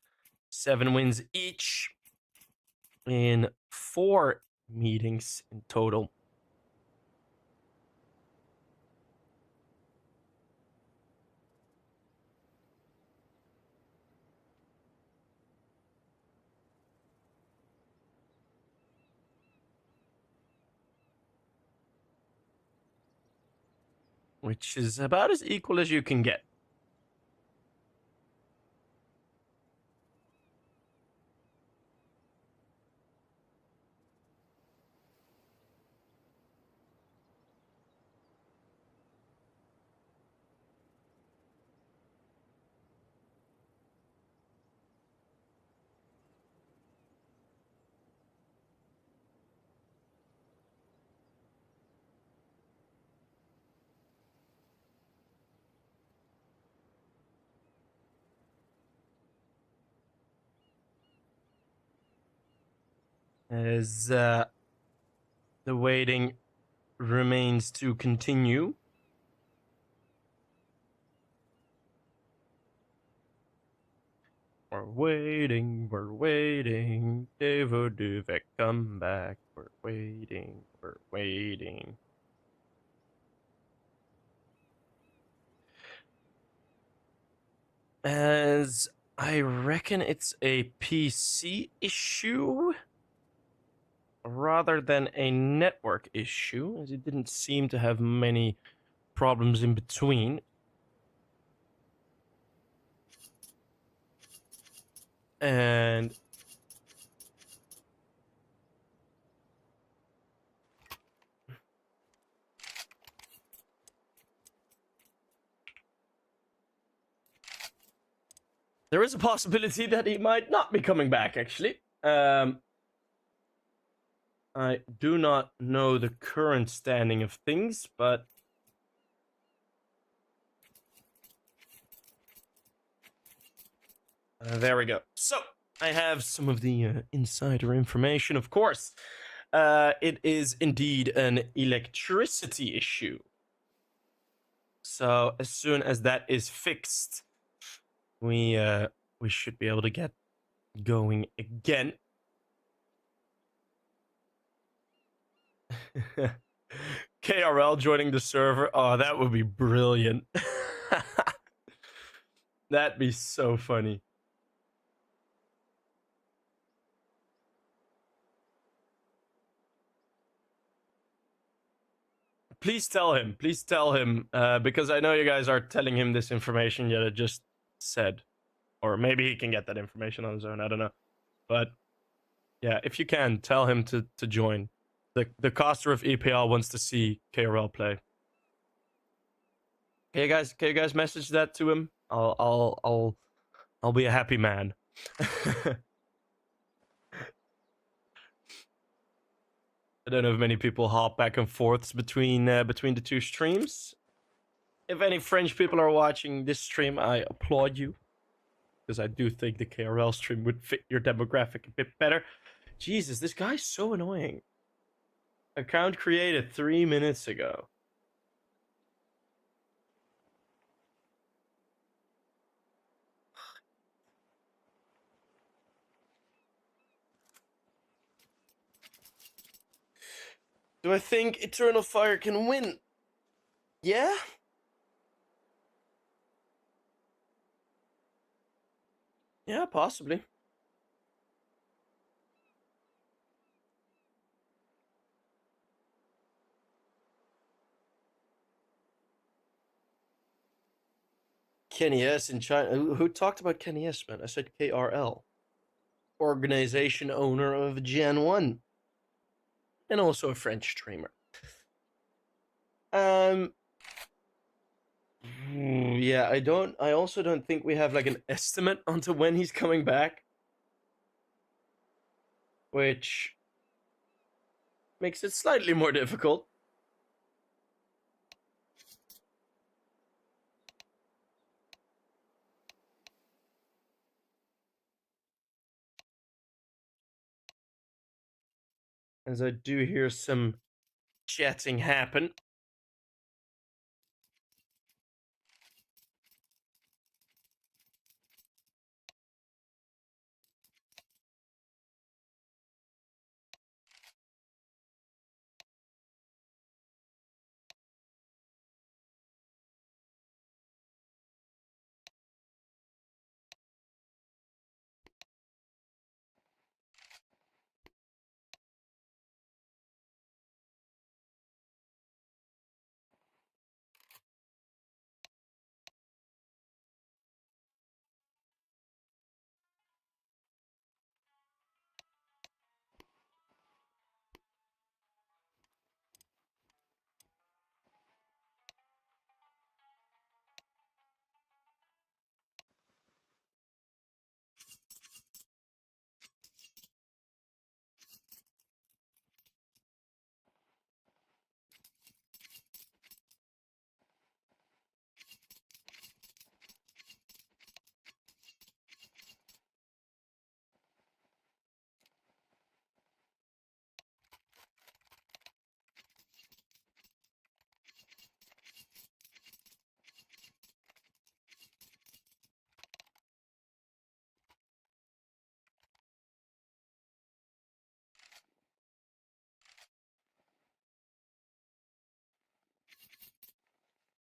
7 wins each in 4 meetings in total. Which is about as equal as you can get. as the waiting remains to continue. We're waiting. Devo Duvek, come back. We're waiting. As I reckon it's a PC issue rather than a network issue, as it didn't seem to have many problems in between. And there is a possibility that he might not be coming back, actually. I do not know the current standing of things, but there we go. So, I have some of the insider information, of course. It is indeed an electricity issue. So, as soon as that is fixed, we should be able to get going again. KRL joining the server. Oh, that would be brilliant. That'd be so funny. Please tell him, because I know you guys are telling him this information yet it just said. Or maybe he can get that information on his own, I don't know. But yeah, if you can, tell him to join. The caster of EPL wants to see KRL play. Can you guys message that to him? I'll be a happy man. I don't know if many people hop back and forths between the two streams. If any French people are watching this stream, I applaud you, because I do think the KRL stream would fit your demographic a bit better. Jesus, this guy's so annoying. Account created 3 minutes ago. Do I think Eternal Fire can win? Yeah? Yeah, possibly. Kenny S in China. Who talked about Kenny S, man? I said KRL. Organization owner of GenOne. And also a French streamer. Yeah, I also don't think we have like an estimate onto when he's coming back. Which makes it slightly more difficult. As I do hear some chatting happen.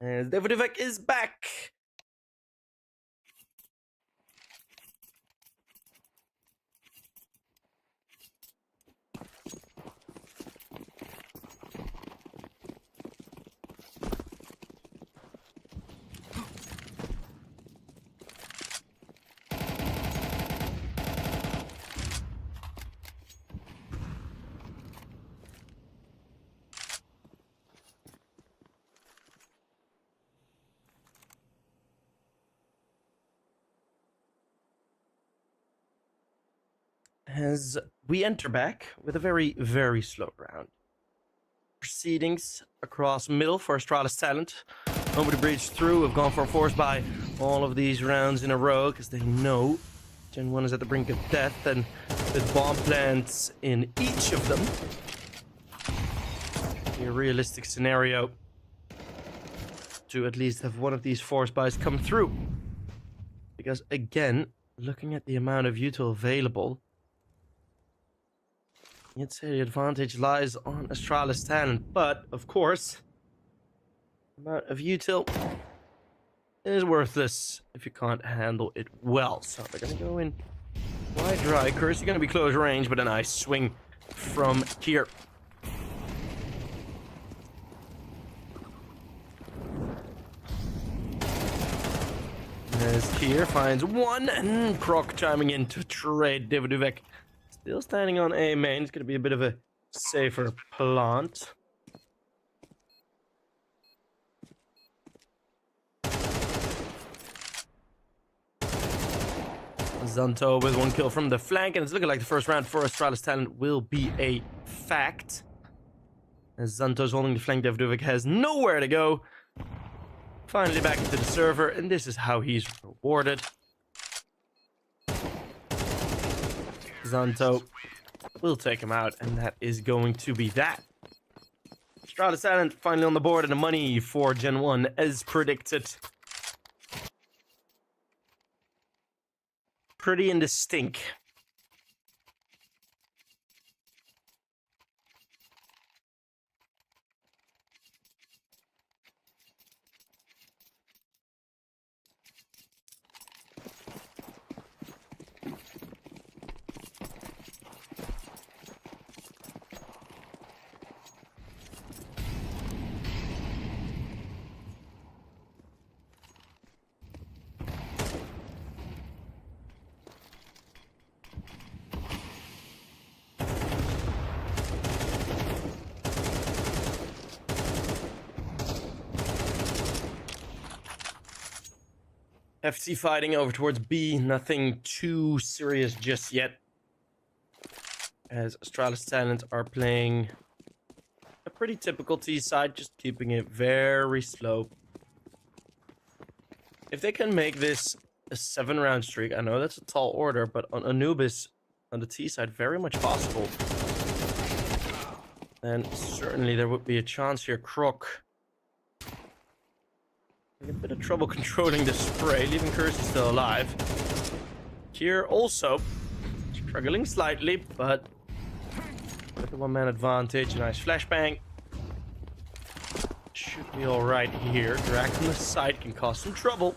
As Davidovec is back. As we enter back with a very, very slow round. Proceedings across middle for Astralis talent. Over the bridge through, have gone for a force buy all of these rounds in a row because they know GenOne is at the brink of death, and with bomb plants in each of them, a realistic scenario to at least have one of these force buys come through. Because again, looking at the amount of util available, you'd say the advantage lies on Astralis talent, but of course, the amount of util is worthless if you can't handle it well. So they're gonna go in wide dry. Curse, you're gonna be close range, but a nice swing from here. As Kier finds one, and Croc chiming in to trade. Davidovec still standing on A main. It's going to be a bit of a safer plant. Zanto with one kill from the flank, and it's looking like the first round for Astralis talent will be a fact. As Zanto's holding the flank, Davidovec has nowhere to go. Finally back into the server, and this is how he's rewarded. Zanto will take him out, and that is going to be that. Astralis talent finally on the board, and the money for GenOne as predicted. Pretty in the stink. FC fighting over towards B, nothing too serious just yet. As Astralis talent are playing a pretty typical T side, just keeping it very slow. If they can make this a 7-round streak, I know that's a tall order, but on Anubis on the T side, very much possible. And certainly there would be a chance here. Croc a bit of trouble controlling the spray, leaving Cursey still alive. Here also struggling slightly, but with the one-man advantage, a nice flashbang. Should be alright here. Drag from the side can cause some trouble,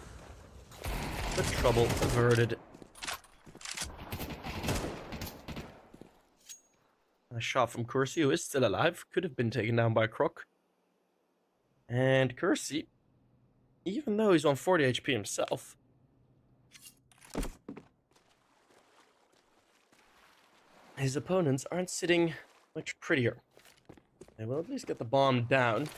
but trouble averted. A shot from Cursey, who is still alive, could have been taken down by Croc. And Cursey, even though he's on 40 HP himself, his opponents aren't sitting much prettier. They will at least get the bomb down.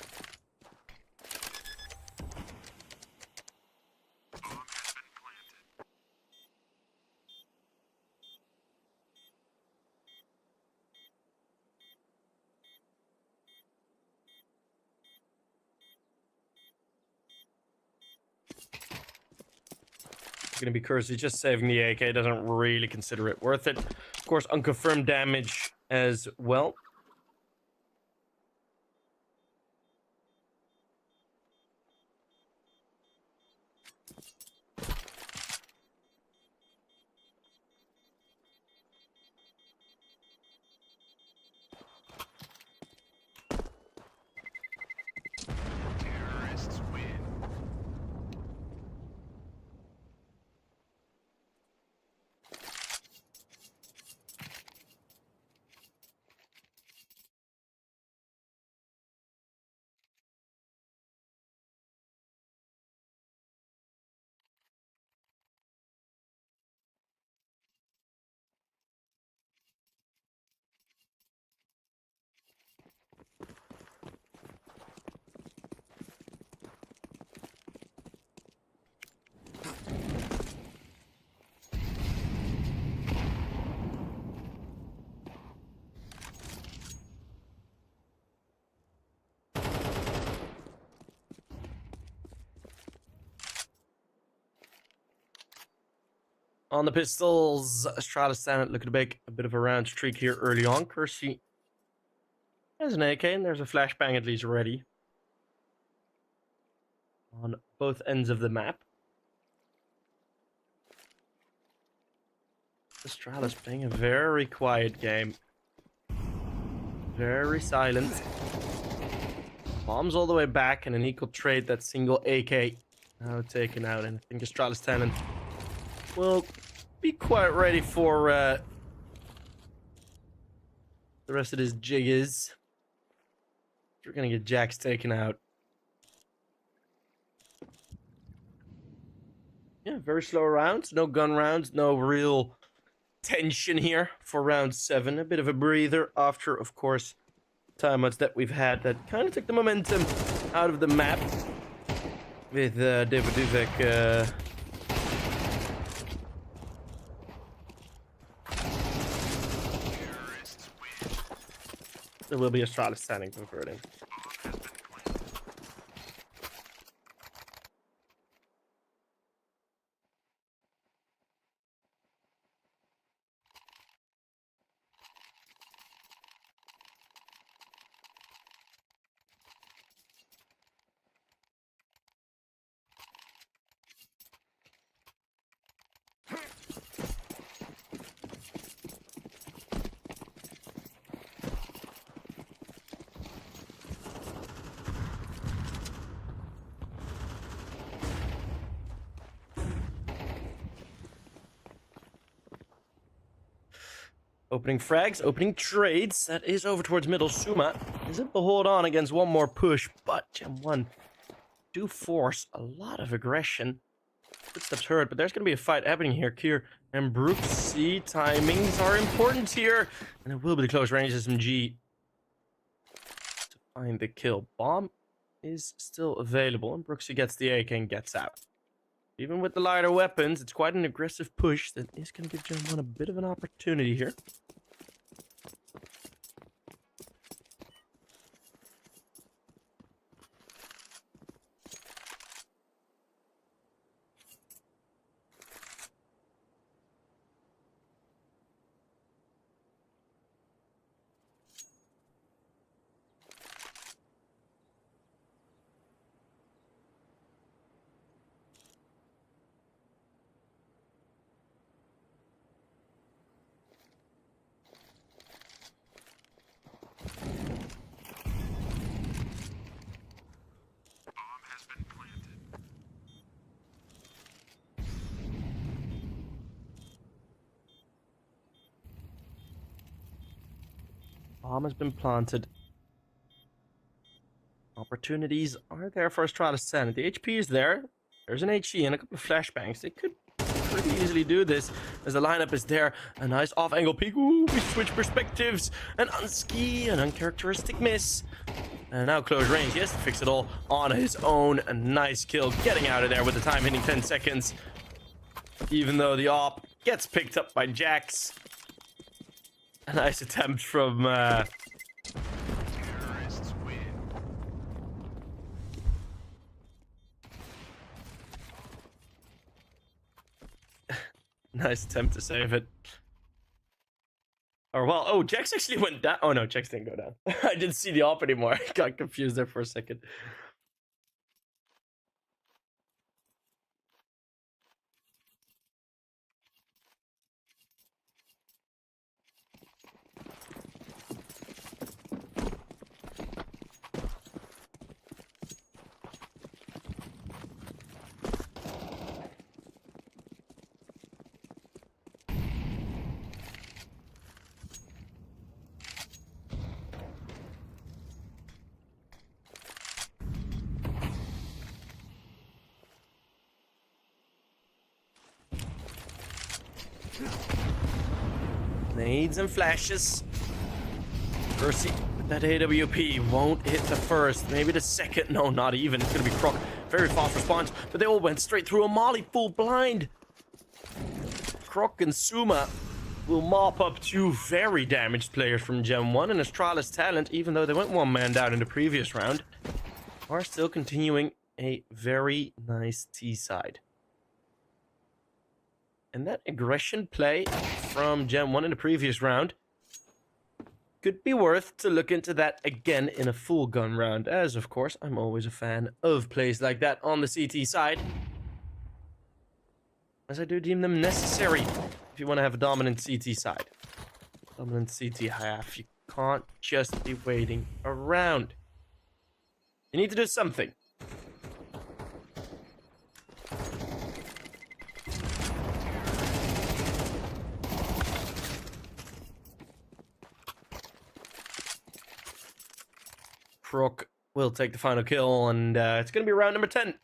Going to be Cursey just saving the AK, doesn't really consider it worth it. Of course, unconfirmed damage as well. Terrorists win. On the pistols, Astralis talent looking to make a bit of a round streak here early on. Kersey has an AK, and there's a flashbang at least ready on both ends of the map. Astralis playing a very quiet game. Very silent. Bombs all the way back and an equal trade. That single AK now taken out. And I think Astralis talent will be quite ready for the rest of this jig is. We're going to get Jax taken out. Yeah, very slow rounds. No gun rounds. No real tension here for round 7. A bit of a breather after, of course, timeouts that we've had that kind of took the momentum out of the map with David Duvek. There will be Astralis standing converting. Opening frags, opening trades. That is over towards middle. Suma is able to hold on against one more push, but GenOne do force a lot of aggression. Footsteps heard, but there's going to be a fight happening here. Kier and Brooks see timings are important here, and it will be the close range SMG to find the kill. Bomb is still available, and Brooksy gets the AK and gets out. Even with the lighter weapons, it's quite an aggressive push that is going to give GenOne a bit of an opportunity here. Bomb has been planted. Opportunities are there for Astralis Senate. The HP is there. There's an HE and a couple of flashbangs. They could pretty easily do this as the lineup is there. A nice off-angle peek. Ooh, we switch perspectives. An unski, an uncharacteristic miss. And now close range. He has to fix it all on his own. A nice kill. Getting out of there with the time hitting 10 seconds. Even though the op gets picked up by Jax. A nice attempt from Terrorists win. nice attempt to save it. Or well, oh, Jax actually went down. Oh no, Jax didn't go down. I didn't see the op anymore. I got confused there for a second. Nades and flashes. Mercy with that AWP won't hit the first, maybe the second. No, not even. It's gonna be Croc. Very fast response, but they all went straight through a molly full blind. Croc and Suma will mop up 2 very damaged players from GenOne, and Astralis talent, even though they went 1 man down in the previous round, are still continuing a very nice T side. And that aggression play from GenOne in the previous round could be worth to look into that again in a full gun round, as of course I'm always a fan of plays like that on the CT side, as I do deem them necessary if you want to have a dominant CT side. Dominant CT half. You can't just be waiting around. You need to do something. Croc will take the final kill, and it's going to be round number 10.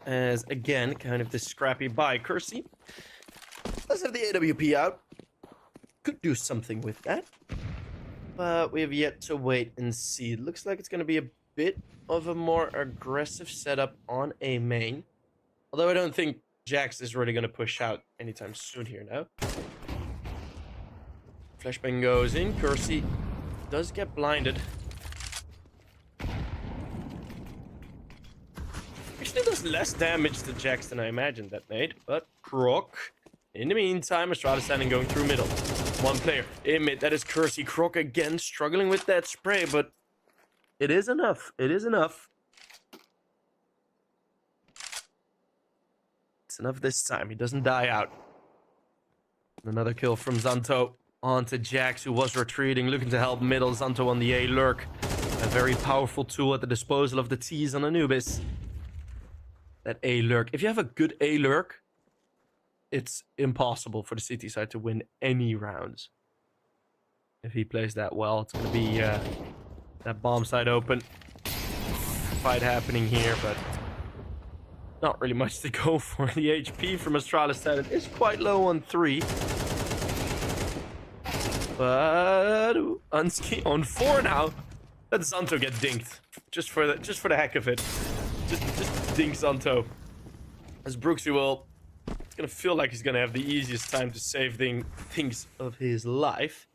As, again, kind of this scrappy by Kersey. Let's have the AWP out. Could do something with that. But we have yet to wait and see. It looks like it's going to be a bit of a more aggressive setup on A main. Although I don't think Jax is really going to push out anytime soon here now. Flashbang goes in. Kersey does get blinded. Actually does less damage to Jax than I imagined that made. But Croc, in the meantime, Astralis standing going through middle. One player in mid, that is Kersey. Croc again struggling with that spray, but it is enough. It is enough. It's enough this time. He doesn't die out. Another kill from Xanto onto Jax, who was retreating, looking to help middle. Xanto on the A lurk. A very powerful tool at the disposal of the T's on Anubis. That A lurk. If you have a good A lurk, it's impossible for the CT side to win any rounds. If he plays that well, it's going to be that bomb side open. Fight happening here, but not really much to go for. The HP from Astralis Talent is quite low on 3. But Unsky on 4 now. Let Xanto get dinked. Just for the heck of it. Just dink Xanto. As Brooksy will... It's gonna feel like he's gonna have the easiest time to save things of his life.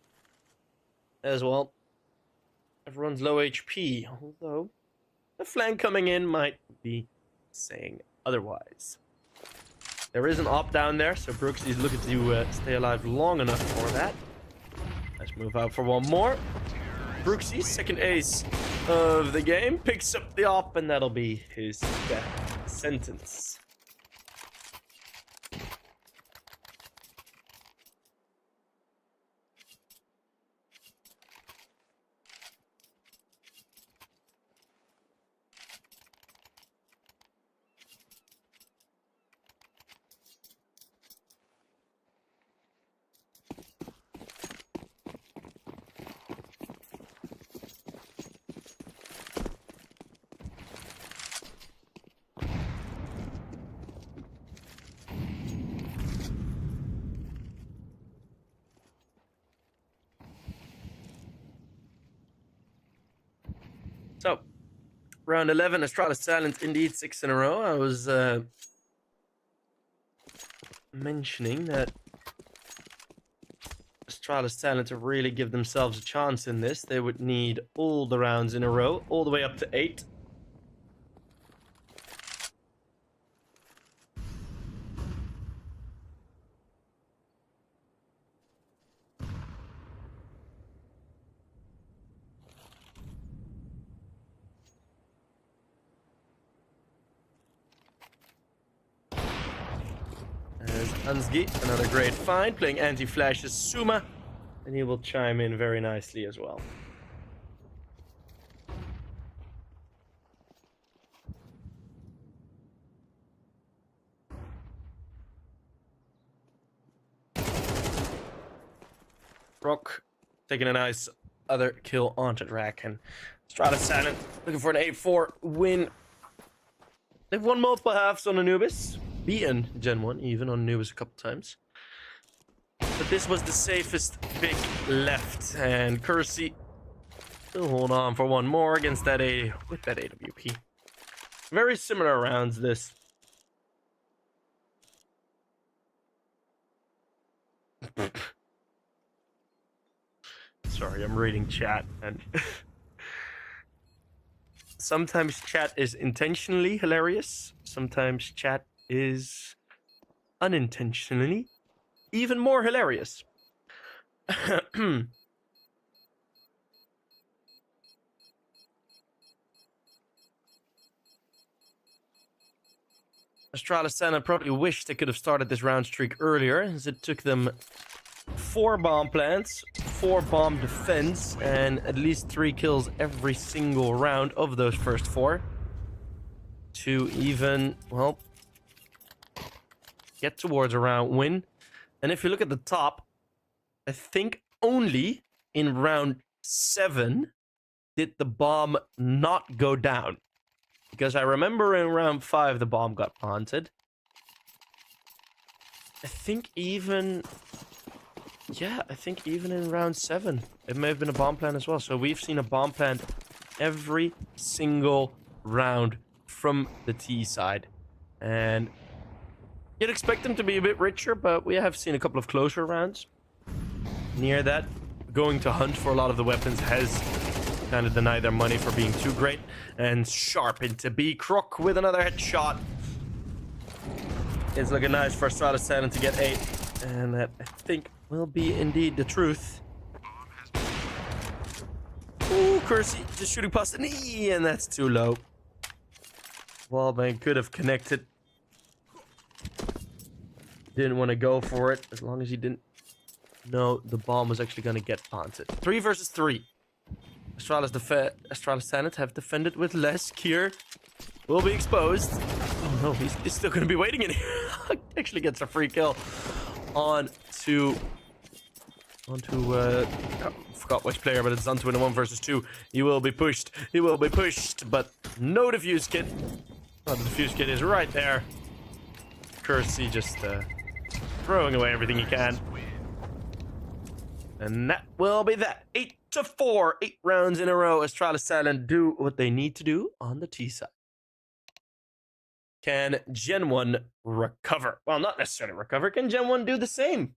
As well. Everyone's low HP, although the flank coming in might be saying otherwise. There is an op down there, so Brooksy is looking to stay alive long enough for that. Let's move out for one more. Brooksy, second ace of the game, picks up the op, and that'll be his death sentence. So, round 11, Astralis Talent, indeed 6 in a row. I was mentioning that Astralis Talent to really give themselves a chance in this, they would need all the rounds in a row, all the way up to 8. Ansgi, another great find, playing anti-flash as Suma, and he will chime in very nicely as well. Rock taking a nice other kill onto Drac, and Astralis Talent looking for an 8-4 win. They've won multiple halves on Anubis. Beaten GenOne even on Anubis a couple times. But this was the safest pick left. And Kersey will hold on for one more against that with that AWP. Very similar rounds this. Sorry, I'm reading chat, and sometimes chat is intentionally hilarious. Sometimes chat is unintentionally even more hilarious. Astralis Santa probably wished they could have started this round streak earlier, as it took them 4 bomb plants, 4 bomb defense, and at least 3 kills every single round of those first 4 to even, well, get towards a round win. And if you look at the top, I think only in round 7 did the bomb not go down. Because I remember in round 5 the bomb got planted. I think even... yeah, I think even in round 7 it may have been a bomb plant as well. So we've seen a bomb plant every single round from the T side. And you'd expect them to be a bit richer, but we have seen a couple of closer rounds. Near that, going to hunt for a lot of the weapons has kind of denied their money for being too great. And Sharp into B. Croc with another headshot. It's looking nice for Astralis Santa to get 8. And that, I think, will be indeed the truth. Ooh, Kersey just shooting past the knee, and that's too low. Wallbang could have connected. Didn't want to go for it, as long as he didn't know the bomb was actually going to get planted. 3 versus 3. Astralis Santa have defended with less. Kier will be exposed. Oh no, he's still going to be waiting in here. Actually gets a free kill onto I forgot which player, but it's onto in a 1 versus 2. He will be pushed. He will be pushed, but no defuse kit. Oh, the defuse kit is right there. Kersey just throwing away everything he can. And that will be that. 8-4. 8 rounds in a row. Astralis Santa do what they need to do on the T side. Can GenOne recover? Well, not necessarily recover. Can GenOne do the same?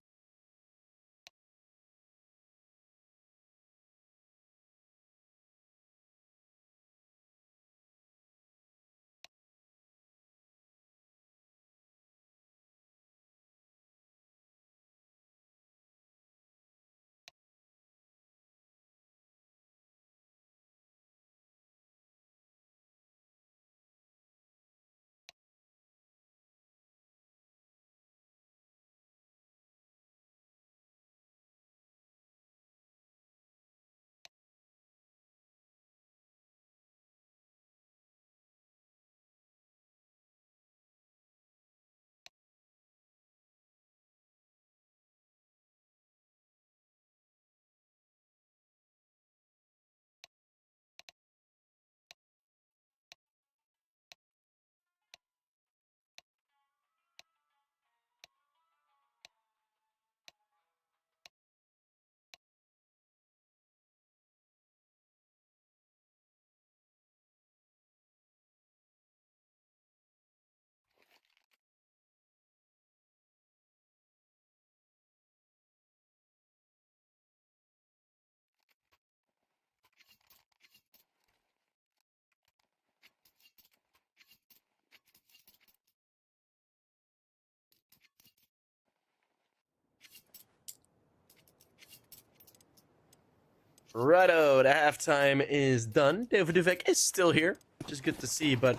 Righto, the halftime is done. David Duvek is still here, which is good to see, but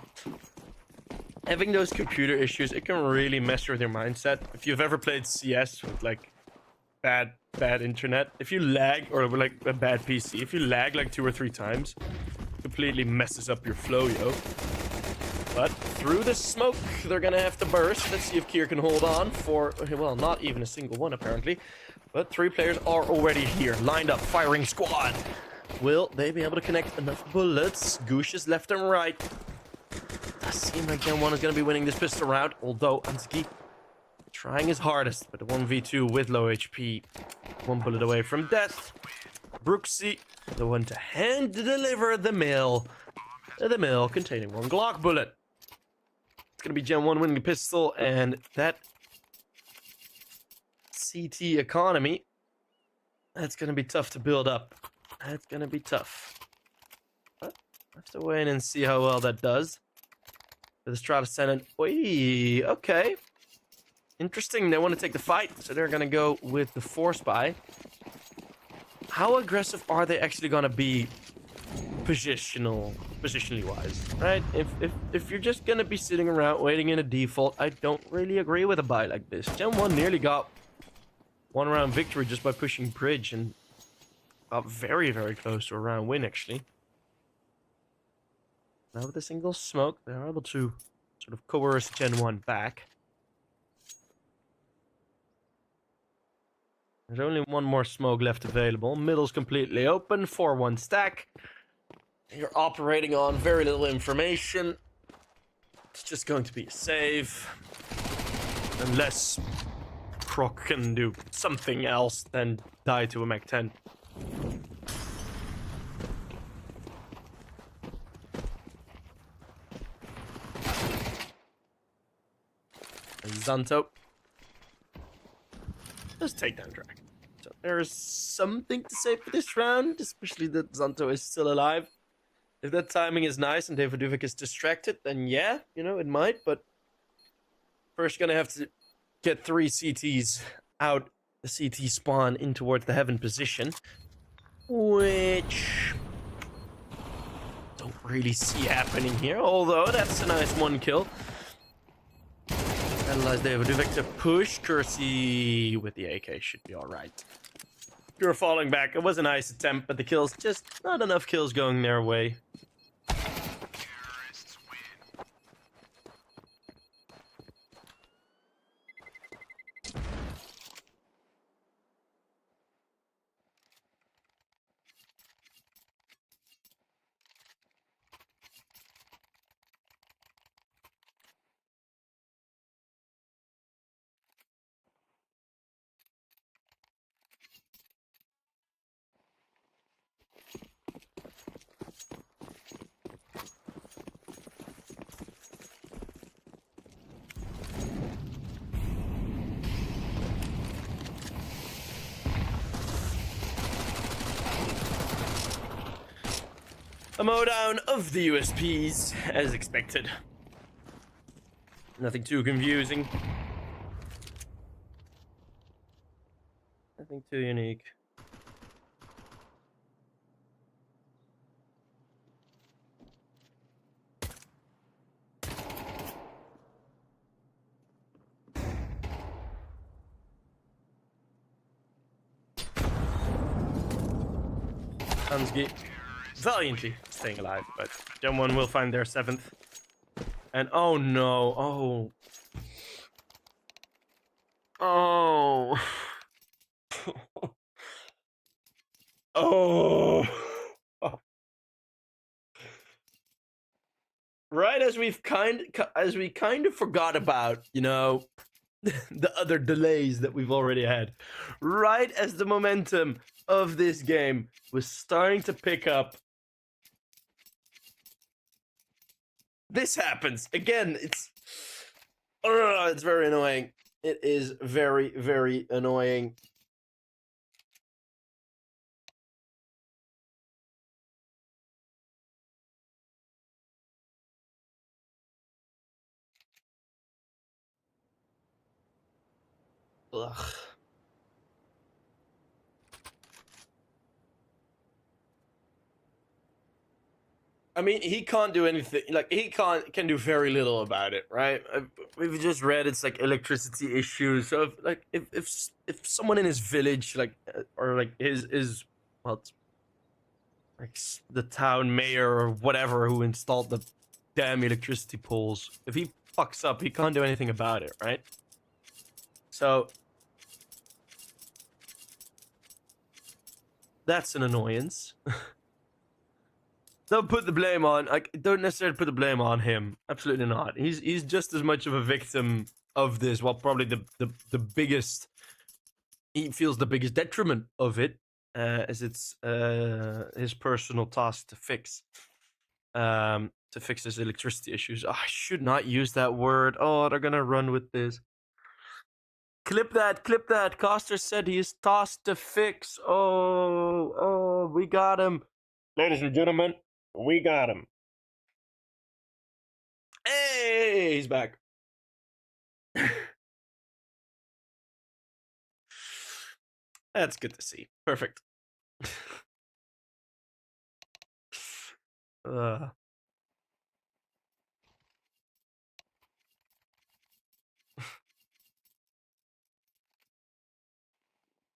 having those computer issues, it can really mess with your mindset. If you've ever played CS with like bad internet, if you lag, or like a bad PC, if you lag like 2 or 3 times, it completely messes up your flow, yo. But through the smoke, they're gonna have to burst. Let's see if Kier can hold on for, well, not even a single one apparently. But 3 players are already here, lined up, firing squad. Will they be able to connect enough bullets? Gooshes left and right. Does seem like GenOne is going to be winning this pistol round, although Ansky trying his hardest, but the 1v2 with low HP. 1 bullet away from death. Brooksy, the one to hand deliver the mill. The mill containing 1 Glock bullet. It's going to be GenOne winning the pistol, and that CT economy, that's going to be tough to build up. That's going to be tough. But I have to wait and see how well that does. The Astralis Ascendant. Oi, okay. Interesting. They want to take the fight, so they're going to go with the Force Buy. How aggressive are they actually going to be positionally wise, right? If you're just going to be sitting around waiting in a default, I don't really agree with a buy like this. GenOne nearly got one round victory just by pushing bridge and got very, very close to a round win, actually. Now with a single smoke, they're able to sort of coerce GenOne back. There's only one more smoke left available. Middle's completely open, 4-1 stack. You're operating on very little information. It's just going to be a save. Unless Croc can do something else than die to a Mach 10. And Zanto. Just take down Drag. So there is something to say for this round, especially that Zanto is still alive. If that timing is nice and Davidovic is distracted, then yeah, you know, it might, but first gonna have to get 3 CTs out the CT spawn in towards the heaven position, which don't really see happening here, although that's a nice 1 kill. Analyze Davidovic to push. Cursey with the AK should be alright. You're falling back. It was a nice attempt, but the kills, just not enough kills going their way. Terrorists win. A mowdown of the USPs, as expected. Nothing too confusing. Nothing too unique. Hansky valiantly staying alive, but GenOne will find their 7th. And oh no, oh. Oh. Right as we kind of forgot about, you know, the other delays that we've already had. Right as the momentum of this game was starting to pick up, this happens again. It's very annoying. It is very, very annoying. Ugh. I mean, he can't do anything. Like, he can do very little about it, right? We've just read it's like electricity issues. So if someone in his village, like, or like his well, like the town mayor or whatever who installed the damn electricity poles, if he fucks up, he can't do anything about it, right? So that's an annoyance. Don't put the blame on. Like, don't necessarily put the blame on him. Absolutely not. He's just as much of a victim of this. Well, probably the biggest. He feels the biggest detriment of it, as it's his personal task to fix. To fix his electricity issues. Oh, I should not use that word. Oh, they're gonna run with this. Clip that, clip that. Coster said he is tossed to fix. Oh, we got him. Ladies and gentlemen, we got him. Hey, he's back. That's good to see. Perfect.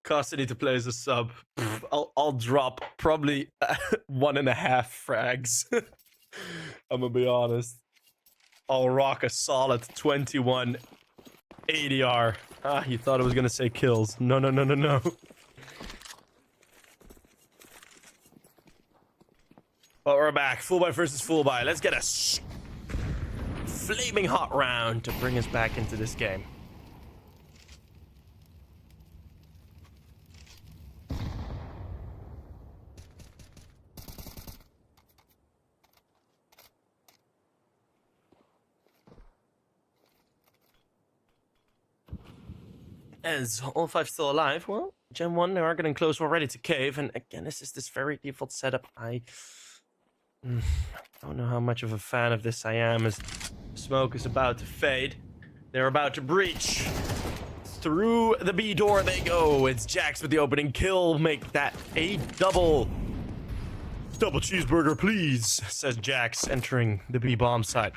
Costa need to play as a sub. I'll drop probably 1.5 frags. I'm gonna be honest. I'll rock a solid 21 ADR. Ah, you thought I was gonna say kills. No. But we're back. Full buy versus full buy. Let's get a flaming hot round to bring us back into this game. As all 5 still alive, well, GenOne, they are getting close already to cave, and again, this is this very default setup. I don't know how much of a fan of this I am, as smoke is about to fade. They're about to breach. Through the B door they go. It's Jax with the opening kill. Make that a double cheeseburger, please, says Jax, entering the B bomb site.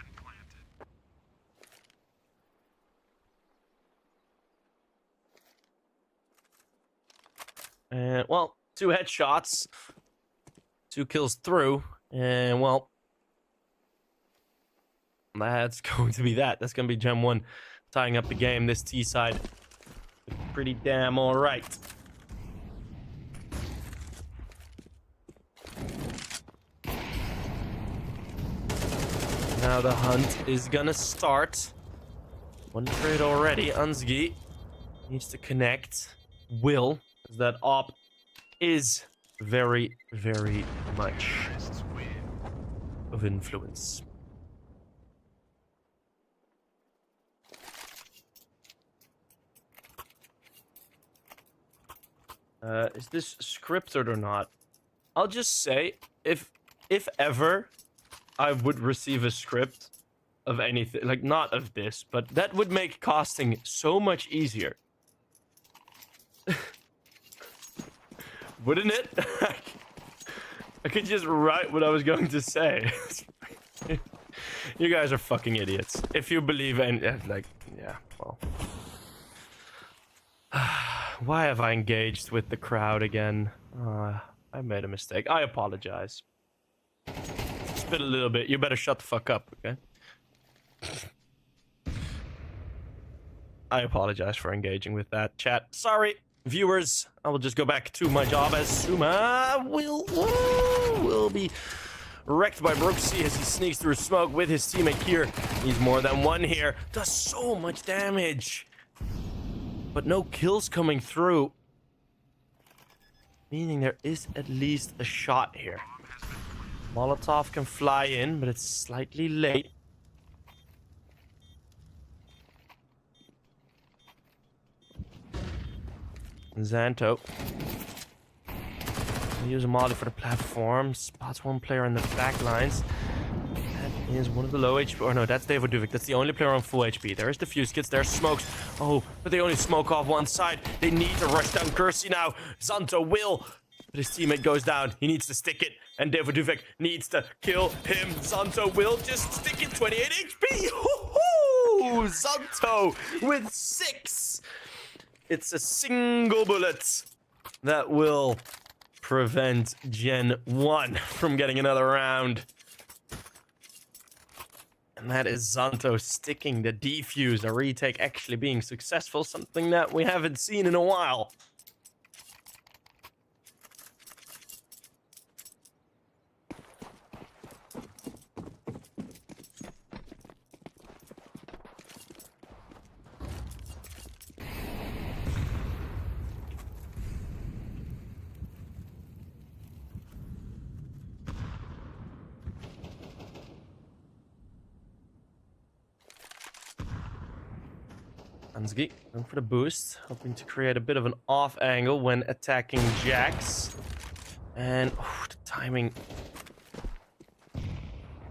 And, well, 2 headshots. 2 kills through. And, well, that's going to be that. That's going to be GenOne tying up the game. This T side pretty damn all right. Now the hunt is going to start. 1 trade already. Unsgi needs to connect. Will. That op is very, very much of influence. Is this scripted or not? I'll just say, if ever I would receive a script of anything, like not of this, but that would make casting so much easier. Wouldn't it? I could just write what I was going to say. You guys are fucking idiots. If you believe in, like, yeah, well. Why have I engaged with the crowd again? I made a mistake. I apologize. Spit a little bit. You better shut the fuck up, okay? I apologize for engaging with that chat. Sorry. Viewers, I will just go back to my job as Suma will be wrecked by Brooksy as he sneaks through smoke with his teammate here. He's more than 1 here. Does so much damage. But no kills coming through. Meaning there is at least a shot here. Molotov can fly in, but it's slightly late. Xanto. Use a molly for the platform. Spots 1 player in the back lines. That is one of the low HP. Or no, that's David Duvik. That's the only player on full HP. There's the fuse kits. There's smokes. Oh, but they only smoke off 1 side. They need to rush down Kersey now. Xanto will. But his teammate goes down. He needs to stick it. And David Duvik needs to kill him. Xanto will just stick it. 28 HP. Hoo-hoo! Xanto with 6. It's a single bullet that will prevent GenOne from getting another round. And that is Xanto sticking the defuse, a retake actually being successful, something that we haven't seen in a while. Ansgi going for the boost, hoping to create a bit of an off angle when attacking Jax. And the timing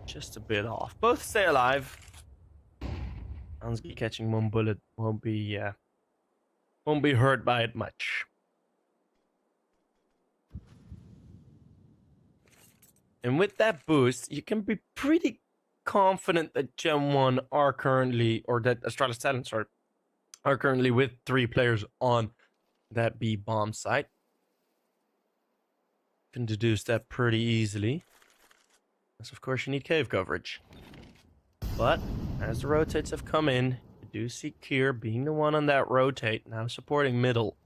just a bit off. Both stay alive. Ansgi catching one bullet won't be hurt by it much. And with that boost, you can be pretty confident that GenOne are currently, or that Astralis Talents are currently with 3 players on that B bomb site. Can deduce that pretty easily. Because of course you need cave coverage. But as the rotates have come in, you do see Kier being the one on that rotate, now supporting middle.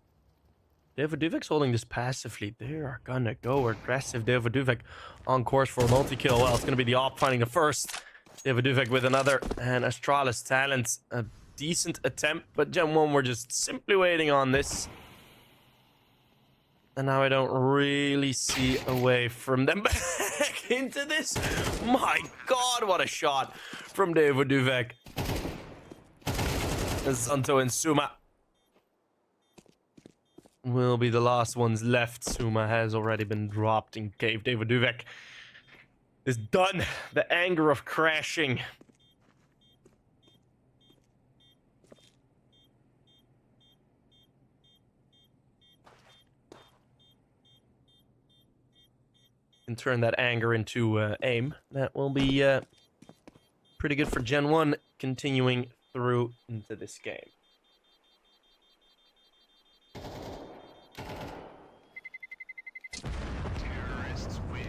Devoduvek's holding this passively. They are gonna go aggressive. Devoduvek on course for a multi-kill. Well, it's gonna be the op finding the first. Devoduvek with another. And Astralis Talents, a decent attempt, but GenOne were just simply waiting on this. And now I don't really see a way from them back into this. My god, what a shot from Devoduvek. Zanto and Suma will be the last ones left. Suma has already been dropped in cave. Devoduvek is done. The anger of crashing. And turn that anger into aim. That will be pretty good for GenOne continuing through into this game. Terrorists win.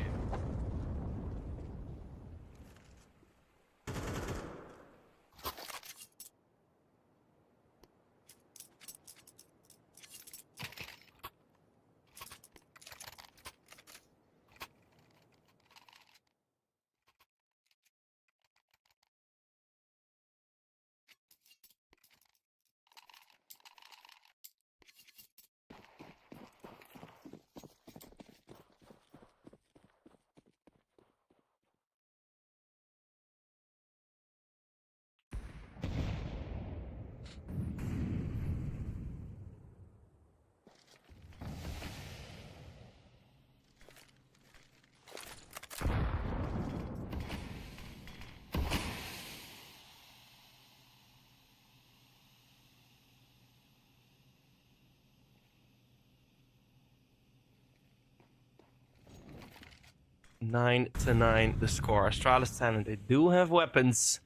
Nine to 9 the score. Astralis Talent, they do have weapons,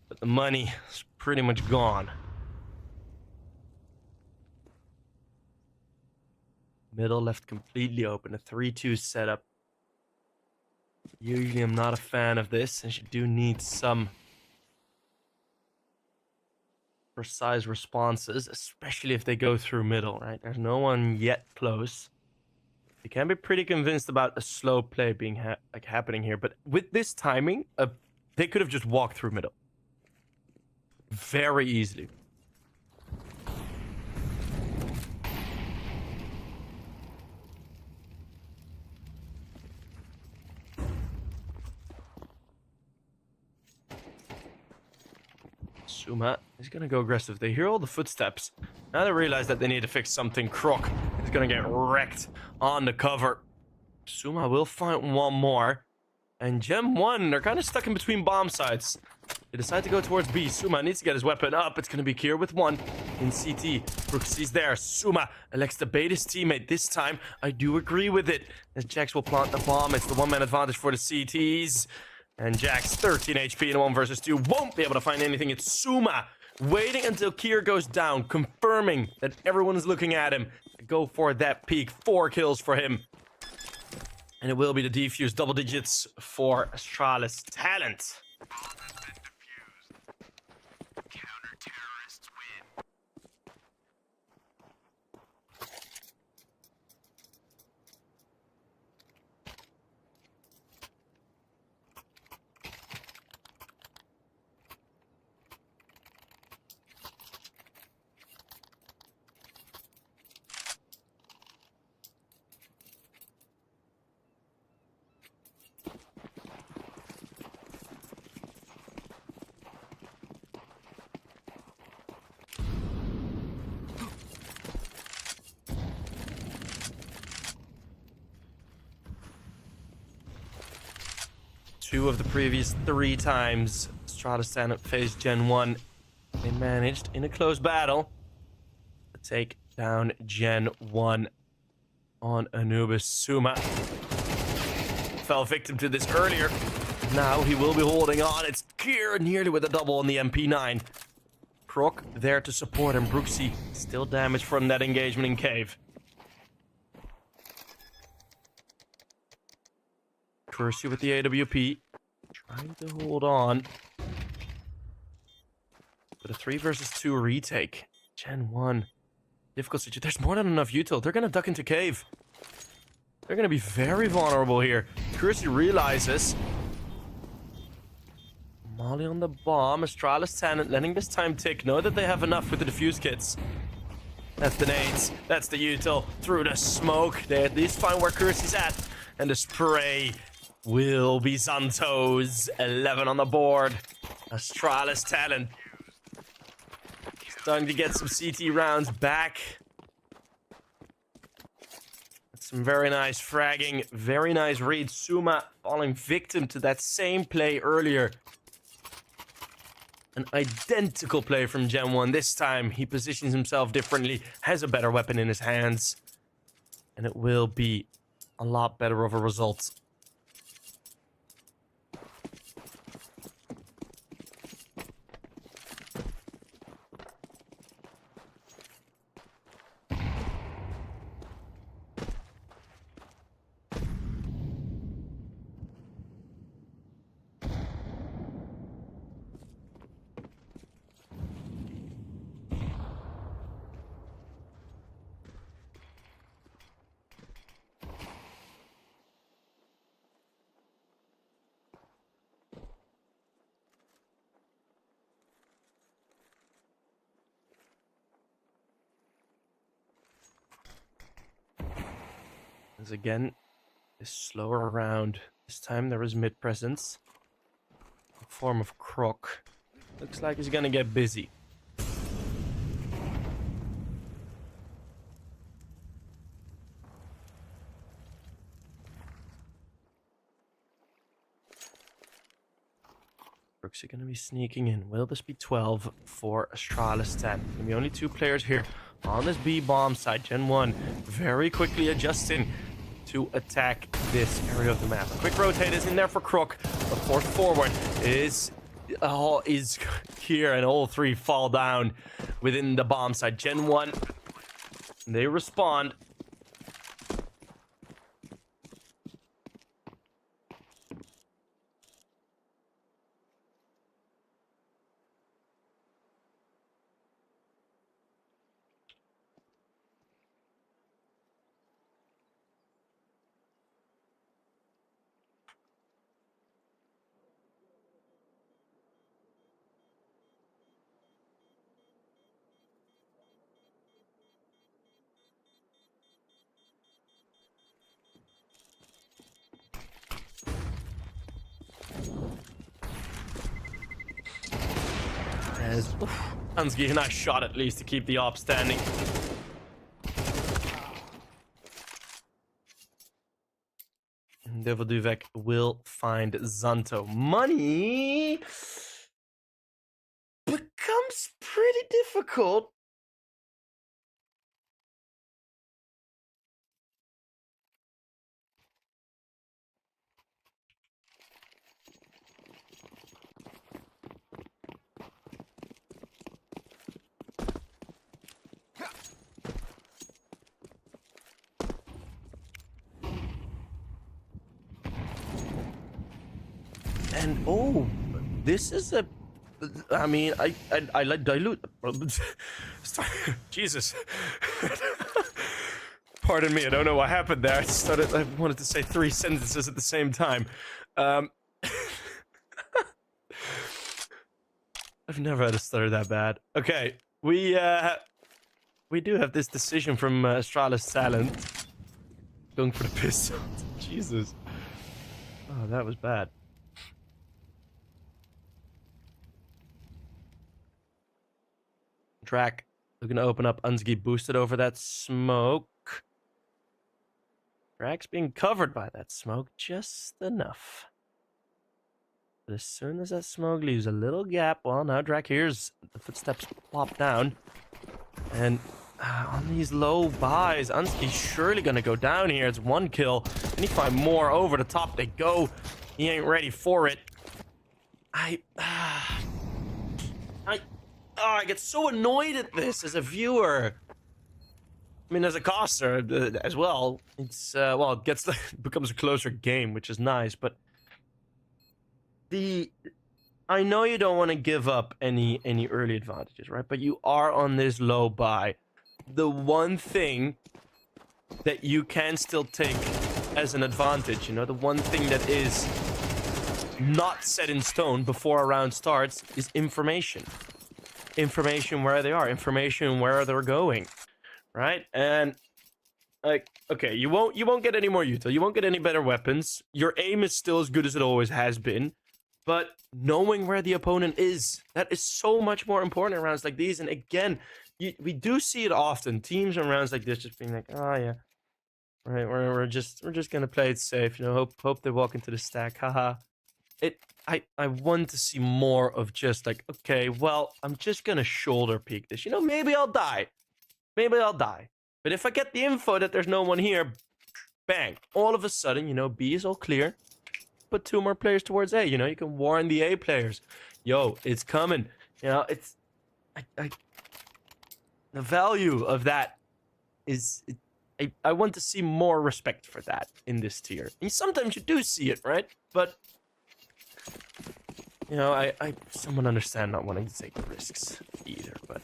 but the money is pretty much gone. Middle left completely open. A 3-2 setup. Usually I'm not a fan of this, and you do need some precise responses, especially if they go through middle, right? There's no one yet close. You can be pretty convinced about a slow play being happening here, but with this timing, they could have just walked through middle very easily. Suma is gonna go aggressive. They hear all the footsteps. Now they realize that they need to fix something. Croc is gonna get wrecked on the cover. Suma will find one more. And GenOne, they're kind of stuck in between bomb sites. They decide to go towards B. Suma needs to get his weapon up. It's gonna be Kier with one in CT. Brooksy's there. Suma elects to bait his teammate this time. I do agree with it. As Jax will plant the bomb. It's the one-man advantage for the CTs. And Jax, 13 HP in a 1 versus 2, won't be able to find anything. It's Suma waiting until Kier goes down, confirming that everyone is looking at him. Go for that peak. 4 kills for him. And it will be the defuse, double digits for Astralis Talent. Bomb has been defused. Counter-terrorists win. 2 of the previous 3 times Astralis Talent faced GenOne, they managed in a close battle to take down GenOne on Anubis. Suma fell victim to this earlier. Now he will be holding on. It's Kier nearly with a double on the MP9. Croc there to support him. Brooksy still damaged from that engagement in cave. Kersey with the AWP. Trying to hold on. But a 3 versus 2 retake. GenOne. Difficult situation. There's more than enough util. They're going to duck into cave. They're going to be very vulnerable here. Kersey realizes. Molly on the bomb. Astralis Talent letting this time tick. Know that they have enough with the defuse kits. That's the nades. That's the util. Through the smoke. They at least find where Kersey's at. And the spray will be Zanto's. 11 on the board. Astralis Talent starting to get some CT rounds back. Some very nice fragging. Very nice read. Suma falling victim to that same play earlier. An identical play from GenOne. This time he positions himself differently. Has a better weapon in his hands. And it will be a lot better of a result. As again, is slower around. This time there is mid presence. In form of Croc. Looks like he's gonna get busy. Brooks are gonna be sneaking in. Will this be 12 for Astralis 10? Gonna be only 2 players here on this B bomb side. GenOne very quickly adjusting to attack this area of the map. A quick rotate is in there for Croc. A force forward is here, and all 3 fall down within the bomb side. GenOne, they respond. As Hansky, a nice shot at least to keep the op standing. And Devil Duvek will find Zanto. Money becomes pretty difficult. And oh, this is a. I mean, I like dilute. Jesus. Pardon me. I don't know what happened there. I wanted to say 3 sentences at the same time. I've never had a stutter that bad. Okay, we do have this decision from Astralis Talent. Going for the pistol. Jesus. Oh, that was bad. Track looking to open up. Unsky boosted over that smoke. Drax being covered by that smoke just enough. But as soon as that smoke leaves a little gap, well, now Drak hears the footsteps plop down. And on these low buys, Ansky's surely going to go down here. It's 1 kill. And he find more. Over the top they go. He ain't ready for it. I get so annoyed at this as a viewer. I mean, as a caster as well. It's well, it becomes a closer game, which is nice. But I know you don't want to give up any early advantages, right? But you are on this low buy. The one thing that you can still take as an advantage, you know, the one thing that is not set in stone before a round starts is information. Information where they are, information where they're going, right? And like, okay, you won't get any more util, you won't get any better weapons. Your aim is still as good as it always has been, but knowing where the opponent is, that is so much more important in rounds like these. And again, we do see it often. Teams in rounds like this just being like, oh yeah, right, we're just gonna play it safe, you know. Hope they walk into the stack, haha. I want to see more of just like, okay, well, I'm just gonna shoulder peek this. You know, maybe I'll die. But if I get the info that there's no one here, bang, all of a sudden, you know, B is all clear. Put 2 more players towards A. You know, you can warn the A players. Yo, it's coming. You know, it's the value of that is I want to see more respect for that in this tier. And sometimes you do see it, right? But you know, I somewhat understand not wanting to take the risks either, but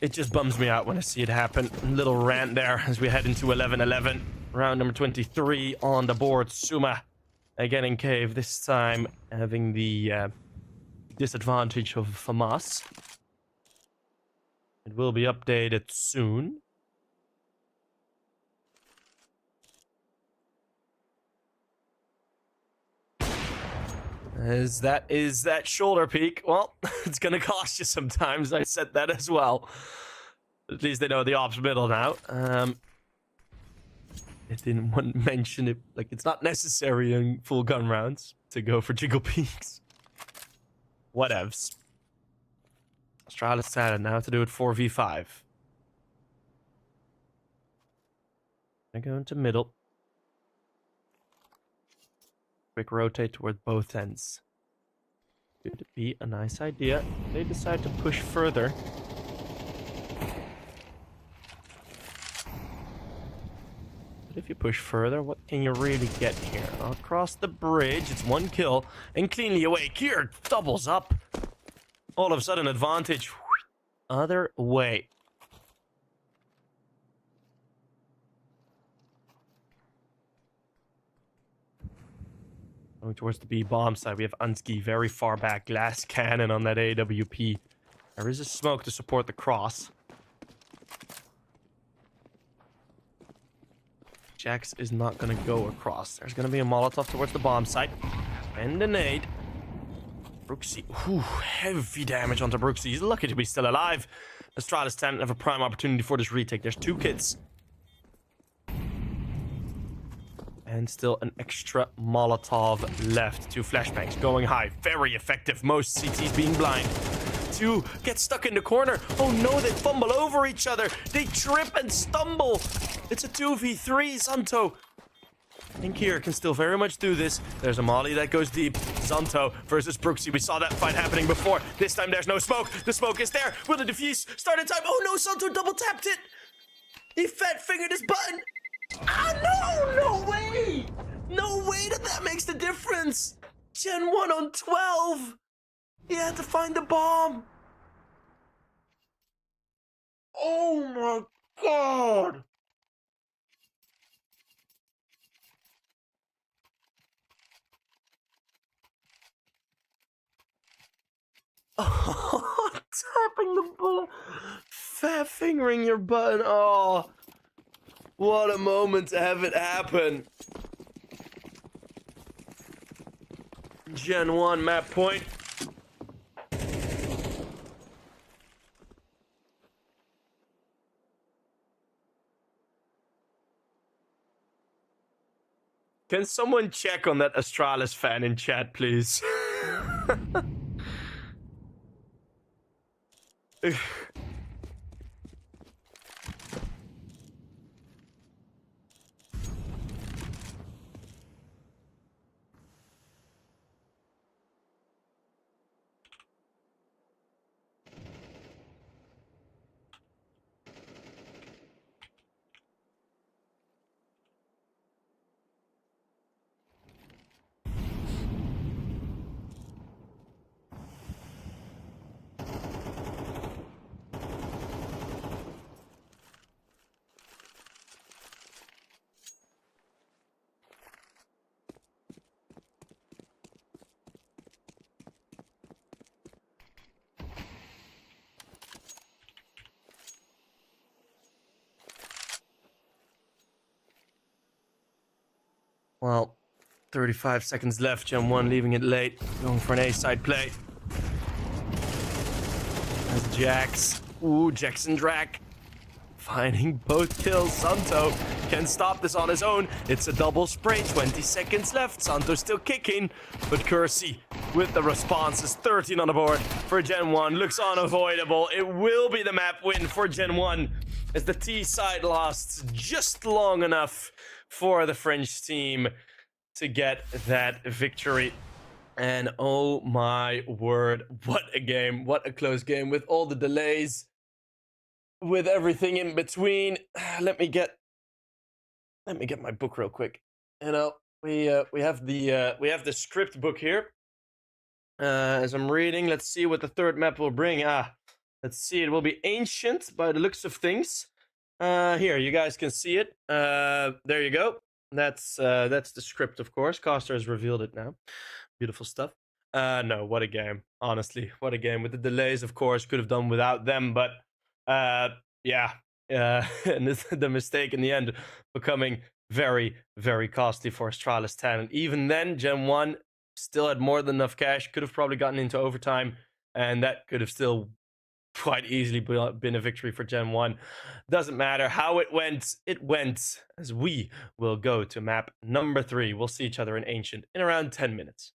it just bums me out when I see it happen. Little rant there as we head into 11-11. Round number 23 on the board. Suma again in cave, this time having the disadvantage of FAMAS. It will be updated soon. Is that shoulder peek? Well, it's gonna cost you sometimes. I said that as well. At least they know the ops middle now. I didn't want to mention it. Like, it's not necessary in full gun rounds to go for jiggle peeks. Whatevs. Astralis decided now to do it 4v5. I go into middle. Quick rotate toward both ends. Could be a nice idea. They decide to push further. But if you push further, what can you really get here? Across the bridge, it's 1 kill, and cleanly away. Kier doubles up. All of a sudden, advantage. Other way. Going towards the B bomb side, we have Ansky very far back. Glass cannon on that AWP. There is a smoke to support the cross. Jax is not going to go across. There's going to be a Molotov towards the bomb site. And a nade. Brooksy. Heavy damage onto Brooksy. He's lucky to be still alive. Astralis 10 have a prime opportunity for this retake. There's 2 kits. And still an extra Molotov left. 2 flashbangs going high. Very effective. Most CTs being blind. 2 get stuck in the corner. Oh no, they fumble over each other. They trip and stumble. It's a 2v3, Zanto. And Kier can still very much do this. There's a molly that goes deep. Zanto versus Brooksy. We saw that fight happening before. This time there's no smoke. The smoke is there. Will the defuse start in time? Oh no, Zanto double tapped it. He fat fingered his button. Ah, no! No way! No way that makes the difference! GenOne on 12! He had to find the bomb! Oh my god! Oh, tapping the bullet. Fat fingering your button. Oh. What a moment to have it happen. GenOne map point. Can someone check on that Astralis fan in chat, please? Well, 35 seconds left. GenOne leaving it late. Going for an A-side play. As Jax. Ooh, Jackson Drac. Finding both kills. Santo can stop this on his own. It's a double spray. 20 seconds left. Santo still kicking. But Kersey with the responses. 13 on the board for GenOne. Looks unavoidable. It will be the map win for GenOne, as the T side lasts just long enough for the French team to get that victory. And oh my word, what a game. What a close game with all the delays, with everything in between. Let me get my book real quick. You know, we have the script book here. As I'm reading, let's see what the third map will bring. Let's see. It will be Ancient by the looks of things. Here, you guys can see it. There you go. That's the script, of course. Coster has revealed it now. Beautiful stuff. No, what a game. Honestly, what a game. With the delays, of course, could have done without them, but yeah. And the mistake in the end becoming very, very costly for Astralis 10. And even then, GenOne still had more than enough cash. Could have probably gotten into overtime, and that could have still quite easily been a victory for GenOne. Doesn't matter how it went, as we will go to map number 3. We'll see each other in Ancient in around 10 minutes.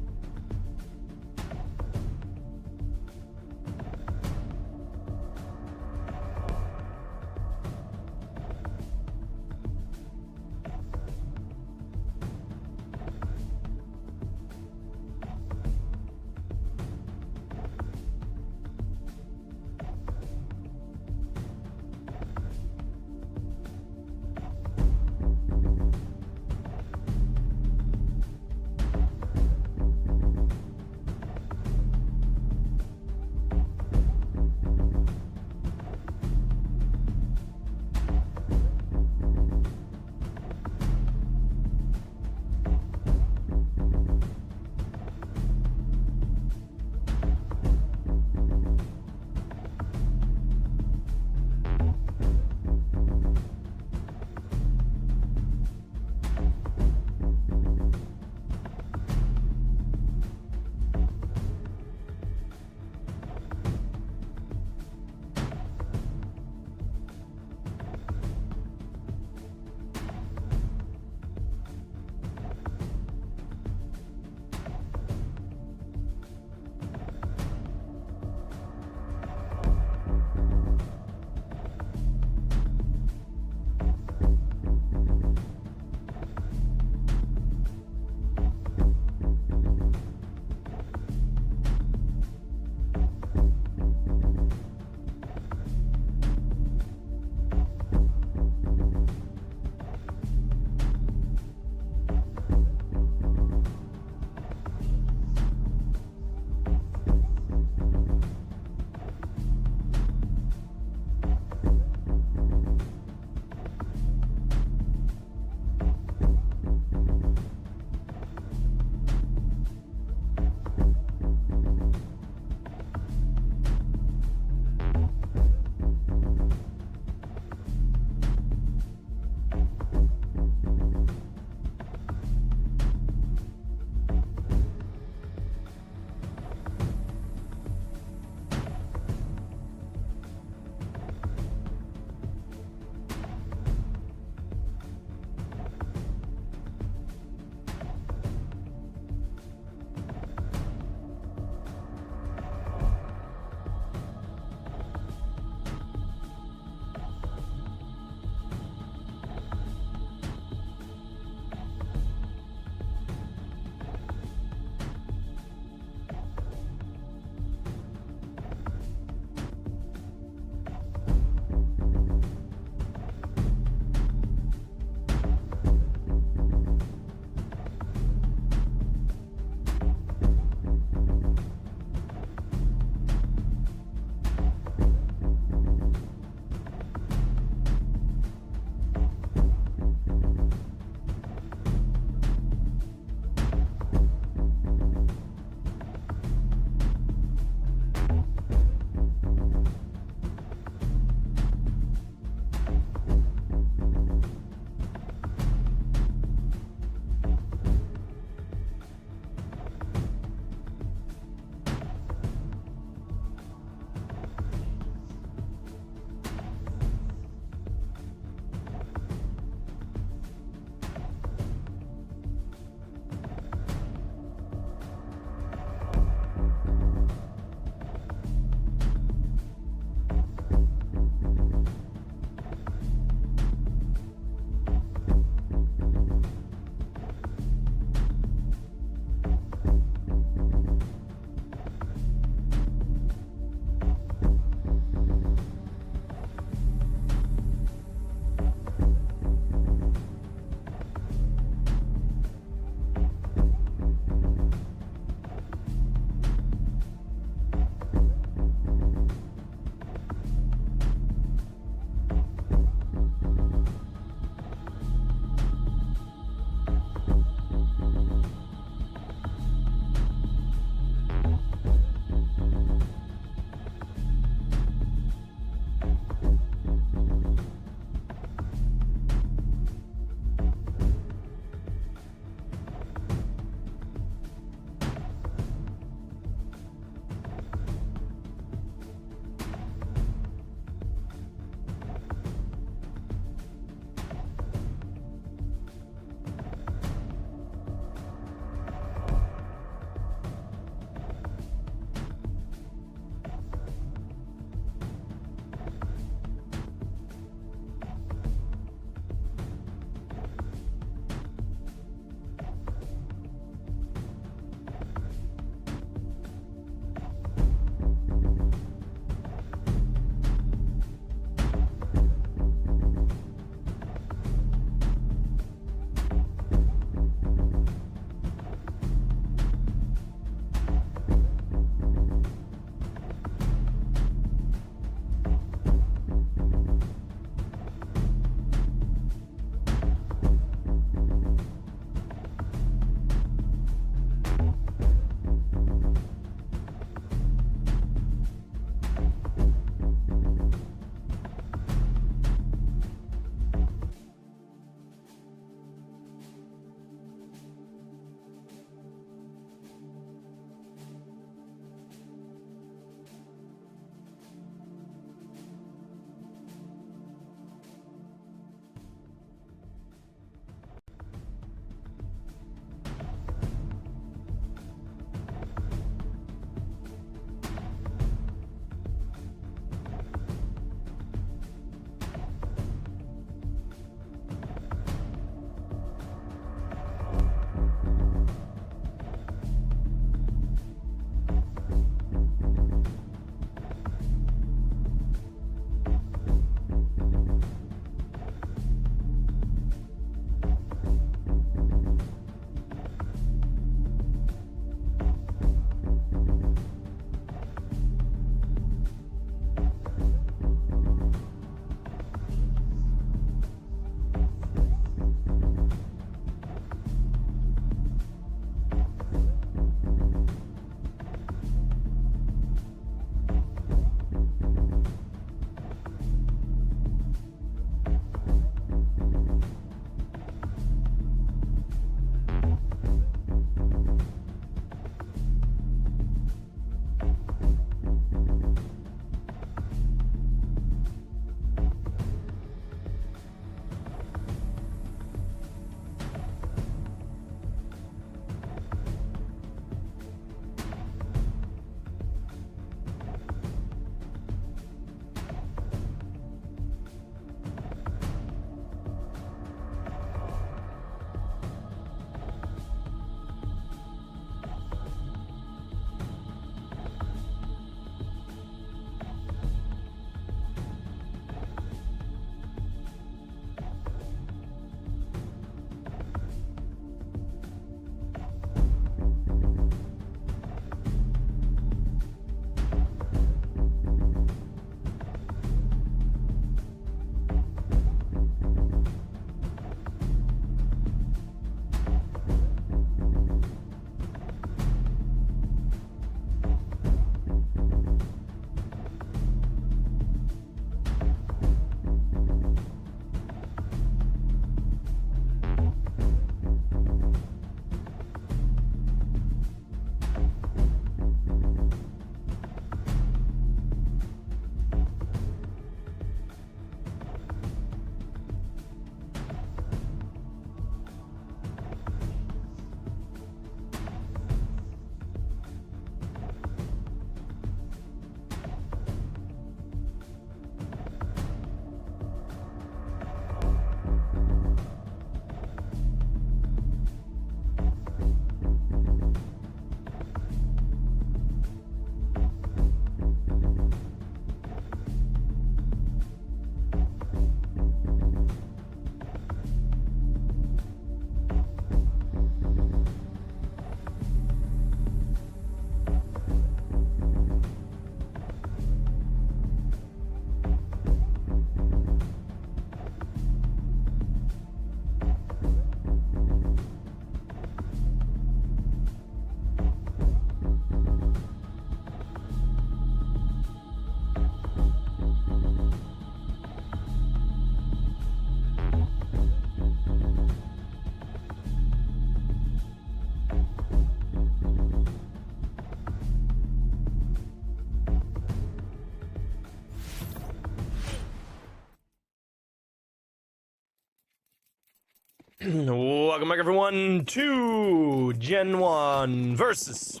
Welcome back, everyone, to GenOne versus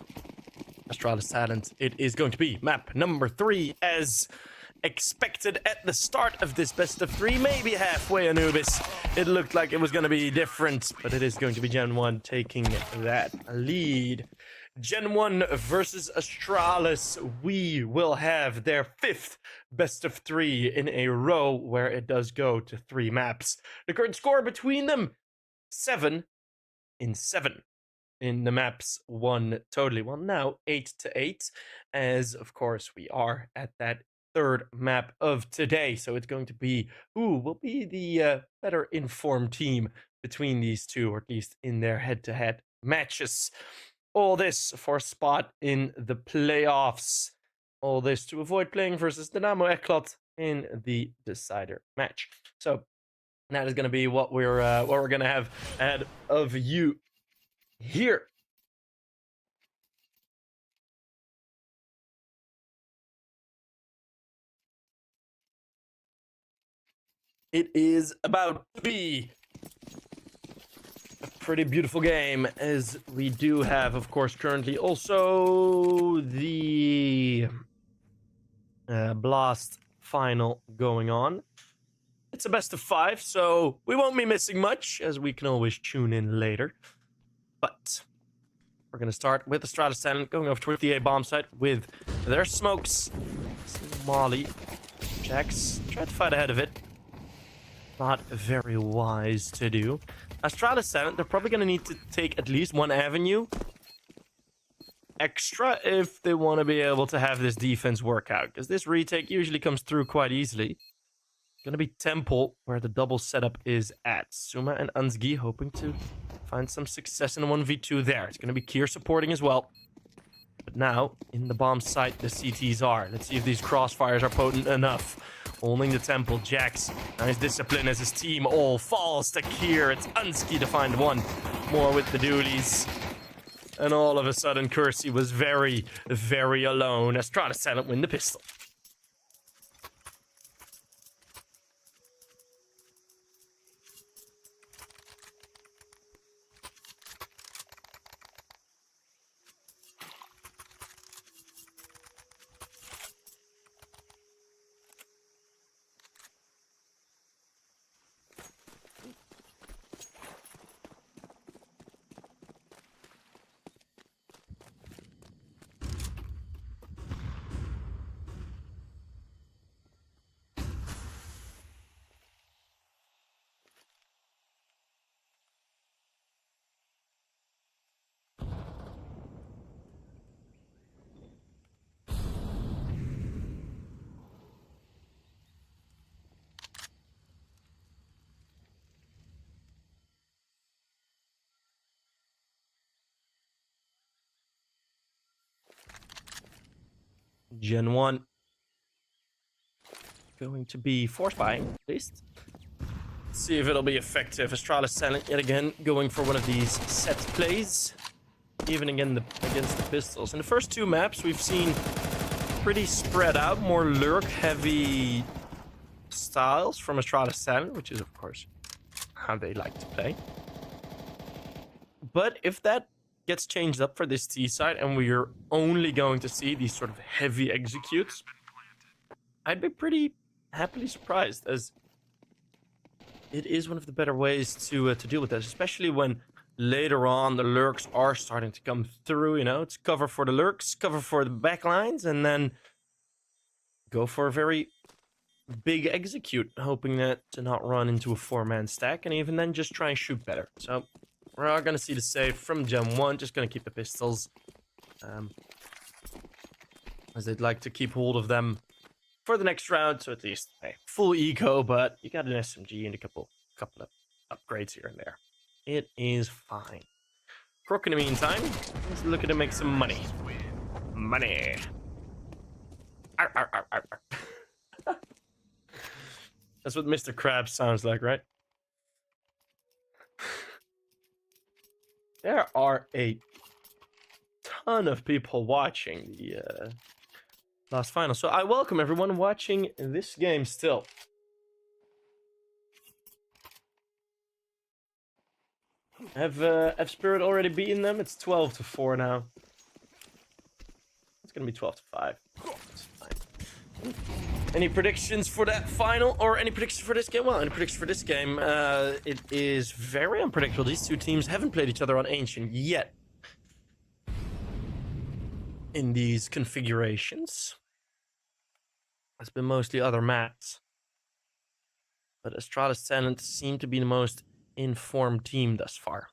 Astralis Talent. It is going to be map number 3, as expected at the start of this best of 3, maybe halfway Anubis. It looked like it was going to be different, but it is going to be GenOne taking that lead. GenOne versus Astralis. We will have their 5th best of 3 in a row, where it does go to 3 maps. The current score between them, 7-7 in the maps won totally. Well, now 8-8, as of course we are at that 3rd map of today. So it's going to be who will be the better informed team between these two, or at least in their head-to-head matches. All this for a spot in the playoffs. All this to avoid playing versus Dynamo ECLOT in the decider match. So that is going to be what we're going to have ahead of you here. It is about to be a pretty beautiful game, as we do have, of course, currently also the Blast final going on. It's a best of 5, so we won't be missing much, as we can always tune in later. But we're going to start with Astralis Talent going over towards the A bomb site with their smokes. Molly. Jax tried to fight ahead of it. Not very wise to do. Astralis Talent, they're probably going to need to take at least one avenue extra if they want to be able to have this defense work out, because this retake usually comes through quite easily. Gonna be Temple, where the double setup is at. Suma and Unsgi hoping to find some success in 1v2 there. It's gonna be Kier supporting as well. But now, in the bomb site, the CTs are. Let's see if these crossfires are potent enough. Holding the Temple, Jax. Nice discipline as his team all falls to Kier. It's Unsgi to find one more with the dualies. And all of a sudden, Kersey was very, very alone. Astralis Talent win the pistol. GenOne going to be force buying, at least. Let's see if it'll be effective. Astralis Talent yet again going for one of these set plays, even again against the pistols. In the first 2 maps, we've seen pretty spread out, more lurk-heavy styles from Astralis Talent, which is, of course, how they like to play. But if that gets changed up for this T side, and we're only going to see these sort of heavy executes, I'd be pretty happily surprised, as it is one of the better ways to deal with this, especially when later on the lurks are starting to come through. You know, it's cover for the lurks, cover for the backlines, and then go for a very big execute, hoping that to not run into a 4-man stack, and even then just try and shoot better. So we're going to see the save from GenOne. Just going to keep the pistols, as they'd like to keep hold of them for the next round. So at least, hey, full eco, but you got an SMG and a couple of upgrades here and there. It is fine. Crook, in the meantime, is looking to make some money. Money. Arr, arr, arr, arr, arr. That's what Mr. Krabs sounds like, right? There are a ton of people watching the last final, so I welcome everyone watching this game still. Have Spirit already beaten them? It's 12-4 now. It's gonna be 12-5. It's fine. Any predictions for that final, or any predictions for this game? Well, any predictions for this game? It is very unpredictable. These two teams haven't played each other on Ancient yet in these configurations. It's been mostly other maps. But Astralis Talent seem to be the most informed team thus far.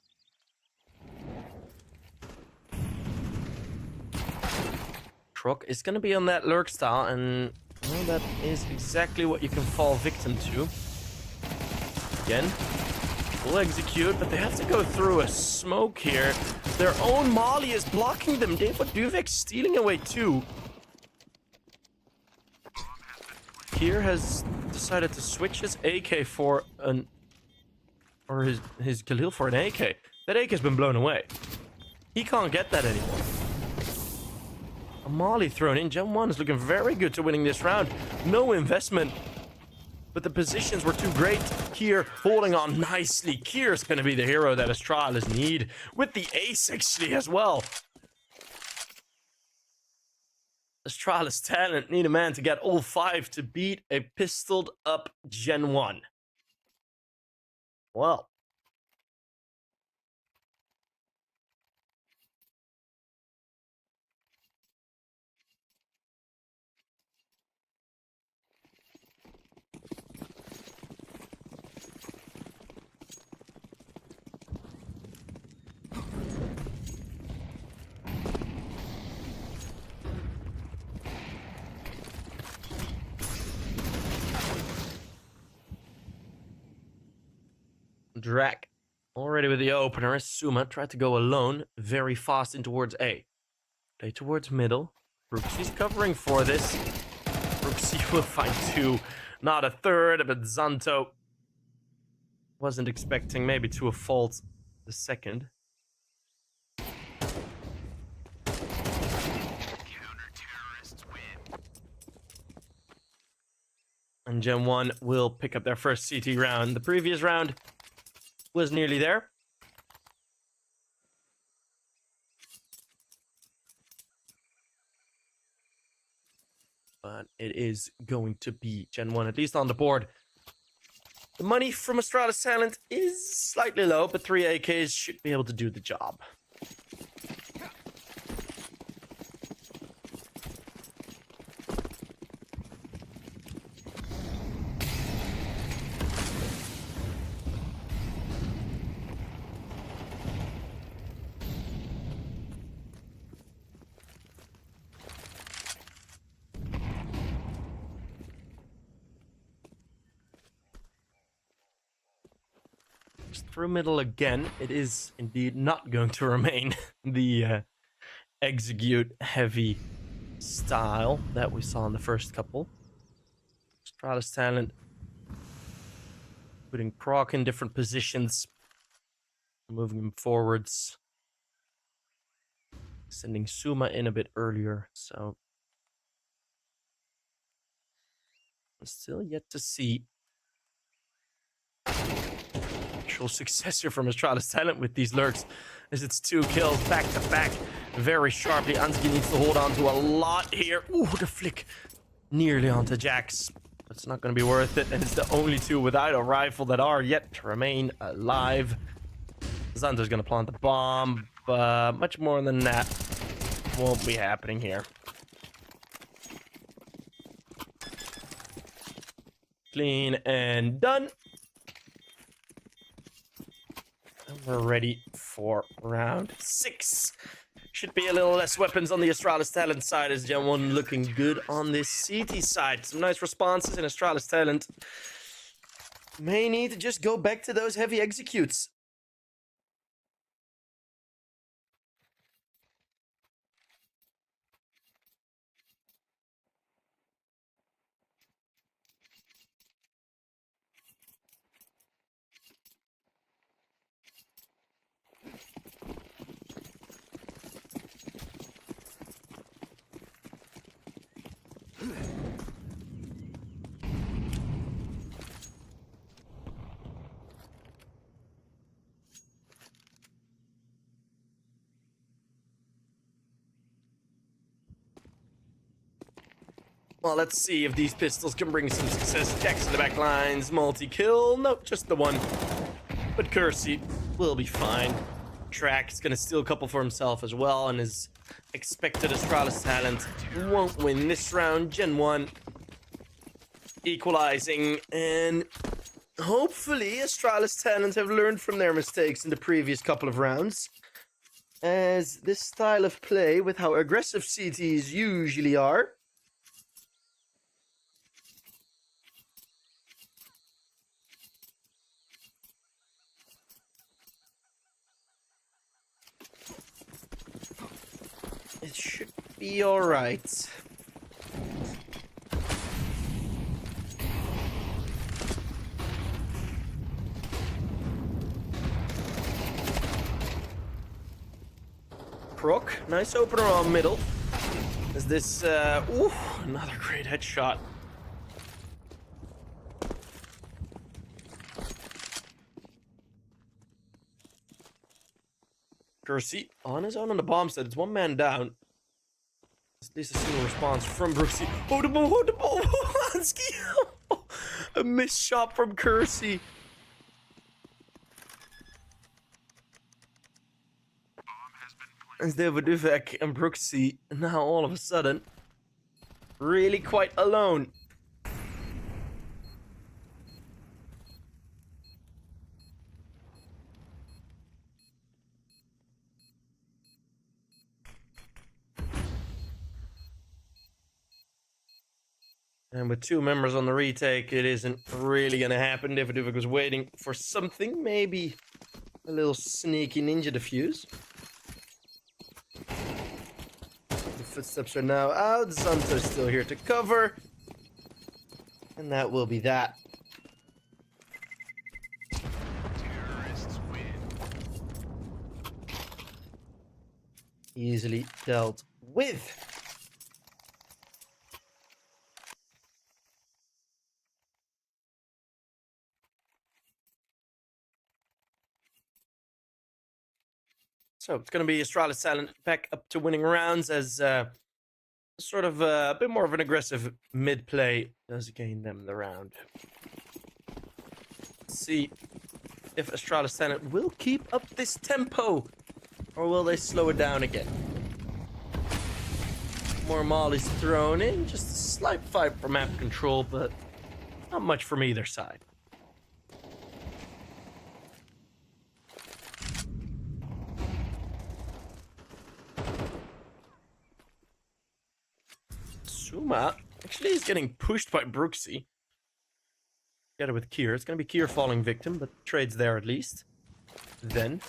Croc is going to be on that lurk style, and well, that is exactly what you can fall victim to. Again, will execute, but they have to go through a smoke here. Their own Molly is blocking them. But Duvek stealing away too. Here has decided to switch his AK for an... or his Khalil for an AK. That AK has been blown away. He can't get that anymore. A Molly thrown in. GenOne is looking very good to winning this round. No investment. But the positions were too great. Kier holding on nicely. Kier's going to be the hero that Astralis need. With the ace actually as well. Astralis Talent need a man to get all 5 to beat a pistoled up GenOne. Well. Drak already with the opener. Suma tried to go alone very fast in towards A. Play towards middle. Brooksy's covering for this. Brooksy will find 2, not a third, but Zanto wasn't expecting maybe to a fault the second. Counter-terrorists win. And GenOne will pick up their first CT round. The previous round was nearly there. But it is going to be GenOne, at least on the board. The money from Astralis Talent is slightly low, but 3 AKs should be able to do the job. Through middle again. It is indeed not going to remain the execute heavy style that we saw in the first couple. Astralis Talent putting Proc in different positions, moving him forwards, sending Suma in a bit earlier. So still yet to see success here from Astralis Talent with these lurks, as it's 2 kills back to back very sharply. Ansgi needs to hold on to a lot here. Ooh, the flick nearly onto Jax, but it's not going to be worth it, and it's the only 2 without a rifle that are yet to remain alive. Xander's going to plant the bomb, but much more than that won't be happening here. Clean and done. We're ready for round 6. Should be a little less weapons on the Astralis Talent side, as GenOne looking good on this CT side. Some nice responses in Astralis Talent. May need to just go back to those heavy executes. Well, let's see if these pistols can bring some success. Jacks in the back lines, multi-kill. Nope, just the one. But Kersey will be fine. Track is going to steal a couple for himself as well, and his expected Astralis talent won't win this round. GenOne equalizing, and hopefully Astralis talent have learned from their mistakes in the previous couple of rounds, as this style of play, with how aggressive CTs usually are, it should be alright. Crook, nice opener on middle. Is this, ooh, another great headshot. Kersey on his own on the bomb site. It's one man down. At least a single response from Brooksy. Oh, the ball, Hansky. A missed shot from Kersey. As Duvek and Brooksy now all of a sudden really quite alone. And with two members on the retake, it isn't really going to happen. Duvek was waiting for something, maybe a little sneaky ninja defuse. The footsteps are now out. Zanto's still here to cover. And that will be that. Terrorists win. Easily dealt with. So it's going to be Astralis Silent back up to winning rounds, as sort of a bit more of an aggressive mid play does gain them the round. Let's see if Astralis Silent will keep up this tempo, or will they slow it down again? More mollies thrown in, just a slight fight for map control, but not much from either side. Suma actually is getting pushed by Brooksy. Together with Kier. It's going to be Kier falling victim, but trade's there at least. Then,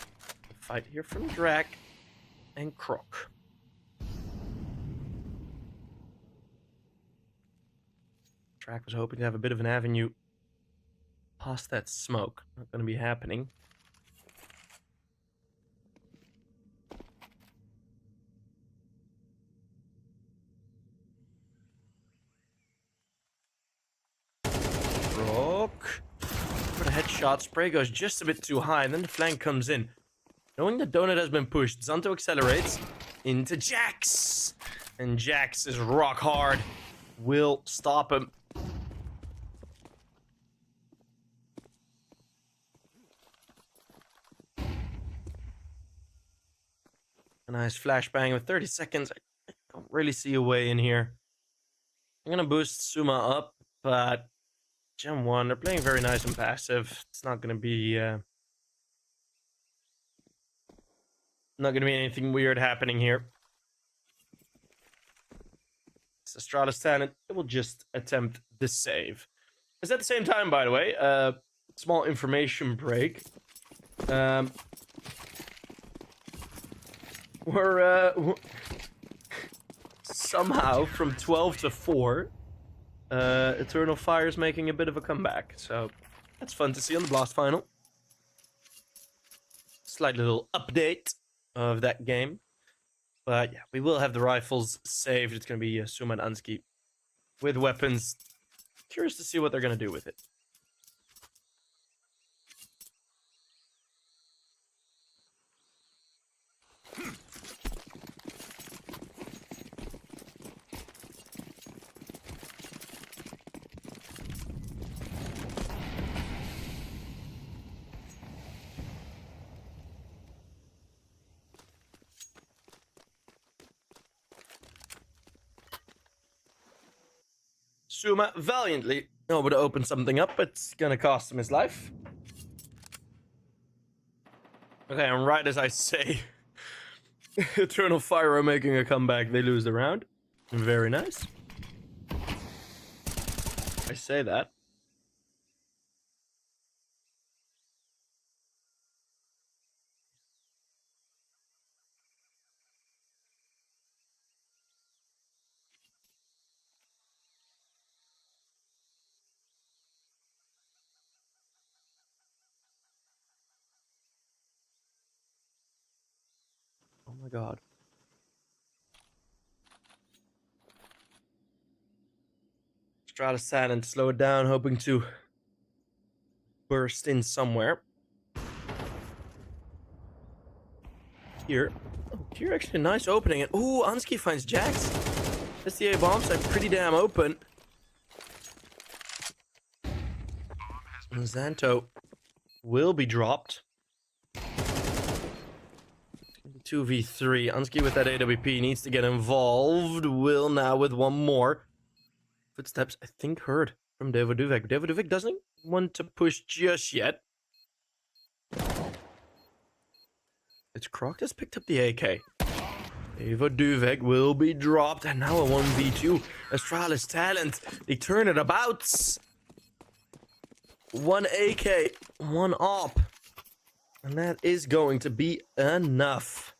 fight here from Drak and Croc. Drak was hoping to have a bit of an avenue past that smoke. Not going to be happening. For the headshot, spray goes just a bit too high, and then the flank comes in. Knowing that Donut has been pushed, Zanto accelerates into Jax. And Jax is rock hard. Will stop him. A nice flashbang with 30 seconds. I don't really see a way in here. I'm going to boost Suma up, but GenOne, they're playing very nice and passive. It's not going to be anything weird happening here. It's Astralis talent. It will just attempt the save. It's at the same time, by the way, small information break. We're somehow from 12 to 4. Eternal Fire's making a bit of a comeback, so that's fun to see on the Blast Final. Slight little update of that game. But yeah, we will have the rifles saved. It's going to be Suma and Ansky with weapons. Curious to see what they're going to do with it. Suma valiantly over to open something up. It's gonna cost him his life. Okay, and right as I say, Eternal Fire are making a comeback, they lose the round. Very nice. I say that. Oh my god. Astralis silent, slow it down, hoping to burst in somewhere. Here. Oh, here actually a nice opening. And ooh, Ansky finds Jax. SDA bomb site pretty damn open. And Xanto will be dropped. 2v3. Ansky with that AWP needs to get involved. Will now with one more. Footsteps, I think, heard from Devoduvek. Devoduvek doesn't want to push just yet. It's Croc that's picked up the AK. Devoduvek will be dropped. And now a 1v2. Astralis talent. They turn it about. One AK, one op. And that is going to be enough.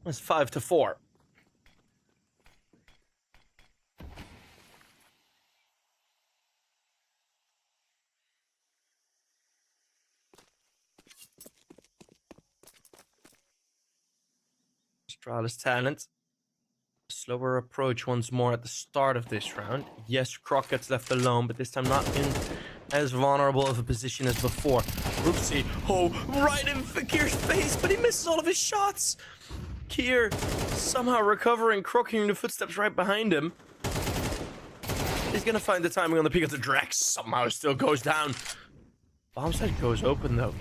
It's 5-4. Astralis talent. Slower approach once more at the start of this round. Yes, Croc gets left alone, but this time not in as vulnerable of a position as before. Oopsie. Oh, right in Fakir's face, but he misses all of his shots. Kier somehow recovering, Croc hearing the footsteps right behind him. He's gonna find the timing on the peak of the Drax. Somehow still goes down. Bomb site goes open though.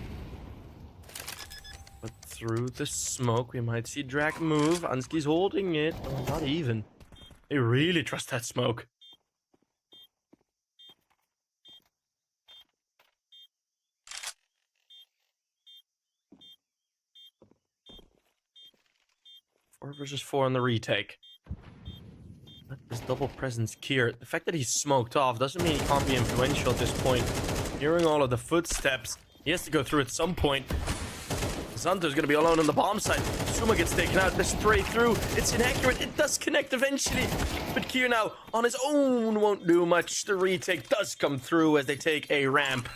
But through the smoke, we might see Drac move. Ansky's holding it. Oh, not even. They really trust that smoke. Four versus 4 on the retake. This double presence Kier. The fact that he's smoked off doesn't mean he can't be influential at this point. Hearing all of the footsteps, he has to go through at some point. Xanto's gonna be alone on the bomb site. Suma gets taken out. The spray through. It's inaccurate. It does connect eventually. But Kier now on his own won't do much. The retake does come through as they take a ramp.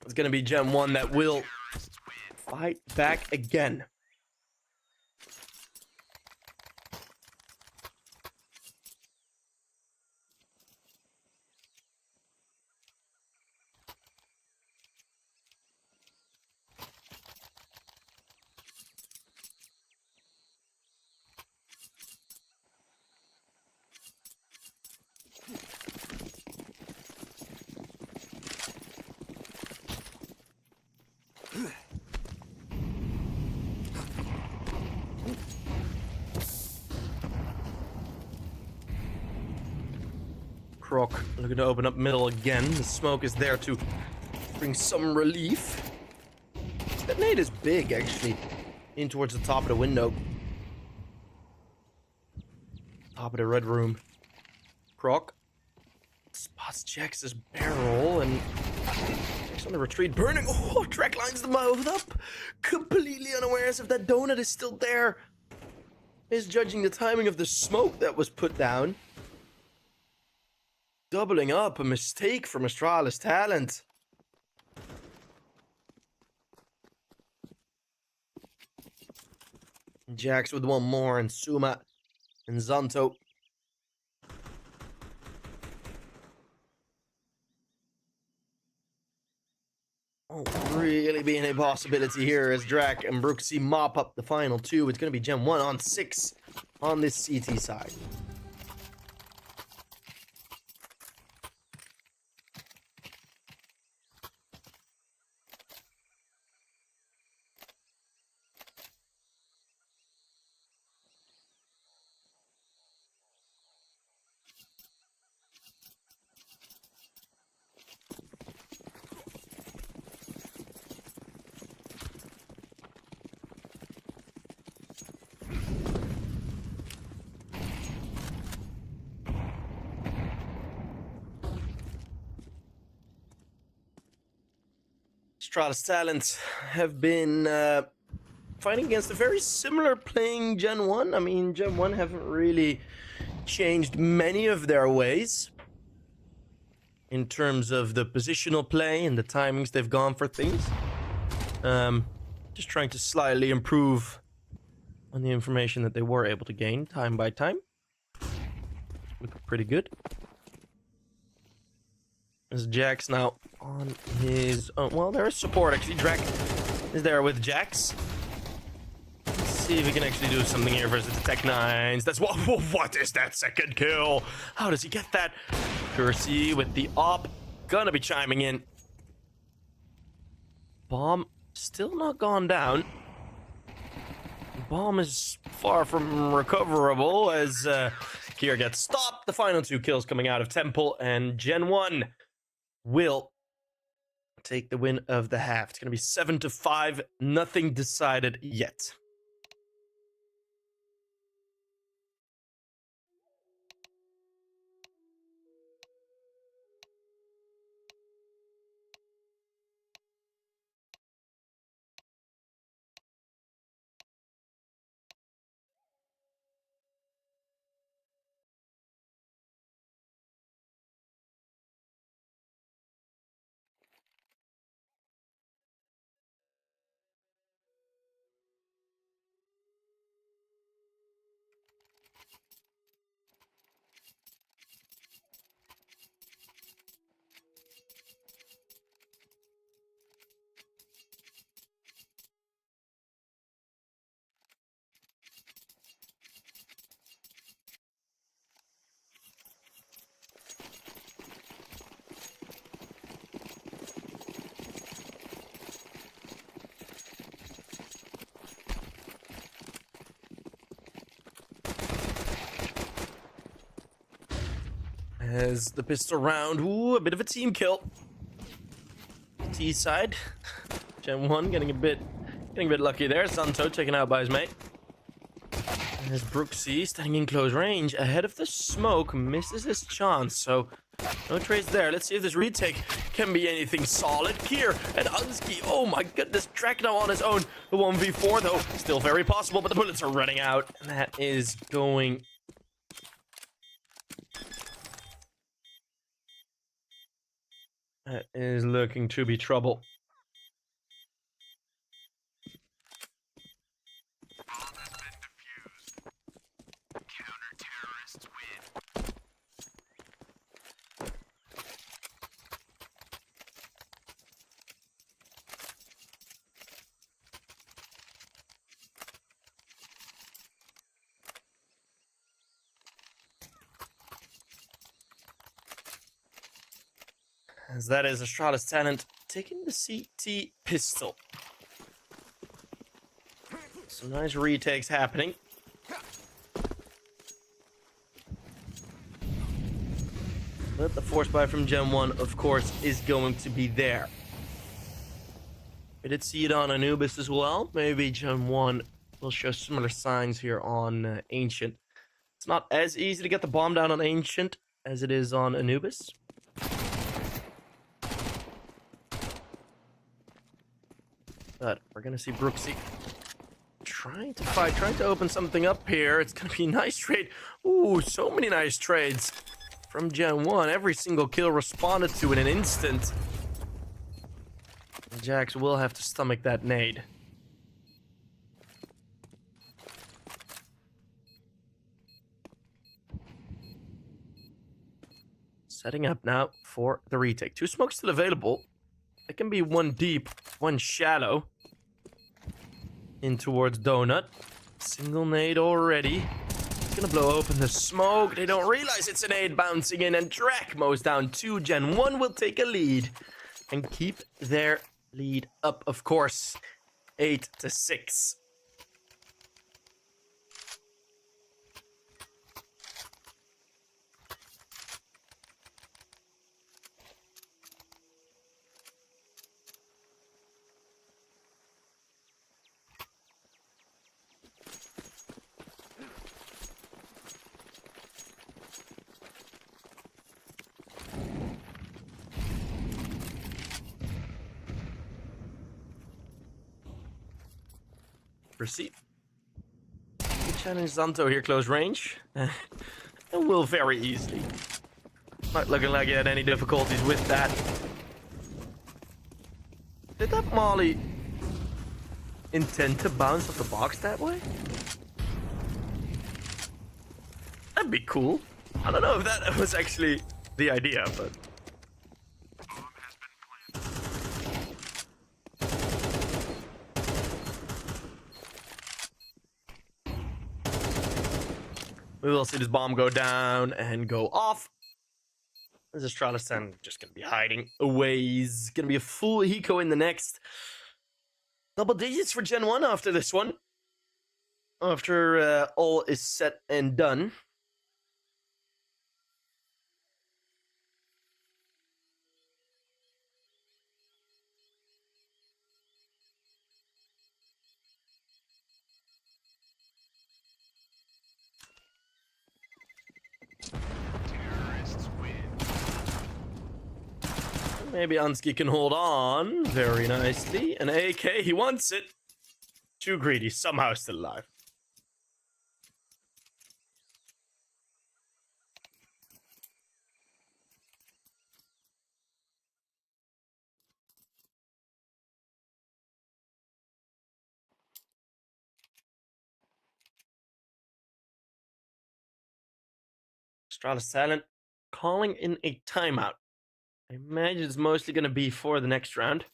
It's gonna be GenOne that will fight back again. Croc looking to open up middle again. The smoke is there to bring some relief. That nade is big, actually. In towards the top of the window. Top of the red room. Croc spots Jax's barrel and Jax on the retreat. Burning. Oh, Drac lines the mouth up. Completely unawares if that donut is still there. Is judging the timing of the smoke that was put down. Doubling up, a mistake from Astralis talent. Jax with one more, and Suma and Zanto. Won't really be any possibility here as Drac and Brooksy mop up the final two. It's going to be GenOne on 6 on this CT side. Astralis talents have been fighting against a very similar playing GenOne. I mean, GenOne haven't really changed many of their ways in terms of the positional play and the timings they've gone for things. Just trying to slightly improve on the information that they were able to gain time by time. Looking pretty good. As Jax now on his own. Well, there is support actually. Drac is there with Jax. Let's see if he can actually do something here versus the Tech 9s. That's what is that second kill? How does he get that? Percy with the op. Gonna be chiming in. Bomb still not gone down. Bomb is far from recoverable as Kier gets stopped. The final 2 kills coming out of Temple, and GenOne will take the win of the half. It's going to be 7-5. Nothing decided yet. As the pistol round, ooh, a bit of a team kill. T side, GenOne getting a bit lucky there. Santo taken out by his mate. As Brooksy standing in close range ahead of the smoke, misses his chance. So no trades there. Let's see if this retake can be anything solid. Kier and Unsky, oh my goodness, Drac now on his own. The 1v4 though, still very possible, but the bullets are running out, and that is going. That is looking to be trouble. Bomb has been defused. Counter-terrorists win. As that is Astralis talent taking the CT pistol. Some nice retakes happening. But the force buy from GenOne, of course, is going to be there. We did see it on Anubis as well. Maybe GenOne will show similar signs here on Ancient. It's not as easy to get the bomb down on Ancient as it is on Anubis. But we're going to see Brooksy trying to fight, trying to open something up here. It's going to be a nice trade. Ooh, so many nice trades from GenOne. Every single kill responded to in an instant. Jax will have to stomach that nade. Setting up now for the retake. 2 smokes still available. It can be 1 deep, 1 shallow. In towards Donut. Single nade already. It's gonna blow open the smoke. They don't realize it's a nade bouncing in, and Drachmo's down 2. GenOne will take a lead and keep their lead up, of course. 8-6. Proceed. Challenge Zanto here, close range. And will very easily. Not looking like he had any difficulties with that. Did that Molly intend to bounce off the box that way? That'd be cool. I don't know if that was actually the idea, but... We will see this bomb go down and go off. This Astralis just gonna be hiding away. He's gonna be a full eco in the next. Double digits for GenOne after this one. After all is set and done. Maybe Ansky can hold on very nicely. An AK, he wants it. Too greedy, somehow still alive. Astralis silent, calling in a timeout. I imagine it's mostly going to be for the next round.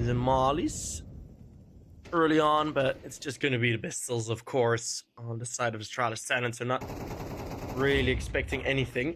And mollies early on, but it's just going to be the pistols, of course, on the side of Astralis Silent, so not really expecting anything.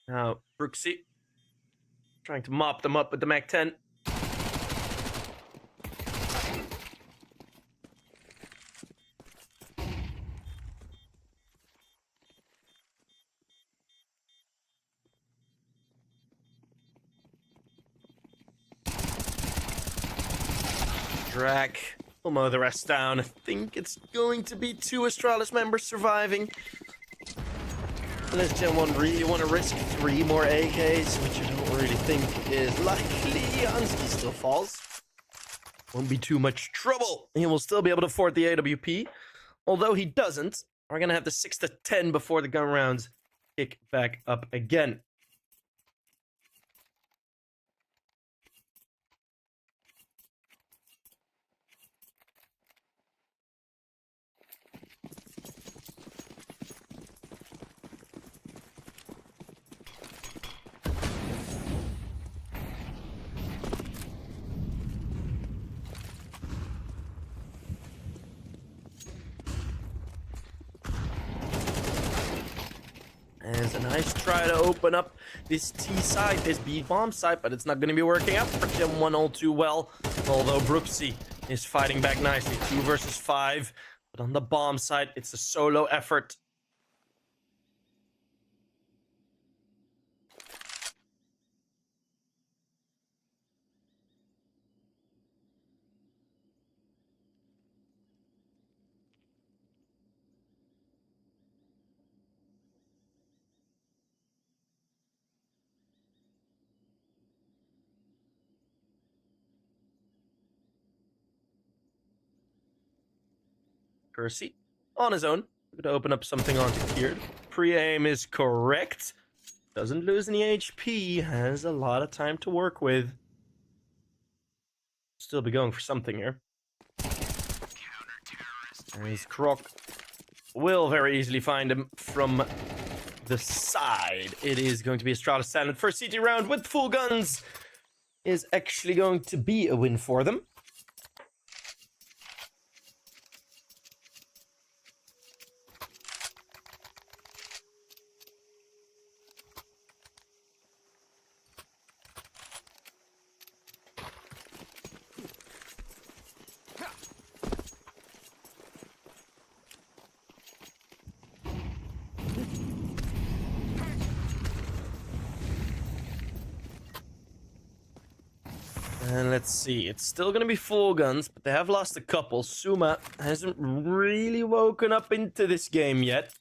Now, Brooksy trying to mop them up with the Mac 10. Drac will mow the rest down. I think it's going to be 2 Astralis members surviving. Unless GenOne really want to risk 3 more AKs, which I don't really think is likely. Ansky still falls. Won't be too much trouble. He will still be able to afford the AWP. Although he doesn't, we're going to have the 6-10 before the gun rounds kick back up again. As a nice try to open up this T side, this B bomb side, but it's not going to be working out for GenOne all too well. Although Brooksy is fighting back nicely, 2 versus 5. But on the bomb side, it's a solo effort. Kersey on his own. Going to open up something onto Kierd. Pre-aim is correct. Doesn't lose any HP. Has a lot of time to work with. Still be going for something here. As Croc will very easily find him from the side. It is going to be Astralis standard. First CT round with full guns is actually going to be a win for them. And let's see, it's still going to be full guns, but they have lost a couple. Suma hasn't really woken up into this game yet.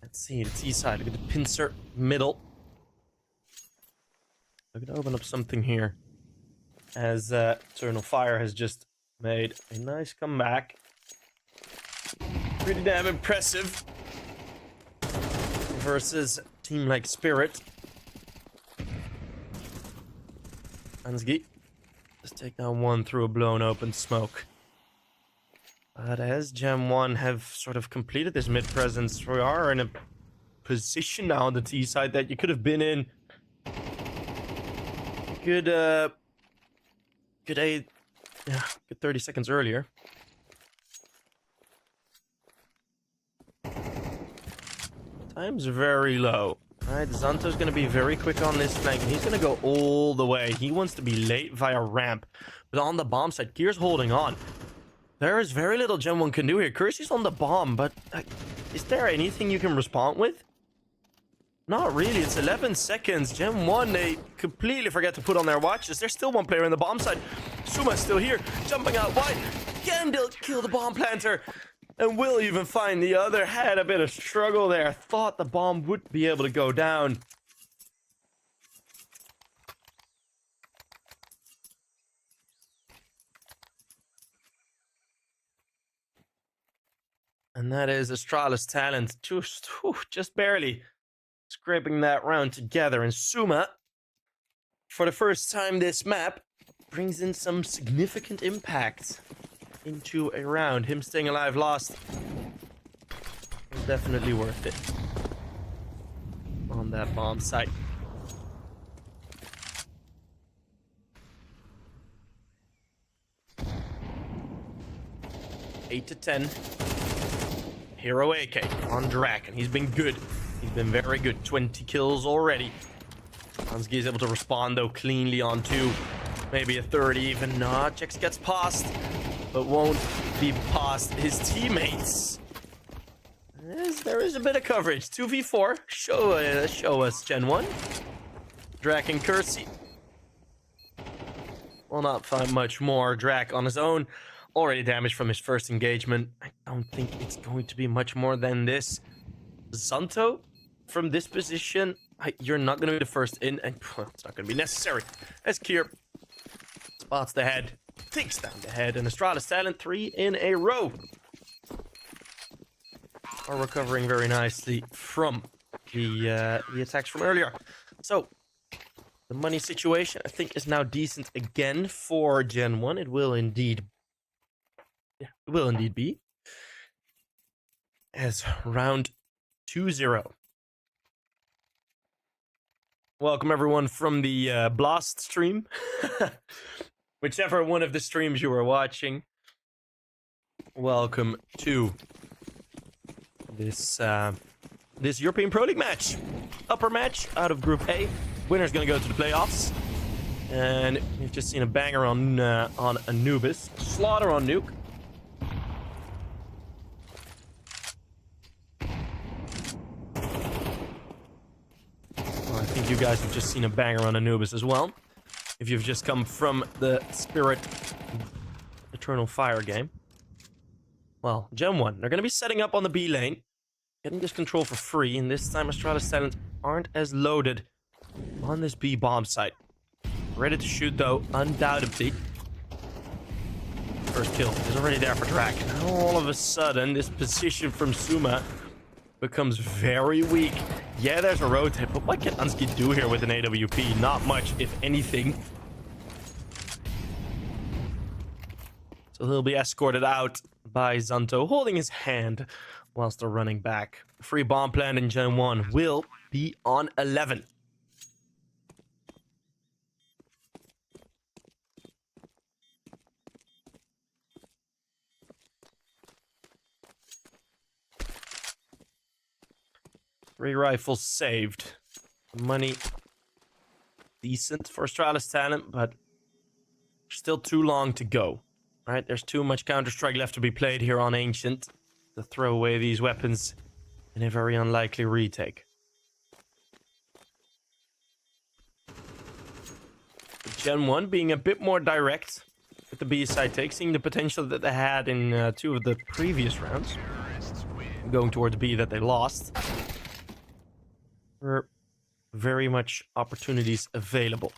Let's see, the T side. Look at the pincer middle. Look at open up something here. As Eternal Fire has just made a nice comeback. Pretty damn impressive. Versus team like Spirit. Ansgi. Let's take down one through a blown open smoke. But as GenOne have sort of completed this mid-presence, we are in a position now on the T side that you could have been in. Good 30 seconds earlier. Time's very low. Alright, Zanto's going to be very quick on this flank, and he's going to go all the way. He wants to be late via ramp. But on the bomb side, Gear's holding on. There is very little GenOne can do here. Kersey's on the bomb, but is there anything you can respond with? Not really. It's 11 seconds. GenOne, they completely forget to put on their watches. There's still one player on the bomb side. Suma's still here, jumping out wide. Again, they'll kill the bomb planter. And will even find the other. Had a bit of struggle there. Thought the bomb would be able to go down. And that is Astralis talent. Just barely scraping that round together. And Suma, for the first time this map, brings in some significant impact into a round. Him staying alive last was definitely worth it on that bomb site. Eight to 10. Hero AK on Draken. He's been good. He's been very good. 20 kills already. Hansky is able to respond, though, cleanly on 2. Maybe a 30 even. Nah, Jex gets past, but won't be past his teammates. There is a bit of coverage. 2v4. Show us, GenOne. Draken Kersey. Will not find much more. Drak on his own. Already damaged from his first engagement. I don't think it's going to be much more than this. Zanto, from this position, you're not going to be the first in, and it's not going to be necessary. As Kier spots the head, takes down the head, and Astralis talent 3 in a row. Are recovering very nicely from the attacks from earlier. So, the money situation, I think, is now decent again for GenOne. It will indeed Yeah, it will indeed be. As round 2-0. Welcome everyone from the Blast stream. Whichever one of the streams you are watching. Welcome to this this European Pro League match. Upper match out of Group A. Winner's gonna go to the playoffs. And we've just seen a banger on Anubis. Slaughter on Nuke. Well, I think you guys have just seen a banger on Anubis as well. If you've just come from the Spirit Eternal Fire game. Well, GenOne, they're going to be setting up on the B lane. Getting this control for free, and this time Astralis talent aren't as loaded on this B bomb site. Ready to shoot though, undoubtedly. First kill is already there for Drak. Now all of a sudden, this position from Suma becomes very weak. Yeah, there's a rotate, but what can Ansky do here with an AWP? Not much, if anything. So he'll be escorted out by Zanto, holding his hand whilst they're running back. Free bomb plant in GenOne will be on 11. Three rifles saved. Money decent for Astralis talent, but still too long to go. Right, there's too much Counter-Strike left to be played here on Ancient to throw away these weapons in a very unlikely retake. GenOne being a bit more direct with the B side take, seeing the potential that they had in two of the previous rounds. Going towards B that they lost. Were very much opportunities available.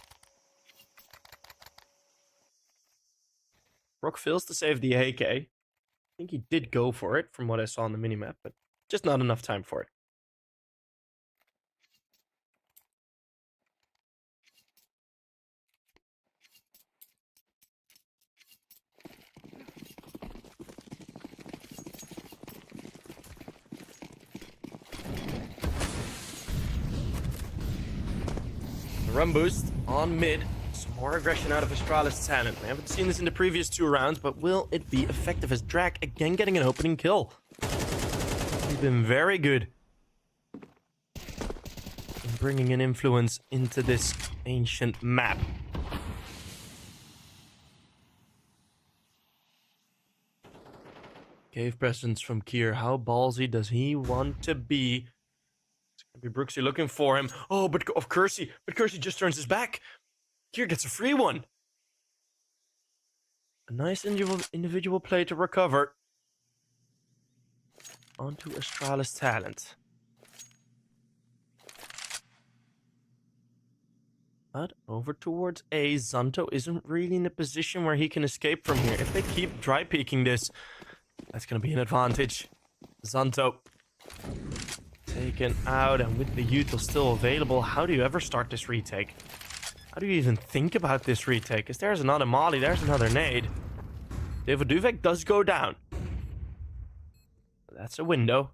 Brock fails to save the AK. I think he did go for it from what I saw on the minimap, but just not enough time for it. Run boost on mid. Some more aggression out of Astralis talent. We haven't seen this in the previous two rounds, but will it be effective as Drak again getting an opening kill? He's been very good in bringing an influence into this ancient map. Cave presence from Kier. How ballsy does he want to be? Be Brooksy looking for him. Oh, but of Kersey. But Kersey just turns his back. Here gets a free one. A nice individual play to recover. Onto Astralis talent. But over towards A. Zanto isn't really in a position where he can escape from here. If they keep dry peeking this, that's going to be an advantage. Zanto taken out, and with the util still available, how do you ever start this retake? How do you even think about this retake? Because there's another molly, there's another nade. David Duvek does go down. That's a window.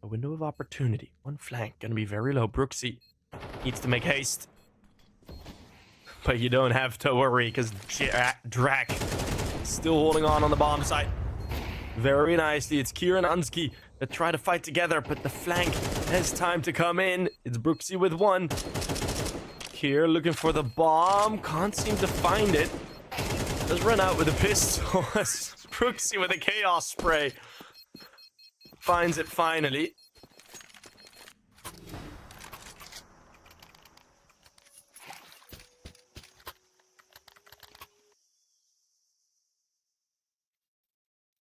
A window of opportunity. One flank, gonna be very low. Brooksy needs to make haste. But you don't have to worry, because Drak still holding on the bomb site. Very nicely, it's Kier and Ansky that try to fight together, but the flank has time to come in. It's Brooksy with one. Kier looking for the bomb, can't seem to find it. Does run out with a pistol. Brooksy with a chaos spray. Finds it finally.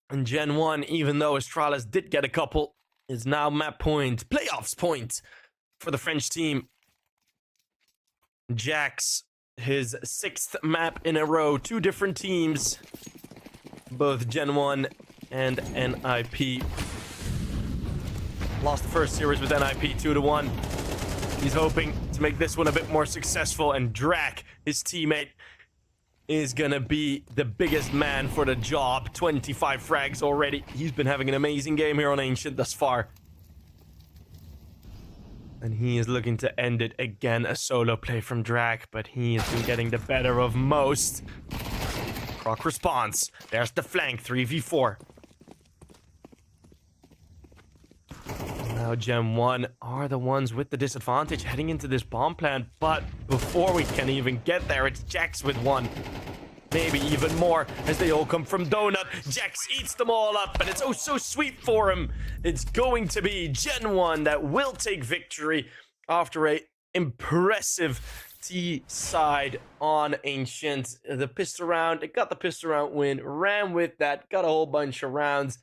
And GenOne, even though Astralis did get a couple, is now map point, playoffs point for the French team. Jax, his 6th map in a row, 2 different teams, both GenOne and NIP. Lost the first series with NIP 2-1. He's hoping to make this one a bit more successful, and Drak, his teammate, is gonna be the biggest man for the job. 25 frags already. He's been having an amazing game here on Ancient thus far. And he is looking to end it again. A solo play from Drak, but he has been getting the better of most. Croc response. There's the flank, 3v4. Now GenOne are the ones with the disadvantage heading into this bomb plant, but before we can even get there, it's Jax with one. Maybe even more, as they all come from Donut. Jax eats them all up, and it's oh so sweet for him. It's going to be GenOne that will take victory after a impressive T side on Ancient. The pistol round, it got the pistol round win, ran with that, got a whole bunch of rounds.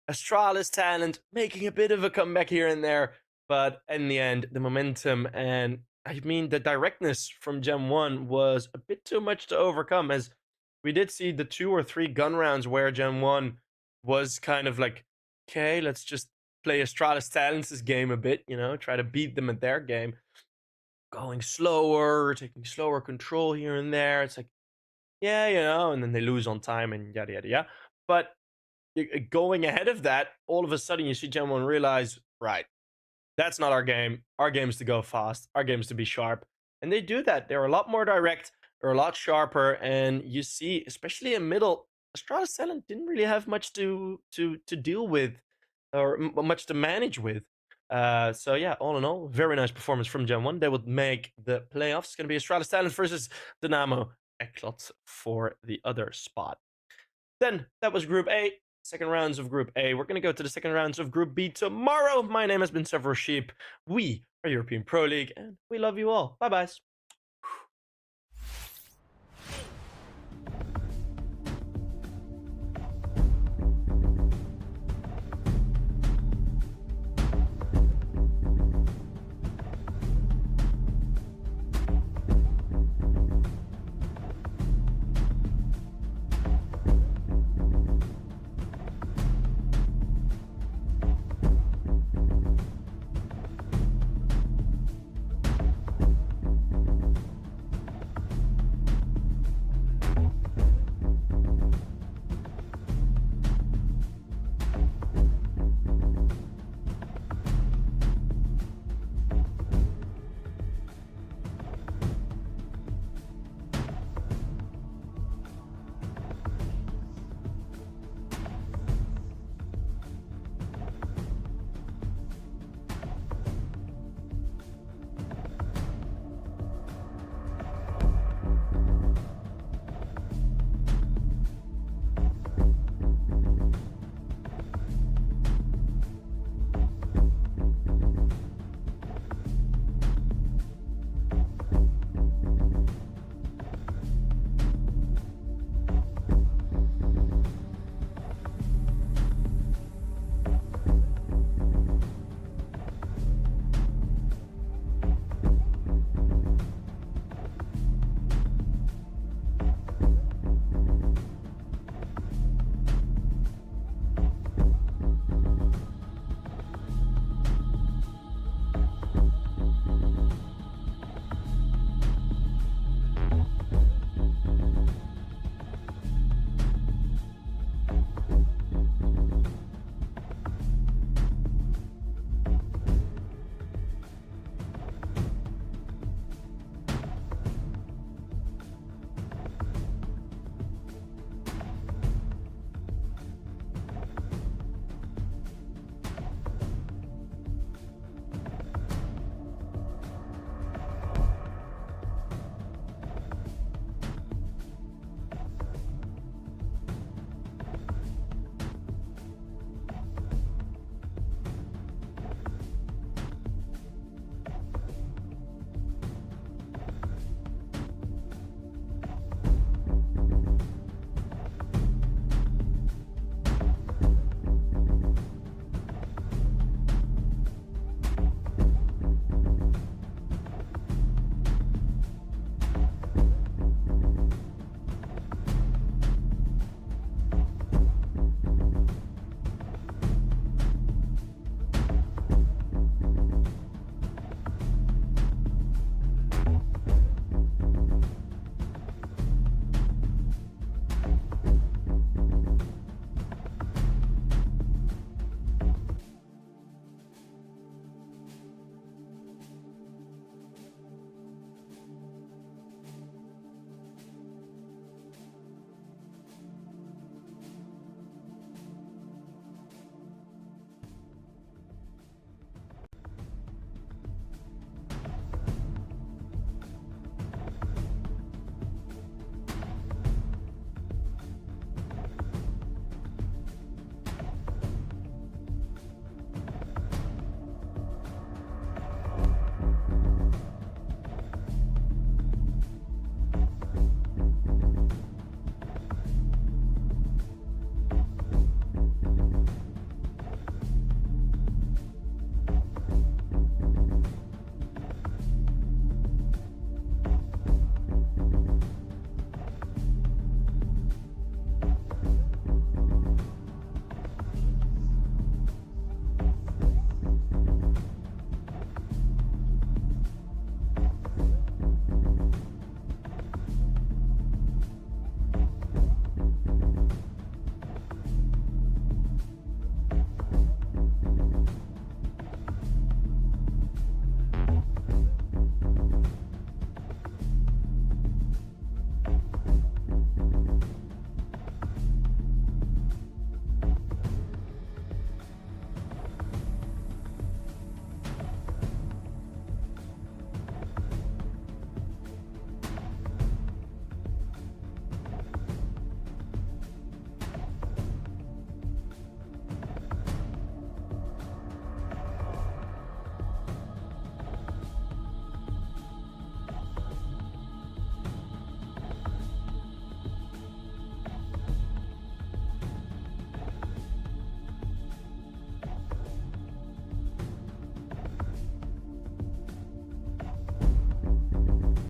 Astralis talent making a bit of a comeback here and there, but in the end, the momentum and I mean the directness from GenOne was a bit too much to overcome, as we did see the 2 or 3 gun rounds where GenOne was kind of like, okay, let's just play Astralis Talents' game a bit, you know, try to beat them at their game. Going slower, taking slower control here and there. It's like, yeah, you know, and then they lose on time and yada, yada, yada. But going ahead of that, all of a sudden you see GenOne realize, right, that's not our game. Our game is to go fast. Our game is to be sharp. And they do that. They're a lot more direct. They're a lot sharper, and you see, especially in middle, Astralis Talent didn't really have much to deal with, or much to manage with. So yeah, all in all, very nice performance from GenOne. They would make the playoffs. It's gonna be Astralis Talent versus Dynamo ECLOT for the other spot. Then that was Group A. Second rounds of Group A. We're gonna go to the second rounds of Group B tomorrow. My name has been Several Sheep. We are European Pro League, and we love you all. Bye bye.